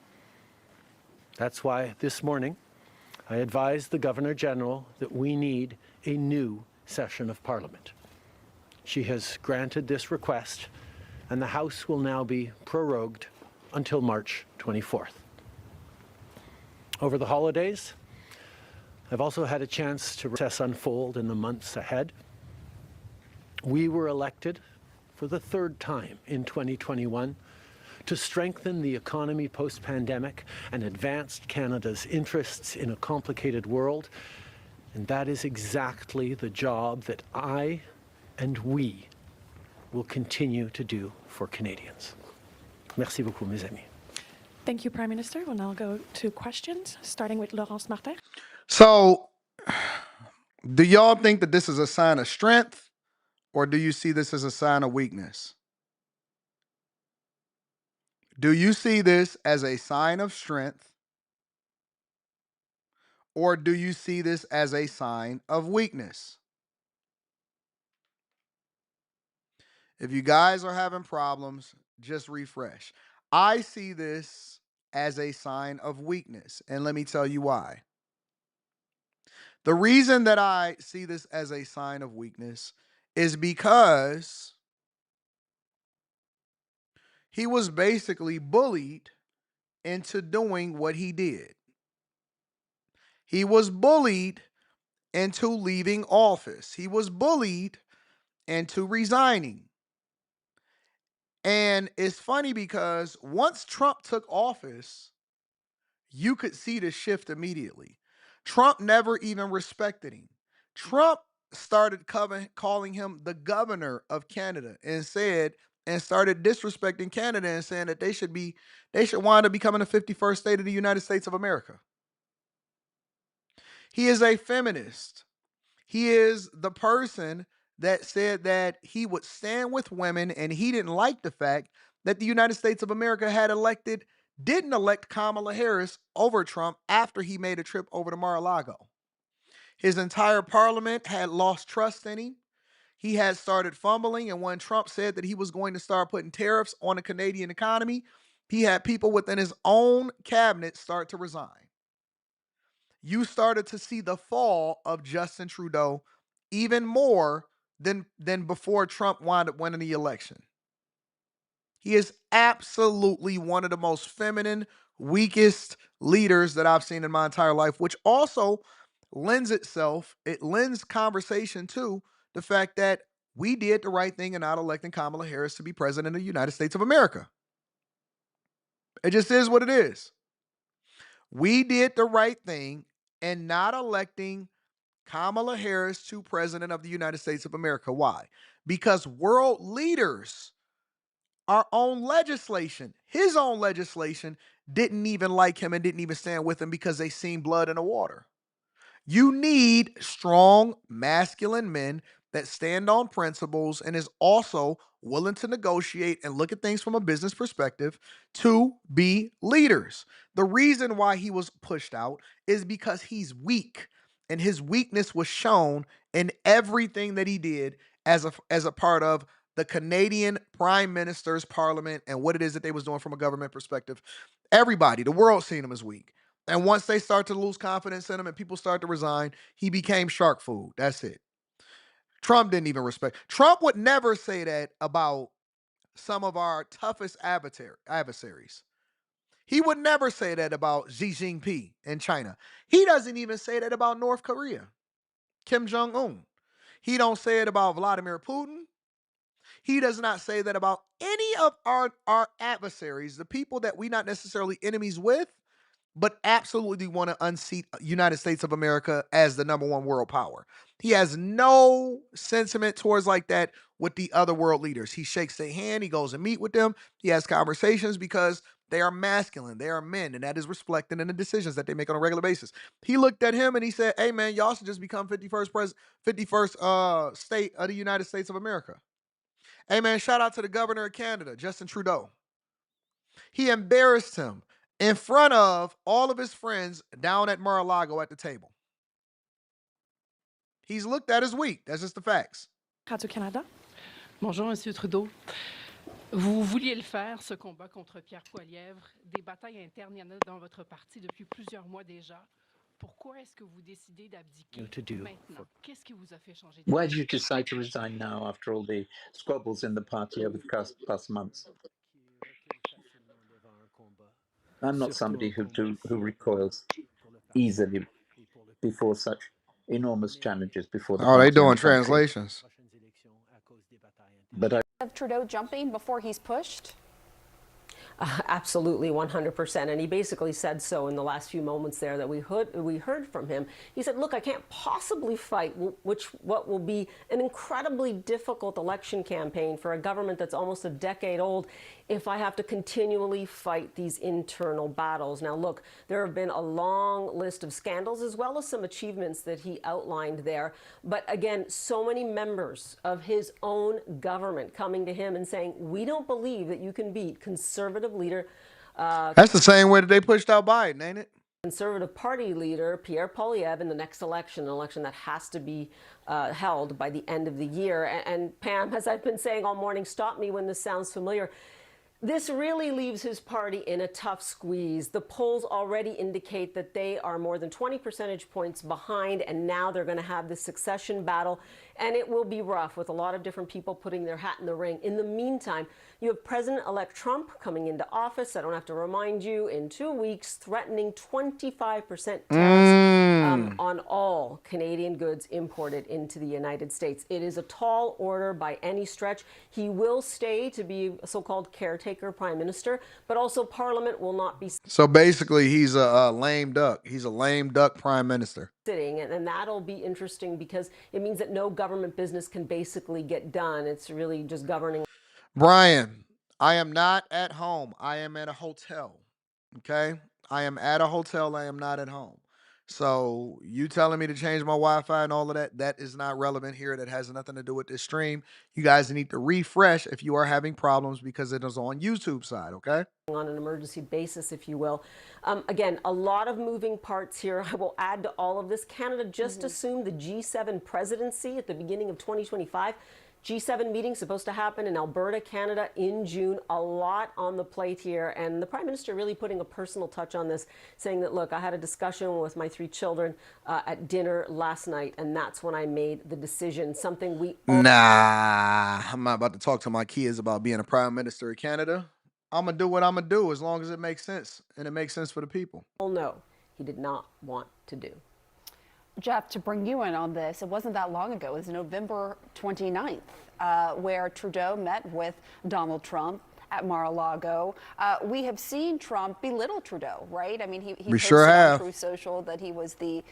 That's why this morning I advised the Governor General that we need a new session of Parliament. She has granted this request, and the House will now be prorogued until March 24th. Over the holidays, I've also had a chance to process unfold in the months ahead. We were elected for the third time in 2021 to strengthen the economy post-pandemic and advance Canada's interests in a complicated world. And that is exactly the job that I and we will continue to do for Canadians. Merci beaucoup, mes amis. Thank you, Prime Minister. We'll now go to questions, starting with Laurence Martin. So, do y'all think that this is a sign of strength, or do you see this as a sign of weakness? Do you see this as a sign of strength, or do you see this as a sign of weakness? If you guys are having problems, just refresh. I see this as a sign of weakness, and let me tell you why. The reason that I see this as a sign of weakness is because he was basically bullied into doing what he did. He was bullied into leaving office. He was bullied into resigning. And it's funny because once Trump took office, you could see the shift immediately. Trump never even respected him. Trump started calling him the governor of Canada and started disrespecting Canada and saying that they should wind up becoming the 51st state of the United States of America. He is a feminist. He is the person that said that he would stand with women, and he didn't like the fact that the United States of America didn't elect Kamala Harris over Trump after he made a trip over to Mar-a-Lago. His entire parliament had lost trust in him. He had started fumbling, and when Trump said that he was going to start putting tariffs on the Canadian economy, he had people within his own cabinet start to resign. You started to see the fall of Justin Trudeau even more than before Trump wound up winning the election. He is absolutely one of the most feminine, weakest leaders that I've seen in my entire life, which also lends conversation to the fact that we did the right thing in not electing Kamala Harris to be president of the United States of America. It just is what it is. We did the right thing in not electing Kamala Harris to president of the United States of America. Why? Because world leaders, our own legislation, his own legislation, didn't even like him and didn't even stand with him because they seen blood in the water. You need strong, masculine men that stand on principles and is also willing to negotiate and look at things from a business perspective to be leaders. The reason why he was pushed out is because he's weak, and his weakness was shown in everything that he did as a part of the Canadian Prime Minister's Parliament and what it is that they was doing from a government perspective. Everybody, the world seen him as weak. And once they start to lose confidence in him and people start to resign, he became shark food. That's it. Trump didn't even respect. Trump would never say that about some of our toughest adversaries. He would never say that about Xi Jinping in China. He doesn't even say that about North Korea, Kim Jong-un. He don't say it about Vladimir Putin. He does not say that about any of our adversaries, the people that we not necessarily enemies with, but absolutely want to unseat United States of America as the number one world power. He has no sentiment towards like that with the other world leaders. He shakes their hand. He goes and meet with them. He has conversations because they are masculine. They are men, and that is reflected in the decisions that they make on a regular basis. He looked at him and he said, hey, man, y'all should just become 51st state of the United States of America. Hey, man, shout out to the governor of Canada, Justin Trudeau. He embarrassed him in front of all of his friends down at Mar-a-Lago at the table. He's looked at as weak. That's just the facts. Radio-Canada. Bonjour, Monsieur Trudeau. Vous vouliez le faire, ce combat contre Pierre Poilievre. Des batailles internes, il y en a dans votre parti depuis plusieurs mois déjà. To do. Why did you decide to resign now after all the squabbles in the party over the past months? I'm not somebody who recoils easily before such enormous challenges before the Oh, they party and doing the country. translations. But Of Trudeau jumping before he's pushed? Absolutely, 100%. And he basically said so in the last few moments there that we heard from him. He said, look, I can't possibly fight what will be an incredibly difficult election campaign for a government that's almost a decade old if I have to continually fight these internal battles. Now, look, there have been a long list of scandals as well as some achievements that he outlined there. But again, so many members of his own government coming to him and saying, we don't believe that you can beat conservative leader. That's the same way that they pushed out Biden, ain't it? Conservative Party leader Pierre Poilievre in the next election, an election that has to be held by the end of the year. And Pam, as I've been saying all morning, stop me when this sounds familiar. This really leaves his party in a tough squeeze. The polls already indicate that they are more than 20 percentage points behind, and now they're going to have this succession battle, and it will be rough with a lot of different people putting their hat in the ring. In the meantime, you have President-elect Trump coming into office, I don't have to remind you, in 2 weeks, threatening 25% tariffs on all Canadian goods imported into the United States. It is a tall order by any stretch. He will stay to be a so-called caretaker prime minister, but also Parliament will not be So basically, he's a lame duck. He's a lame duck prime minister. sitting, and that'll be interesting because it means that no government business can basically get done. It's really just governing. Brian, I am not at home. I am at a hotel. Okay? I am at a hotel. I am not at home. So you telling me to change my Wi-Fi and all of that, that is not relevant here. That has nothing to do with this stream. You guys need to refresh if you are having problems because it is on YouTube side, okay? On an emergency basis, if you will. Again, a lot of moving parts here. I will add to all of this. Canada just assumed the G7 presidency at the beginning of 2025. G7 meeting supposed to happen in Alberta, Canada in June. A lot on the plate here. And the Prime Minister really putting a personal touch on this, saying that, look, I had a discussion with my 3 children at dinner last night, and that's when I made the decision. Something we all Nah, I'm not about to talk to my kids about being a prime minister of Canada. I'm going to do what I'm going to do as long as it makes sense, and it makes sense for the people. know he did not want to do. Jeff, to bring you in on this, it wasn't that long ago. It was November 29th, where Trudeau met with Donald Trump at Mar-a-Lago. We have seen Trump belittle Trudeau, right? I mean, he We sure posted on have. Truth Social that he was the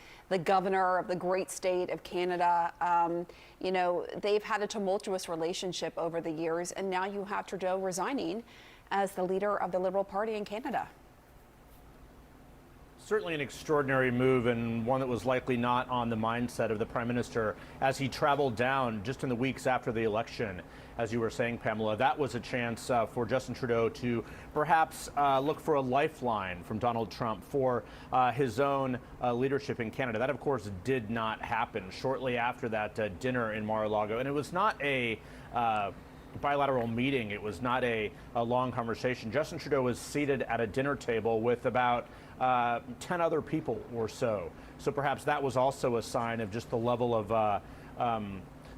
governor of the great state of Canada. You know, they've had a tumultuous relationship over the years, and now you have Trudeau resigning as the leader of the Liberal Party in Canada. Certainly an extraordinary move, and one that was likely not on the mindset of the Prime Minister as he traveled down just in the weeks after the election. As you were saying, Pamela, that was a chance for Justin Trudeau to perhaps look for a lifeline from Donald Trump for his own leadership in Canada. That, of course, did not happen shortly after that dinner in Mar-a-Lago. And it was not a bilateral meeting. It was not a long conversation. Justin Trudeau was seated at a dinner table with about 10 other people or so. So perhaps that was also a sign of just the level of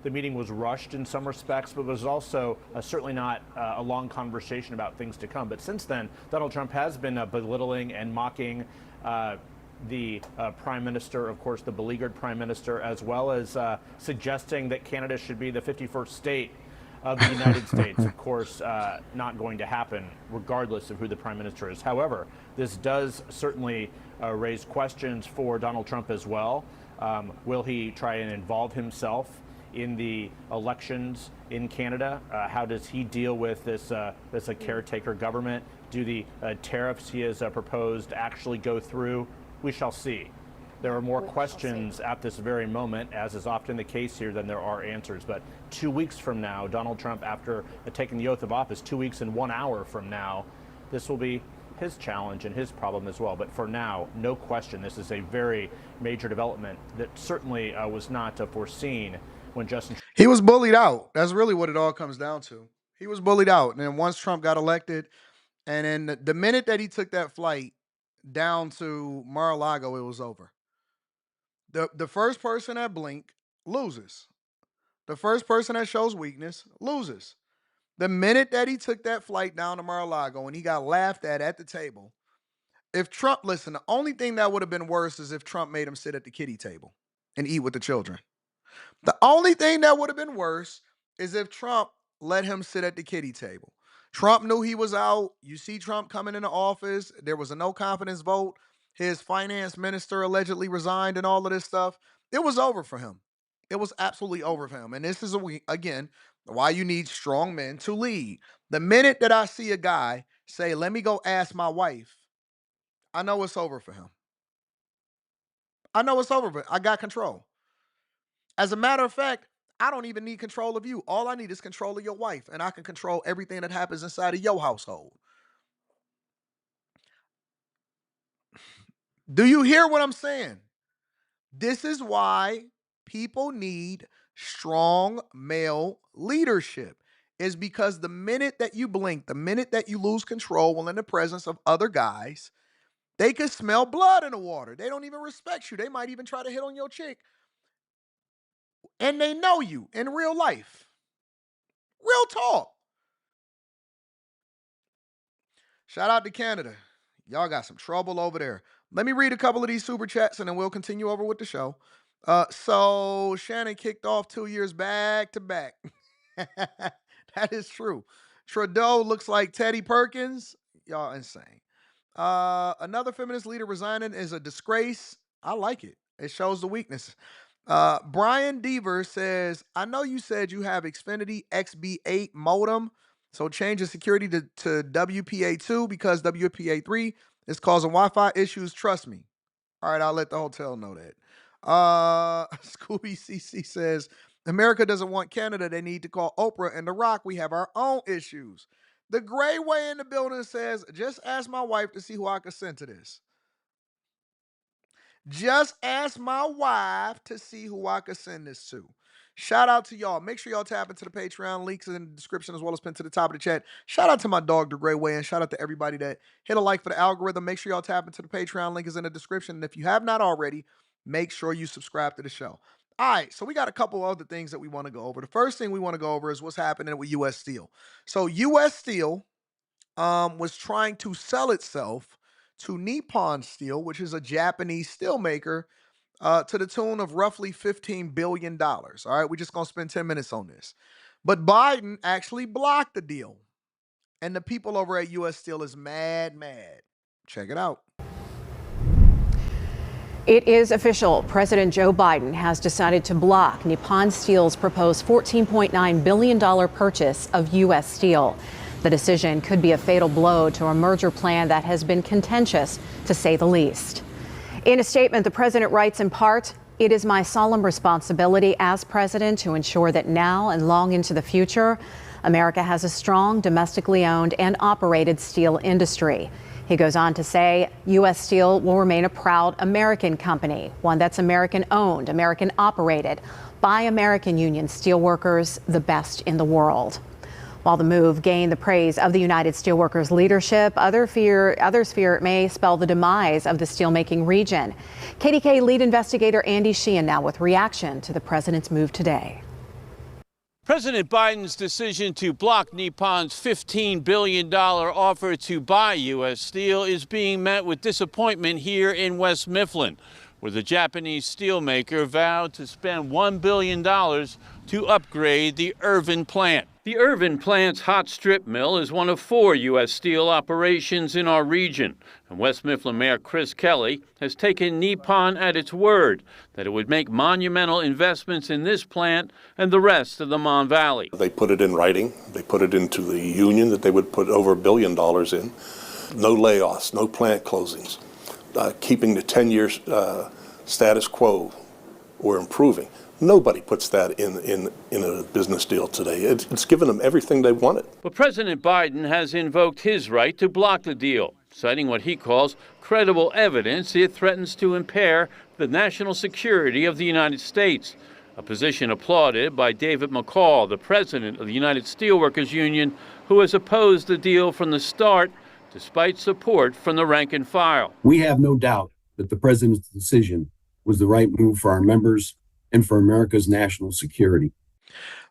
the meeting was rushed in some respects, but was also certainly not a long conversation about things to come. But since then, Donald Trump has been belittling and mocking the Prime Minister, of course, the beleaguered Prime Minister, as well as suggesting that Canada should be the 51st state of the United States. Of course, not going to happen regardless of who the Prime Minister is. However, this does certainly raise questions for Donald Trump as well. Will he try and involve himself in the elections in Canada? How does he deal with this caretaker government? Do the tariffs he has proposed actually go through? We shall see. There are more questions at this very moment, as is often the case here, than there are answers. But 2 weeks from now, Donald Trump, after taking the oath of office, 2 weeks and 1 hour from now, this will be his challenge and his problem as well. But for now, no question, this is a very major development that certainly was not foreseen when Justin... He was bullied out. That's really what it all comes down to. He was bullied out. And then once Trump got elected, and then the minute that he took that flight down to Mar-a-Lago, it was over. The first person that blink loses. The first person that shows weakness loses. The minute that he took that flight down to Mar-a-Lago and he got laughed at the table, if Trump, listen, the only thing that would have been worse is if Trump made him sit at the kiddie table and eat with the children. The only thing that would have been worse is if Trump let him sit at the kiddie table. Trump knew he was out. You see Trump coming into office. There was a no confidence vote. His finance minister allegedly resigned and all of this stuff. It was over for him. It was absolutely over for him. And this is, again, why you need strong men to lead. The minute that I see a guy say, let me go ask my wife, I know it's over for him. I know it's over, but I got control. As a matter of fact, I don't even need control of you. All I need is control of your wife, and I can control everything that happens inside of your household. Do you hear what I'm saying? This is why people need strong male leadership. Is because the minute that you blink, the minute that you lose control while in the presence of other guys, they can smell blood in the water. They don't even respect you. They might even try to hit on your chick. And they know you in real life. Real talk. Shout out to Canada. Y'all got some trouble over there. Let me read a couple of these super chats and then we'll continue over with the show. So Shannon kicked off 2 years back to back. That is true. Trudeau looks like Teddy Perkins. Y'all insane. Another feminist leader resigning is a disgrace. I like it. It shows the weakness. Brian Deaver says, I know you said you have Xfinity XB8 modem, so change the security to WPA2 because WPA3 is causing Wi-Fi issues. Trust me. All right, I'll let the hotel know that. Scooby CC says, America doesn't want Canada. They need to call Oprah and The Rock. We have our own issues. The Gray Way in the building says, just ask my wife to see who I can send to this. Just ask my wife to see who I could send this to. Shout out to y'all. Make sure y'all tap into the Patreon. Links in the description as well as pinned to the top of the chat. Shout out to my dog, The Gray Way, and shout out to everybody that hit a like for the algorithm. Make sure y'all tap into the Patreon. Link is in the description. And if you have not already, make sure you subscribe to the show. All right, so we got a couple other things that we want to go over. The first thing we want to go over is what's happening with U.S. Steel. So U.S. Steel was trying to sell itself to Nippon Steel, which is a Japanese steel maker, to the tune of roughly $15 billion. All right, we're just going to spend 10 minutes on this. But Biden actually blocked the deal. And the people over at U.S. Steel is mad. Check it out. It is official. President Joe Biden has decided to block Nippon Steel's proposed $14.9 billion purchase of U.S. Steel. The decision could be a fatal blow to a merger plan that has been contentious, to say the least. In a statement, the president writes in part, "It is my solemn responsibility as president to ensure that now and long into the future, America has a strong domestically owned and operated steel industry." He goes on to say, U.S. Steel will remain a proud American company, one that's American owned, American operated, by American union steelworkers, the best in the world. While the move gained the praise of the United Steelworkers leadership, others fear it may spell the demise of the steelmaking region. KDK lead investigator Andy Sheehan now with reaction to the president's move today. President Biden's decision to block Nippon's $15 billion offer to buy U.S. Steel is being met with disappointment here in West Mifflin, where the Japanese steelmaker vowed to spend $1 billion to upgrade the Irvin plant. The Irvin plant's hot strip mill is one of 4 U.S. Steel operations in our region, and West Mifflin Mayor Chris Kelly has taken Nippon at its word that it would make monumental investments in this plant and the rest of the Mon Valley. They put it in writing. They put it into the union that they would put over $1 billion in. No layoffs, no plant closings, keeping the 10-year status quo or improving. Nobody puts that in a business deal today. It's given them everything they wanted. But President Biden has invoked his right to block the deal, citing what he calls credible evidence it threatens to impair the national security of the United States, a position applauded by David McCall, the president of the United Steelworkers Union, who has opposed the deal from the start, despite support from the rank and file. We have no doubt that the president's decision was the right move for our members and for America's national security.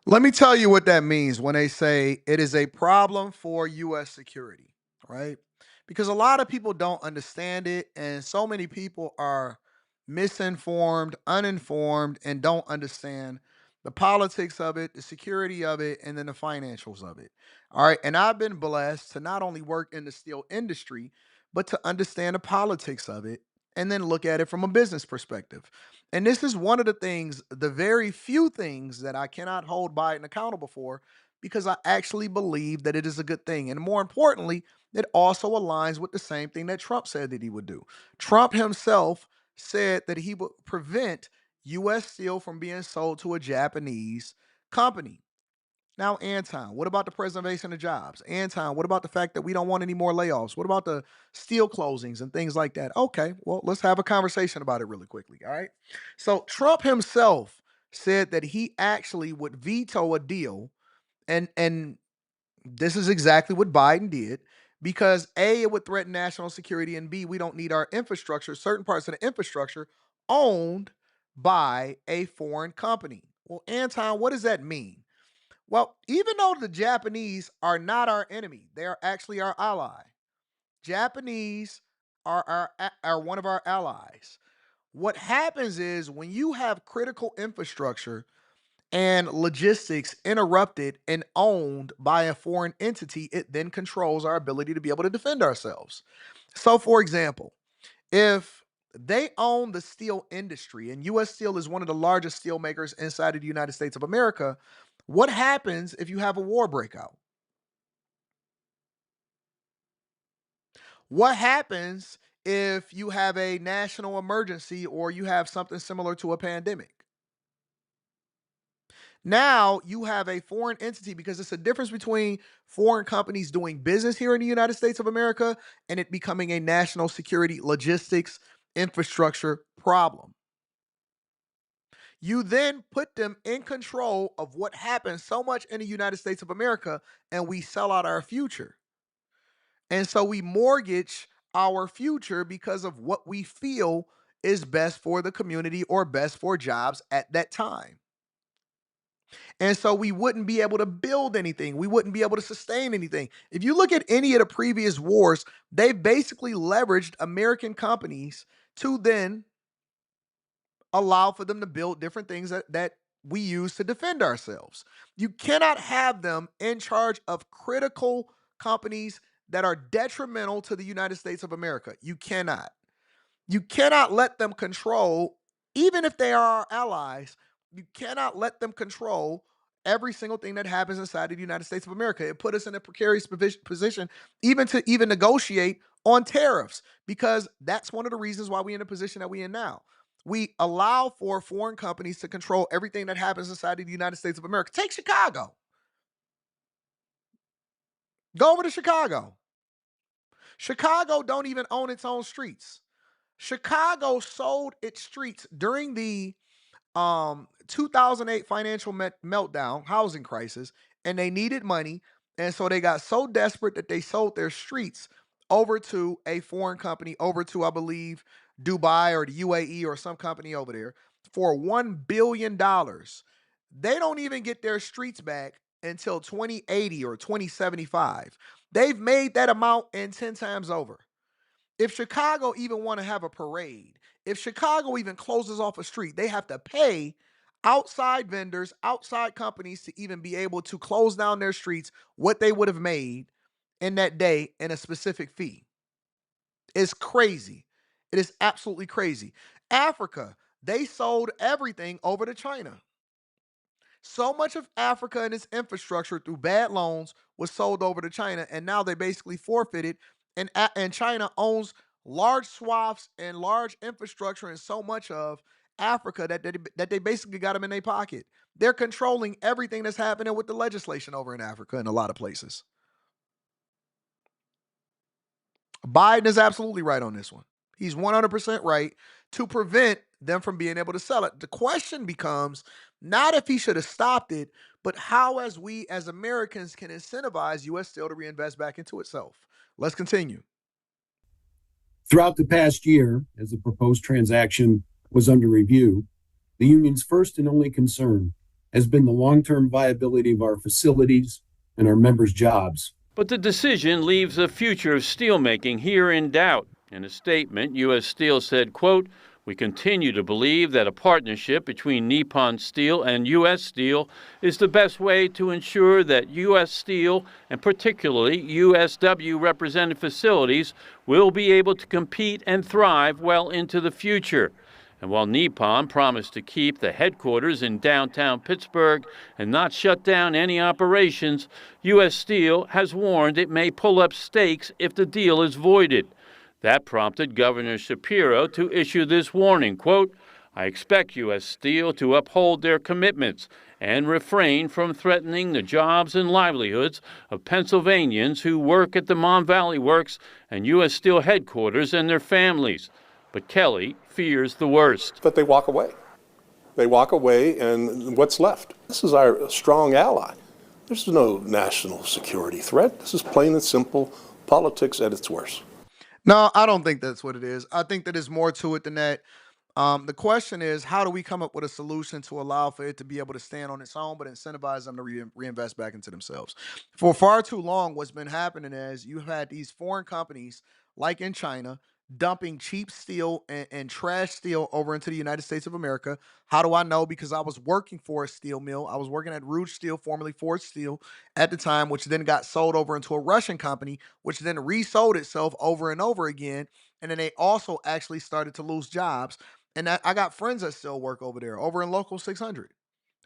Let me tell you what that means when they say it is a problem for U.S. security, right? Because a lot of people don't understand it, and so many people are misinformed, uninformed, and don't understand the politics of it, the security of it, and then the financials of it. All right. And I've been blessed to not only work in the steel industry, but to understand the politics of it and then look at it from a business perspective. And this is one of the things, the very few things that I cannot hold Biden accountable for, because I actually believe that it is a good thing. And more importantly, it also aligns with the same thing that Trump said that he would do. Trump himself said that he would prevent U.S. steel from being sold to a Japanese company. Now, Anton, what about the preservation of jobs? Anton, what about the fact that we don't want any more layoffs? What about the steel closings and things like that? Okay, well, let's have a conversation about it really quickly. All right. So, Trump himself said that he actually would veto a deal, and this is exactly what Biden did, because A, it would threaten national security, and B, we don't need our infrastructure, certain parts of the infrastructure, owned by a foreign company. Well, Anton, what does that mean? Well, even though the Japanese are not our enemy, they are actually our ally. Japanese are one of our allies. What happens is when you have critical infrastructure and logistics interrupted and owned by a foreign entity, it then controls our ability to be able to defend ourselves. So, for example, if they own the steel industry and US Steel is one of the largest steel makers inside of the United States of America, what happens if you have a war breakout? What happens if you have a national emergency or you have something similar to a pandemic? Now you have a foreign entity, because it's a difference between foreign companies doing business here in the United States of America and it becoming a national security logistics infrastructure problem. You then put them in control of what happens so much in the United States of America, and we sell out our future. And so we mortgage our future because of what we feel is best for the community or best for jobs at that time. And so we wouldn't be able to build anything. We wouldn't be able to sustain anything. If you look at any of the previous wars, they basically leveraged American companies to then allow for them to build different things that we use to defend ourselves. You cannot have them in charge of critical companies that are detrimental to the United States of America. You cannot. You cannot let them control, even if they are our allies, you cannot let them control every single thing that happens inside of the United States of America. It put us in a precarious position even to even negotiate on tariffs, because that's one of the reasons why we're in the position that we're in now. We allow for foreign companies to control everything that happens inside of the United States of America. Take Chicago. Go over to Chicago. Chicago don't even own its own streets. Chicago sold its streets during the 2008 financial meltdown, housing crisis, and they needed money. And so they got so desperate that they sold their streets over to a foreign company, over to, I believe, Dubai or the UAE or some company over there for $1 billion. They don't even get their streets back until 2080 or 2075. They've made that amount and 10 times over. If Chicago even want to have a parade, if Chicago even closes off a street, they have to pay outside vendors, outside companies to even be able to close down their streets what they would have made in that day in a specific fee. It's crazy. It is absolutely crazy. Africa, they sold everything over to China. So much of Africa and its infrastructure through bad loans was sold over to China, and now they basically forfeited, and China owns large swaths and large infrastructure and so much of Africa that they basically got them in their pocket. They're controlling everything that's happening with the legislation over in Africa in a lot of places. Biden is absolutely right on this one. He's 100% right to prevent them from being able to sell it. The question becomes not if he should have stopped it, but how as we as Americans can incentivize U.S. Steel to reinvest back into itself. Let's continue. Throughout the past year, as the proposed transaction was under review, the union's first and only concern has been the long-term viability of our facilities and our members' jobs. But the decision leaves the future of steelmaking here in doubt. In a statement, U.S. Steel said, quote, "We continue to believe that a partnership between Nippon Steel and U.S. Steel is the best way to ensure that U.S. Steel, and particularly USW-represented facilities, will be able to compete and thrive well into the future." And while Nippon promised to keep the headquarters in downtown Pittsburgh and not shut down any operations, U.S. Steel has warned it may pull up stakes if the deal is voided. That prompted Governor Shapiro to issue this warning, quote, "I expect U.S. Steel to uphold their commitments and refrain from threatening the jobs and livelihoods of Pennsylvanians who work at the Mon Valley Works and U.S. Steel headquarters and their families." But Kelly fears the worst. But they walk away. They walk away, and what's left? This is our strong ally. There's no national security threat. This is plain and simple politics at its worst. No, I don't think that's what it is. I think that there's more to it than that. The question is, how do we come up with a solution to allow for it to be able to stand on its own, but incentivize them to reinvest back into themselves? For far too long, what's been happening is you've had these foreign companies, like in China, dumping cheap steel and trash steel over into the United States of America. How do I know? Because I was working for a steel mill. I was working at Rouge Steel, formerly Ford Steel, at the time, which then got sold over into a Russian company, which then resold itself over and over again. And then they also actually started to lose jobs. And I got friends that still work over there, over in Local 600.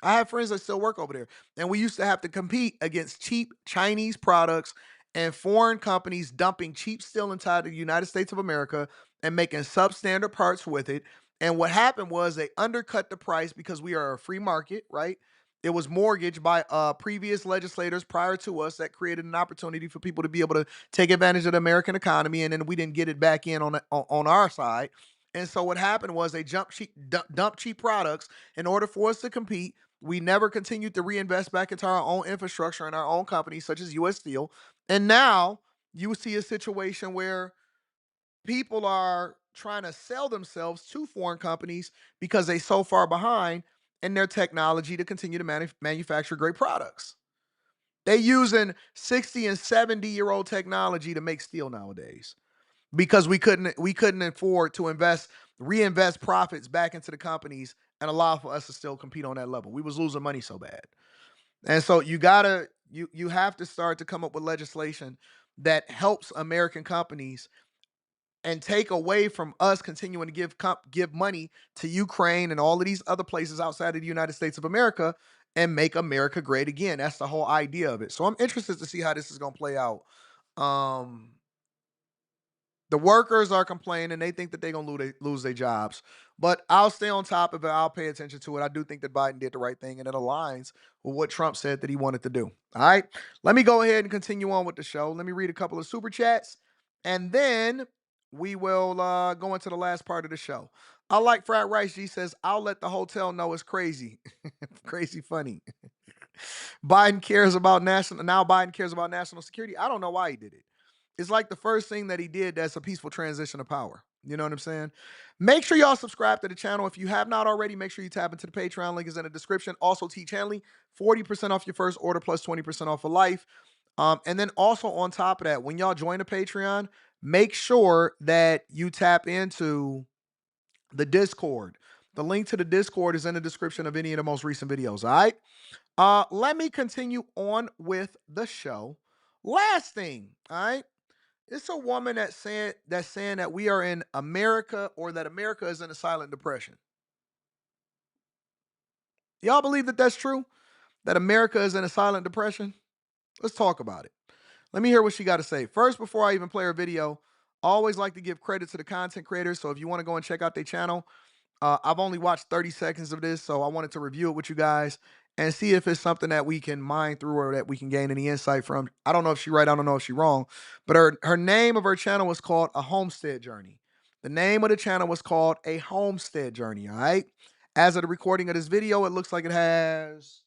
I have friends that still work over there. And we used to have to compete against cheap Chinese products and foreign companies dumping cheap steel inside the United States of America and making substandard parts with it. And what happened was they undercut the price because we are a free market, right? It was mortgaged by previous legislators prior to us that created an opportunity for people to be able to take advantage of the American economy, and then we didn't get it back in on our side. And so what happened was they dumped cheap products in order for us to compete. We never continued to reinvest back into our own infrastructure and our own companies, such as U.S. Steel. And now you see a situation where people are trying to sell themselves to foreign companies because they're so far behind in their technology to continue to manufacture great products. They're using 60 and 70-year-old technology to make steel nowadays because we couldn't afford to reinvest profits back into the companies and allow for us to still compete on that level. We was losing money so bad. And so you have to start to come up with legislation that helps American companies and take away from us continuing to give money to Ukraine and all of these other places outside of the United States of America and make America great again. That's the whole idea of it. So I'm interested to see how this is going to play out. The workers are complaining. They think that they're going to lose their jobs. But I'll stay on top of it. I'll pay attention to it. I do think that Biden did the right thing, and it aligns with what Trump said that he wanted to do. All right? Let me go ahead and continue on with the show. Let me read a couple of super chats, and then we will go into the last part of the show. I like Fried Rice G says, "I'll let the hotel know it's crazy." Crazy funny. Biden cares about national security. I don't know why he did it. It's like the first thing that he did that's a peaceful transition of power. You know what I'm saying? Make sure y'all subscribe to the channel. If you have not already, make sure you tap into the Patreon. Link is in the description. Also, Tiege Hanley, 40% off your first order plus 20% off for life. And then also on top of that, when y'all join the Patreon, make sure that you tap into the Discord. The link to the Discord is in the description of any of the most recent videos. All right? Let me continue on with the show. Last thing, all right? It's a woman that's saying that we are in America, or that America is in a silent depression. Y'all believe that that's true? That America is in a silent depression? Let's talk about it. Let me hear what she got to say. First, before I even play her video, I always like to give credit to the content creators. So if you want to go and check out their channel, I've only watched 30 seconds of this, so I wanted to review it with you guys and see if it's something that we can mine through or that we can gain any insight from. I don't know if she's right. I don't know if she's wrong. But her name of her channel was called A Homestead Journey. The name of the channel was called A Homestead Journey, all right? As of the recording of this video, it looks like it has...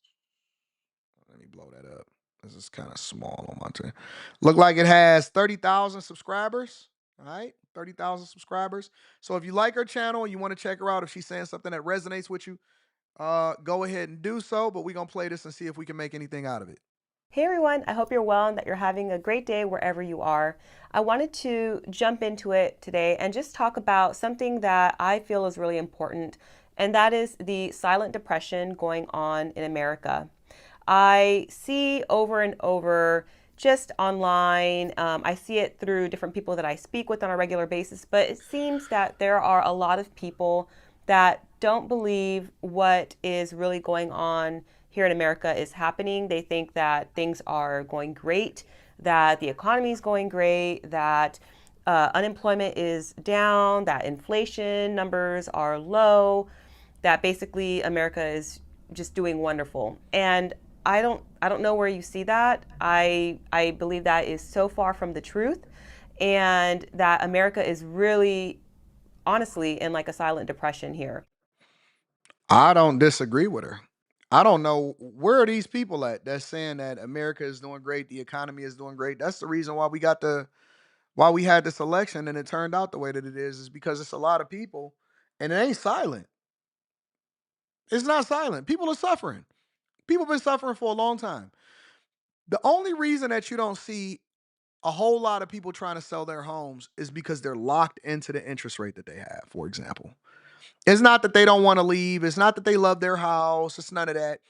Let me blow that up. This is kind of small on my turn. Look like it has 30,000 subscribers, all right? 30,000 subscribers. So if you like her channel and you want to check her out, if she's saying something that resonates with you, go ahead and do so. But we're going to play this and see if we can make anything out of it. Hey everyone, I hope you're well and that you're having a great day wherever you are. I wanted to jump into it today and just talk about something that I feel is really important, and that is the silent depression going on in America. I see over and over just online, I see it through different people that I speak with on a regular basis, but it seems that there are a lot of people that don't believe what is really going on here in America is happening. They think that things are going great, that the economy is going great, that unemployment is down, that inflation numbers are low, that basically America is just doing wonderful. And I don't know where you see that. I believe that is so far from the truth, and that America is really, honestly, in like a silent depression here. I don't disagree with her. I don't know where are these people at that's saying that America is doing great, the economy is doing great. That's the reason why we had this election and it turned out the way that it is because it's a lot of people and it ain't silent. It's not silent. People are suffering. People have been suffering for a long time. The only reason that you don't see a whole lot of people trying to sell their homes is because they're locked into the interest rate that they have, for example. It's not that they don't want to leave. It's not that they love their house. It's none of that.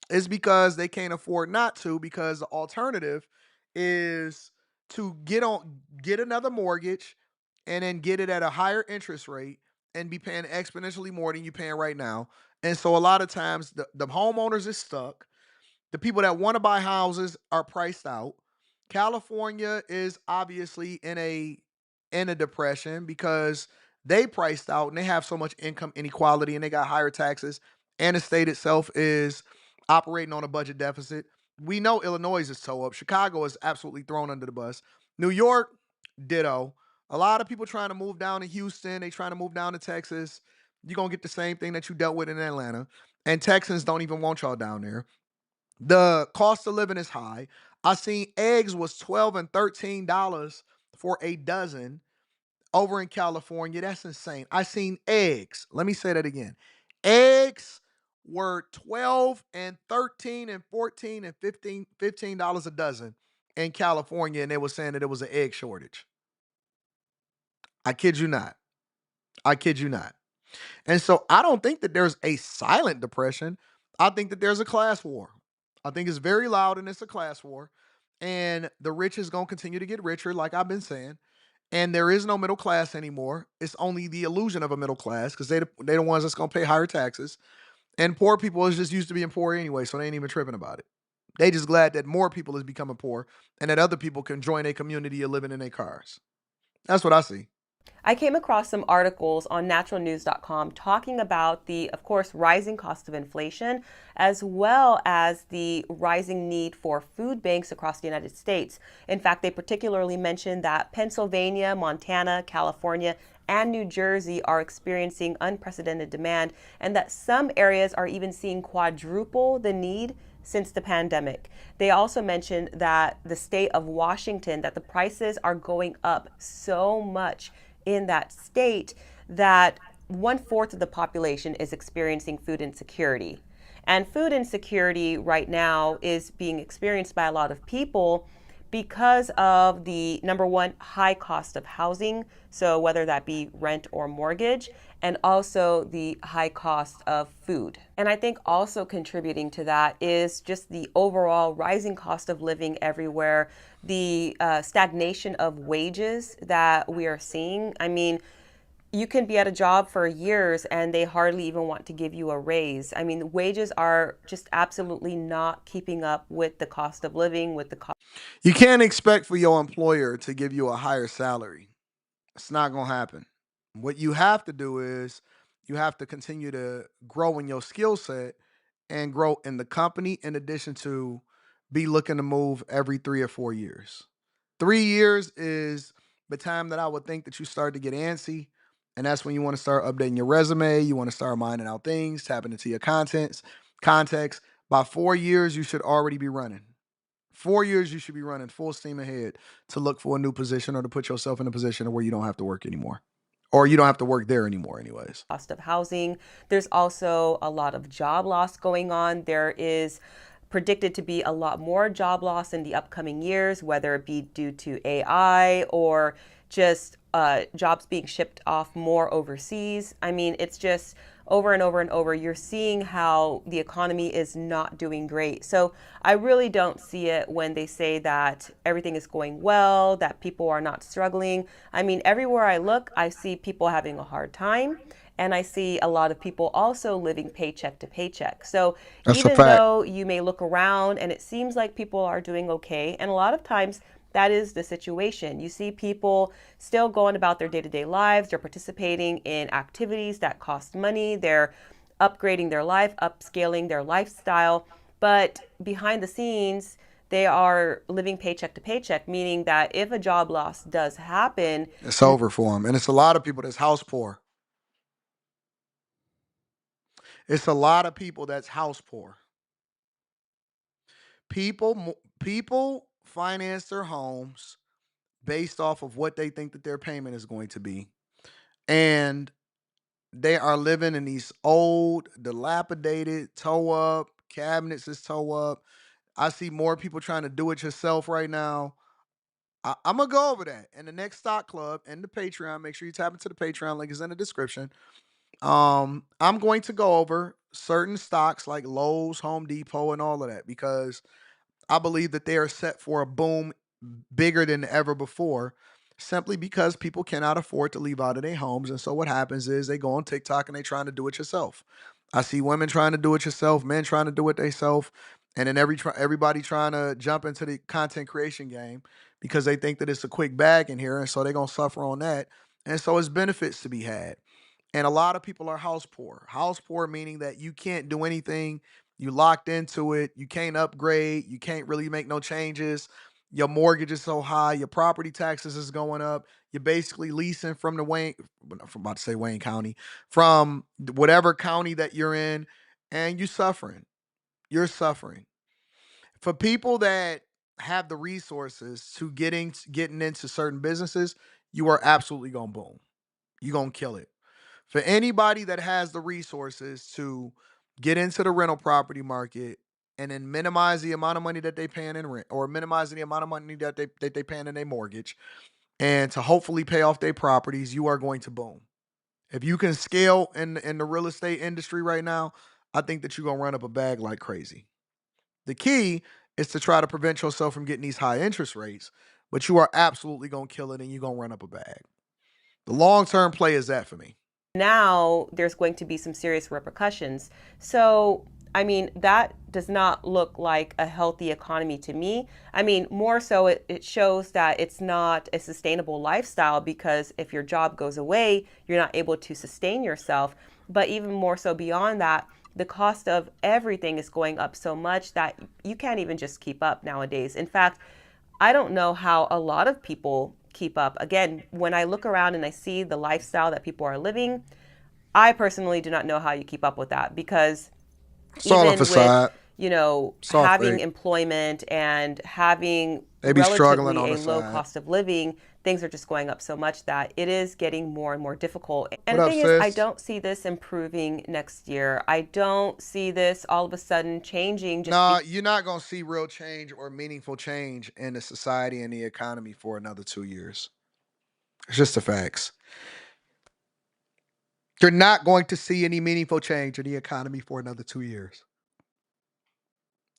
It's because they can't afford not to, because the alternative is to get another mortgage and then get it at a higher interest rate and be paying exponentially more than you're paying right now. And so a lot of times the homeowners is stuck. The people that want to buy houses are priced out. California is obviously in a depression because they priced out and they have so much income inequality and they got higher taxes, and the state itself is operating on a budget deficit. We know Illinois is toe up. Chicago is absolutely thrown under the bus. New York, ditto. A lot of people trying to move down to Houston. They trying to move down to Texas. You're going to get the same thing that you dealt with in Atlanta. And Texans don't even want y'all down there. The cost of living is high. I seen eggs was $12 and $13 for a dozen over in California. That's insane. I seen eggs. Let me say that again. Eggs were $12 and $13 and $14 and $15 a dozen in California, and they were saying that it was an egg shortage. I kid you not. I kid you not. And so I don't think that there's a silent depression. I think that there's a class war. I think it's very loud and it's a class war. And the rich is going to continue to get richer, like I've been saying. And there is no middle class anymore. It's only the illusion of a middle class because they're the ones that's going to pay higher taxes. And poor people is just used to being poor anyway, so they ain't even tripping about it. They just glad that more people is becoming poor and that other people can join a community of living in their cars. That's what I see. I came across some articles on naturalnews.com talking about the, of course, rising cost of inflation, as well as the rising need for food banks across the United States. In fact, they particularly mentioned that Pennsylvania, Montana, California, and New Jersey are experiencing unprecedented demand, and that some areas are even seeing quadruple the need since the pandemic. They also mentioned that the state of Washington, that the prices are going up so much in that state that 1/4 of the population is experiencing food insecurity. And food insecurity right now is being experienced by a lot of people because of the, number one, high cost of housing, so whether that be rent or mortgage, and also the high cost of food. And I think also contributing to that is just the overall rising cost of living everywhere, the stagnation of wages that we are seeing. I mean, you can be at a job for years and they hardly even want to give you a raise. I mean, wages are just absolutely not keeping up with the cost of living, with the cost. You can't expect for your employer to give you a higher salary. It's not going to happen. What you have to do is you have to continue to grow in your skill set and grow in the company, in addition to be looking to move every 3 or 4 years. 3 years is the time that I would think that you start to get antsy. And that's when you want to start updating your resume. You want to start minding out things, tapping into your context. By 4 years, you should already be running. 4 years, you should be running full steam ahead to look for a new position or to put yourself in a position where you don't have to work anymore. Or you don't have to work there anymore anyways. Cost of housing. There's also a lot of job loss going on. There is predicted to be a lot more job loss in the upcoming years, whether it be due to AI or just jobs being shipped off more overseas. I mean, it's just over and over and over. You're seeing how the economy is not doing great. So I really don't see it when they say that everything is going well, that people are not struggling. I mean, everywhere I look, I see people having a hard time. And I see a lot of people also living paycheck to paycheck. So even though you may look around and it seems like people are doing okay, and a lot of times that is the situation. You see people still going about their day-to-day lives. They're participating in activities that cost money. They're upgrading their life, upscaling their lifestyle. But behind the scenes, they are living paycheck to paycheck, meaning that if a job loss does happen, it's over for them. And it's a lot of people that's house poor. It's a lot of people that's house poor. People finance their homes based off of what they think that their payment is going to be. And they are living in these old, dilapidated, toe up, cabinets is toe up. I see more people trying to do it yourself right now. I'm going to go over that in the next Stock Club and the Patreon. Make sure you tap into the Patreon. Link is in the description. I'm going to go over certain stocks like Lowe's, Home Depot, and all of that because I believe that they are set for a boom bigger than ever before, simply because people cannot afford to leave out of their homes. And so what happens is they go on TikTok and they trying to do it yourself. I see women trying to do it yourself, men trying to do it themselves, and then everybody trying to jump into the content creation game because they think that it's a quick bag in here, and so they're gonna suffer on that. And so it's benefits to be had. And a lot of people are house poor. House poor meaning that you can't do anything. You locked into it. You can't upgrade. You can't really make no changes. Your mortgage is so high. Your property taxes is going up. You're basically leasing from the I'm about to say Wayne County, from whatever county that you're in, and you're suffering. You're suffering. For people that have the resources to getting into certain businesses, you are absolutely gonna boom. You're gonna kill it. For anybody that has the resources to get into the rental property market and then minimize the amount of money that they paying in rent or minimize the amount of money that they paying in their mortgage and to hopefully pay off their properties, you are going to boom. If you can scale in the real estate industry right now, I think that you're going to run up a bag like crazy. The key is to try to prevent yourself from getting these high interest rates, but you are absolutely going to kill it and you're going to run up a bag. The long-term play is that for me. Now there's going to be some serious repercussions. So, I mean, that does not look like a healthy economy to me. I mean, more so it shows that it's not a sustainable lifestyle because if your job goes away, you're not able to sustain yourself. But even more so beyond that, the cost of everything is going up so much that you can't even just keep up nowadays. In fact, I don't know how a lot of people keep up. Again, when I look around and I see the lifestyle that people are living, I personally do not know how you keep up with that because even with, you know, having employment and having relatively a low cost of living, things are just going up so much that it is getting more and more difficult. And the thing is, I don't see this improving next year. I don't see this all of a sudden changing. No, you're not going to see real change or meaningful change in the society and the economy for another 2 years. It's just the facts. You're not going to see any meaningful change in the economy for another 2 years.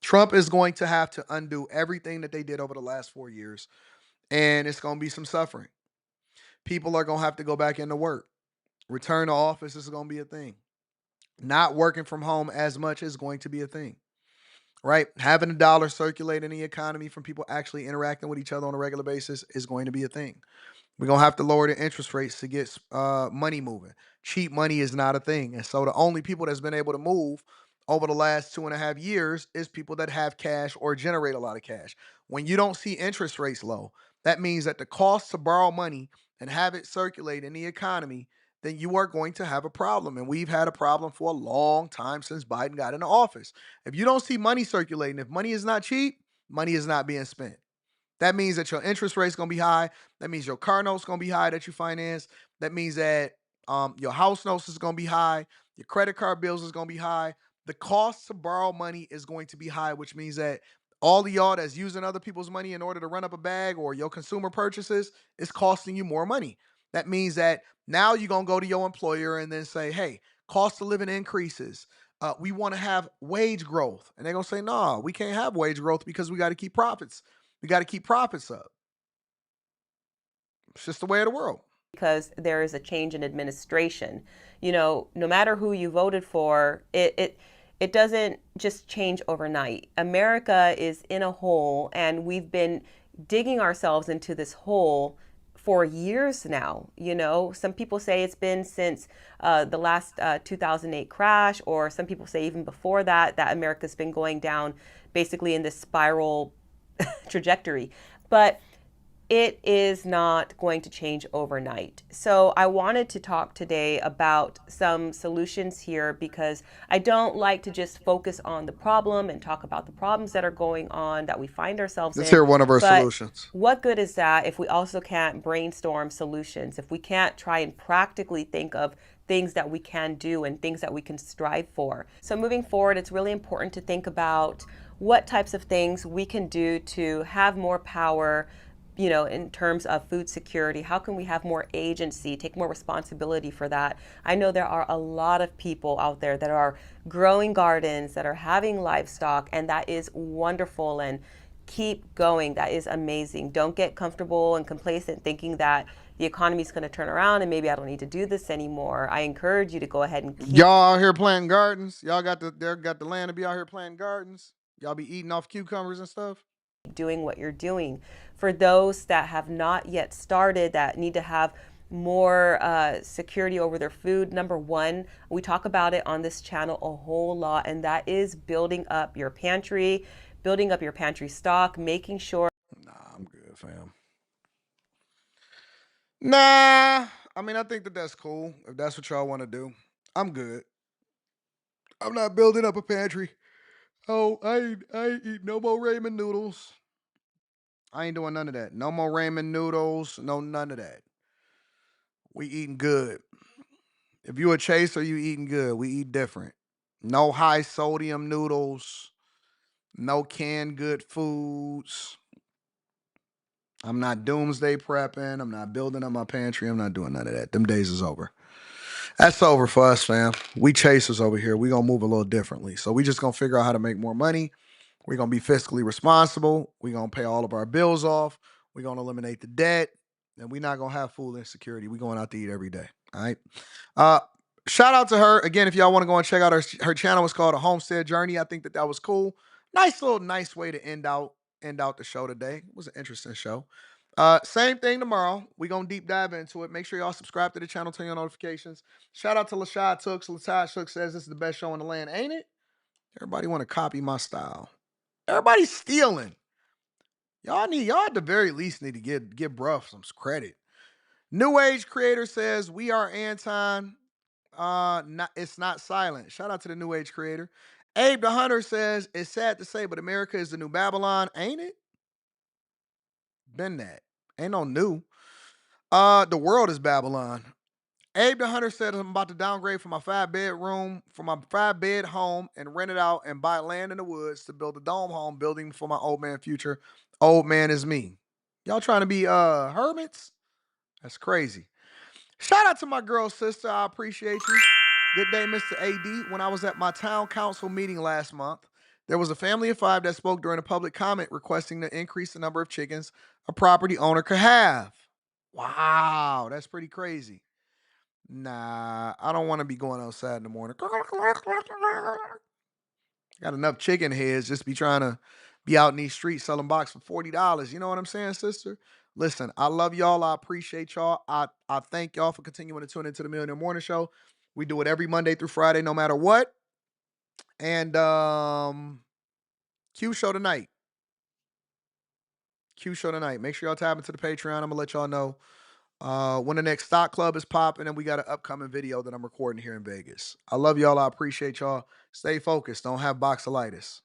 Trump is going to have to undo everything that they did over the last 4 years, and it's going to be some suffering. People are going to have to go back into work. Return to office is going to be a thing. Not working from home as much is going to be a thing, right? Having a dollar circulate in the economy from people actually interacting with each other on a regular basis is going to be a thing. We're going to have to lower the interest rates to get money moving. Cheap money is not a thing. And so the only people that's been able to move over the last 2.5 years is people that have cash or generate a lot of cash. When you don't see interest rates low, that means that the cost to borrow money and have it circulate in the economy, then you are going to have a problem. And we've had a problem for a long time since Biden got into office. If you don't see money circulating, if money is not cheap, money is not being spent. That means that your interest rate is going to be high. That means your car notes going to be high that you finance. That means that your house notes is going to be high. Your credit card bills is going to be high. The cost to borrow money is going to be high, which means that all of y'all that's using other people's money in order to run up a bag or your consumer purchases is costing you more money. That means that now you're going to go to your employer and then say, hey, cost of living increases. We want to have wage growth. And they're going to say, no, we can't have wage growth because we got to keep profits. We got to keep profits up. It's just the way of the world. Because there is a change in administration. You know, no matter who you voted for, it doesn't just change overnight. America is in a hole, and we've been digging ourselves into this hole for years now. You know, some people say it's been since the last 2008 crash, or some people say even before that America's been going down basically in this spiral trajectory. But it is not going to change overnight. So I wanted to talk today about some solutions here, because I don't like to just focus on the problem and talk about the problems that are going on, that we find ourselves in. Let's hear one of our solutions. What good is that if we also can't brainstorm solutions, if we can't try and practically think of things that we can do and things that we can strive for? So moving forward, it's really important to think about what types of things we can do to have more power, you know, in terms of food security. How can we have more agency, take more responsibility for that? I know there are a lot of people out there that are growing gardens, that are having livestock, and that is wonderful, and keep going. That is amazing. Don't get comfortable and complacent thinking that the economy is going to turn around and maybe I don't need to do this anymore. I encourage you to go ahead and keep. Y'all out here planting gardens. Y'all got the land to be out here planting gardens. Y'all be eating off cucumbers and stuff. Doing what you're doing. For those that have not yet started, that need to have more security over their food, number one, we talk about it on this channel a whole lot, and that is building up your pantry stock, making sure. Nah, I'm good, fam. Nah, I mean, I think that's cool. If that's what y'all want to do, I'm good. I'm not building up a pantry. Oh, I ain't eat no more ramen noodles. I ain't doing none of that. No more ramen noodles. No, none of that. We eating good. If you a chaser, you eating good. We eat different. No high sodium noodles. No canned good foods. I'm not doomsday prepping. I'm not building up my pantry. I'm not doing none of that. Them days is over. That's over for us, fam. We chasers over here. We gonna move a little differently. So we just gonna figure out how to make more money. We're going to be fiscally responsible. We're going to pay all of our bills off. We're going to eliminate the debt. And we're not going to have food insecurity. We're going out to eat every day. All right. Shout out to her. Again, if y'all want to go and check out her channel, it's called A Homestead Journey. I think that was cool. Nice way to end out the show today. It was an interesting show. Same thing tomorrow. We're going to deep dive into it. Make sure y'all subscribe to the channel, turn your notifications. Shout out to Lashad Tooks. Lashad Tooks says this is the best show in the land, ain't it? Everybody want to copy my style. Everybody's stealing. Y'all at the very least need to give bruh some credit. New Age Creator says we are Anton. It's not silent. Shout out to the New Age Creator. Abe the Hunter says it's sad to say, but America is the new Babylon, ain't it? Been that. Ain't no new. The world is Babylon. Abe the Hunter said I'm about to downgrade from my 5-bed home and rent it out and buy land in the woods to build a dome home building for my old man future. Old man is me. Y'all trying to be hermits? That's crazy. Shout out to my girl sister. I appreciate you. Good day, Mr. AD. When I was at my town council meeting last month, there was a family of 5 that spoke during a public comment requesting to increase the number of chickens a property owner could have. Wow, that's pretty crazy. Nah, I don't want to be going outside in the morning. Got enough chicken heads just be trying to be out in these streets selling box for $40. You know what I'm saying, sister? Listen, I love y'all. I appreciate y'all. I thank y'all for continuing to tune into the Millionaire Morning Show. We do it every Monday through Friday, no matter what. And Q show tonight. Make sure y'all tap into the Patreon. I'm going to let y'all know when the next stock club is popping, and we got an upcoming video that I'm recording here in Vegas. I love y'all. I appreciate y'all. Stay focused. Don't have boxolitis.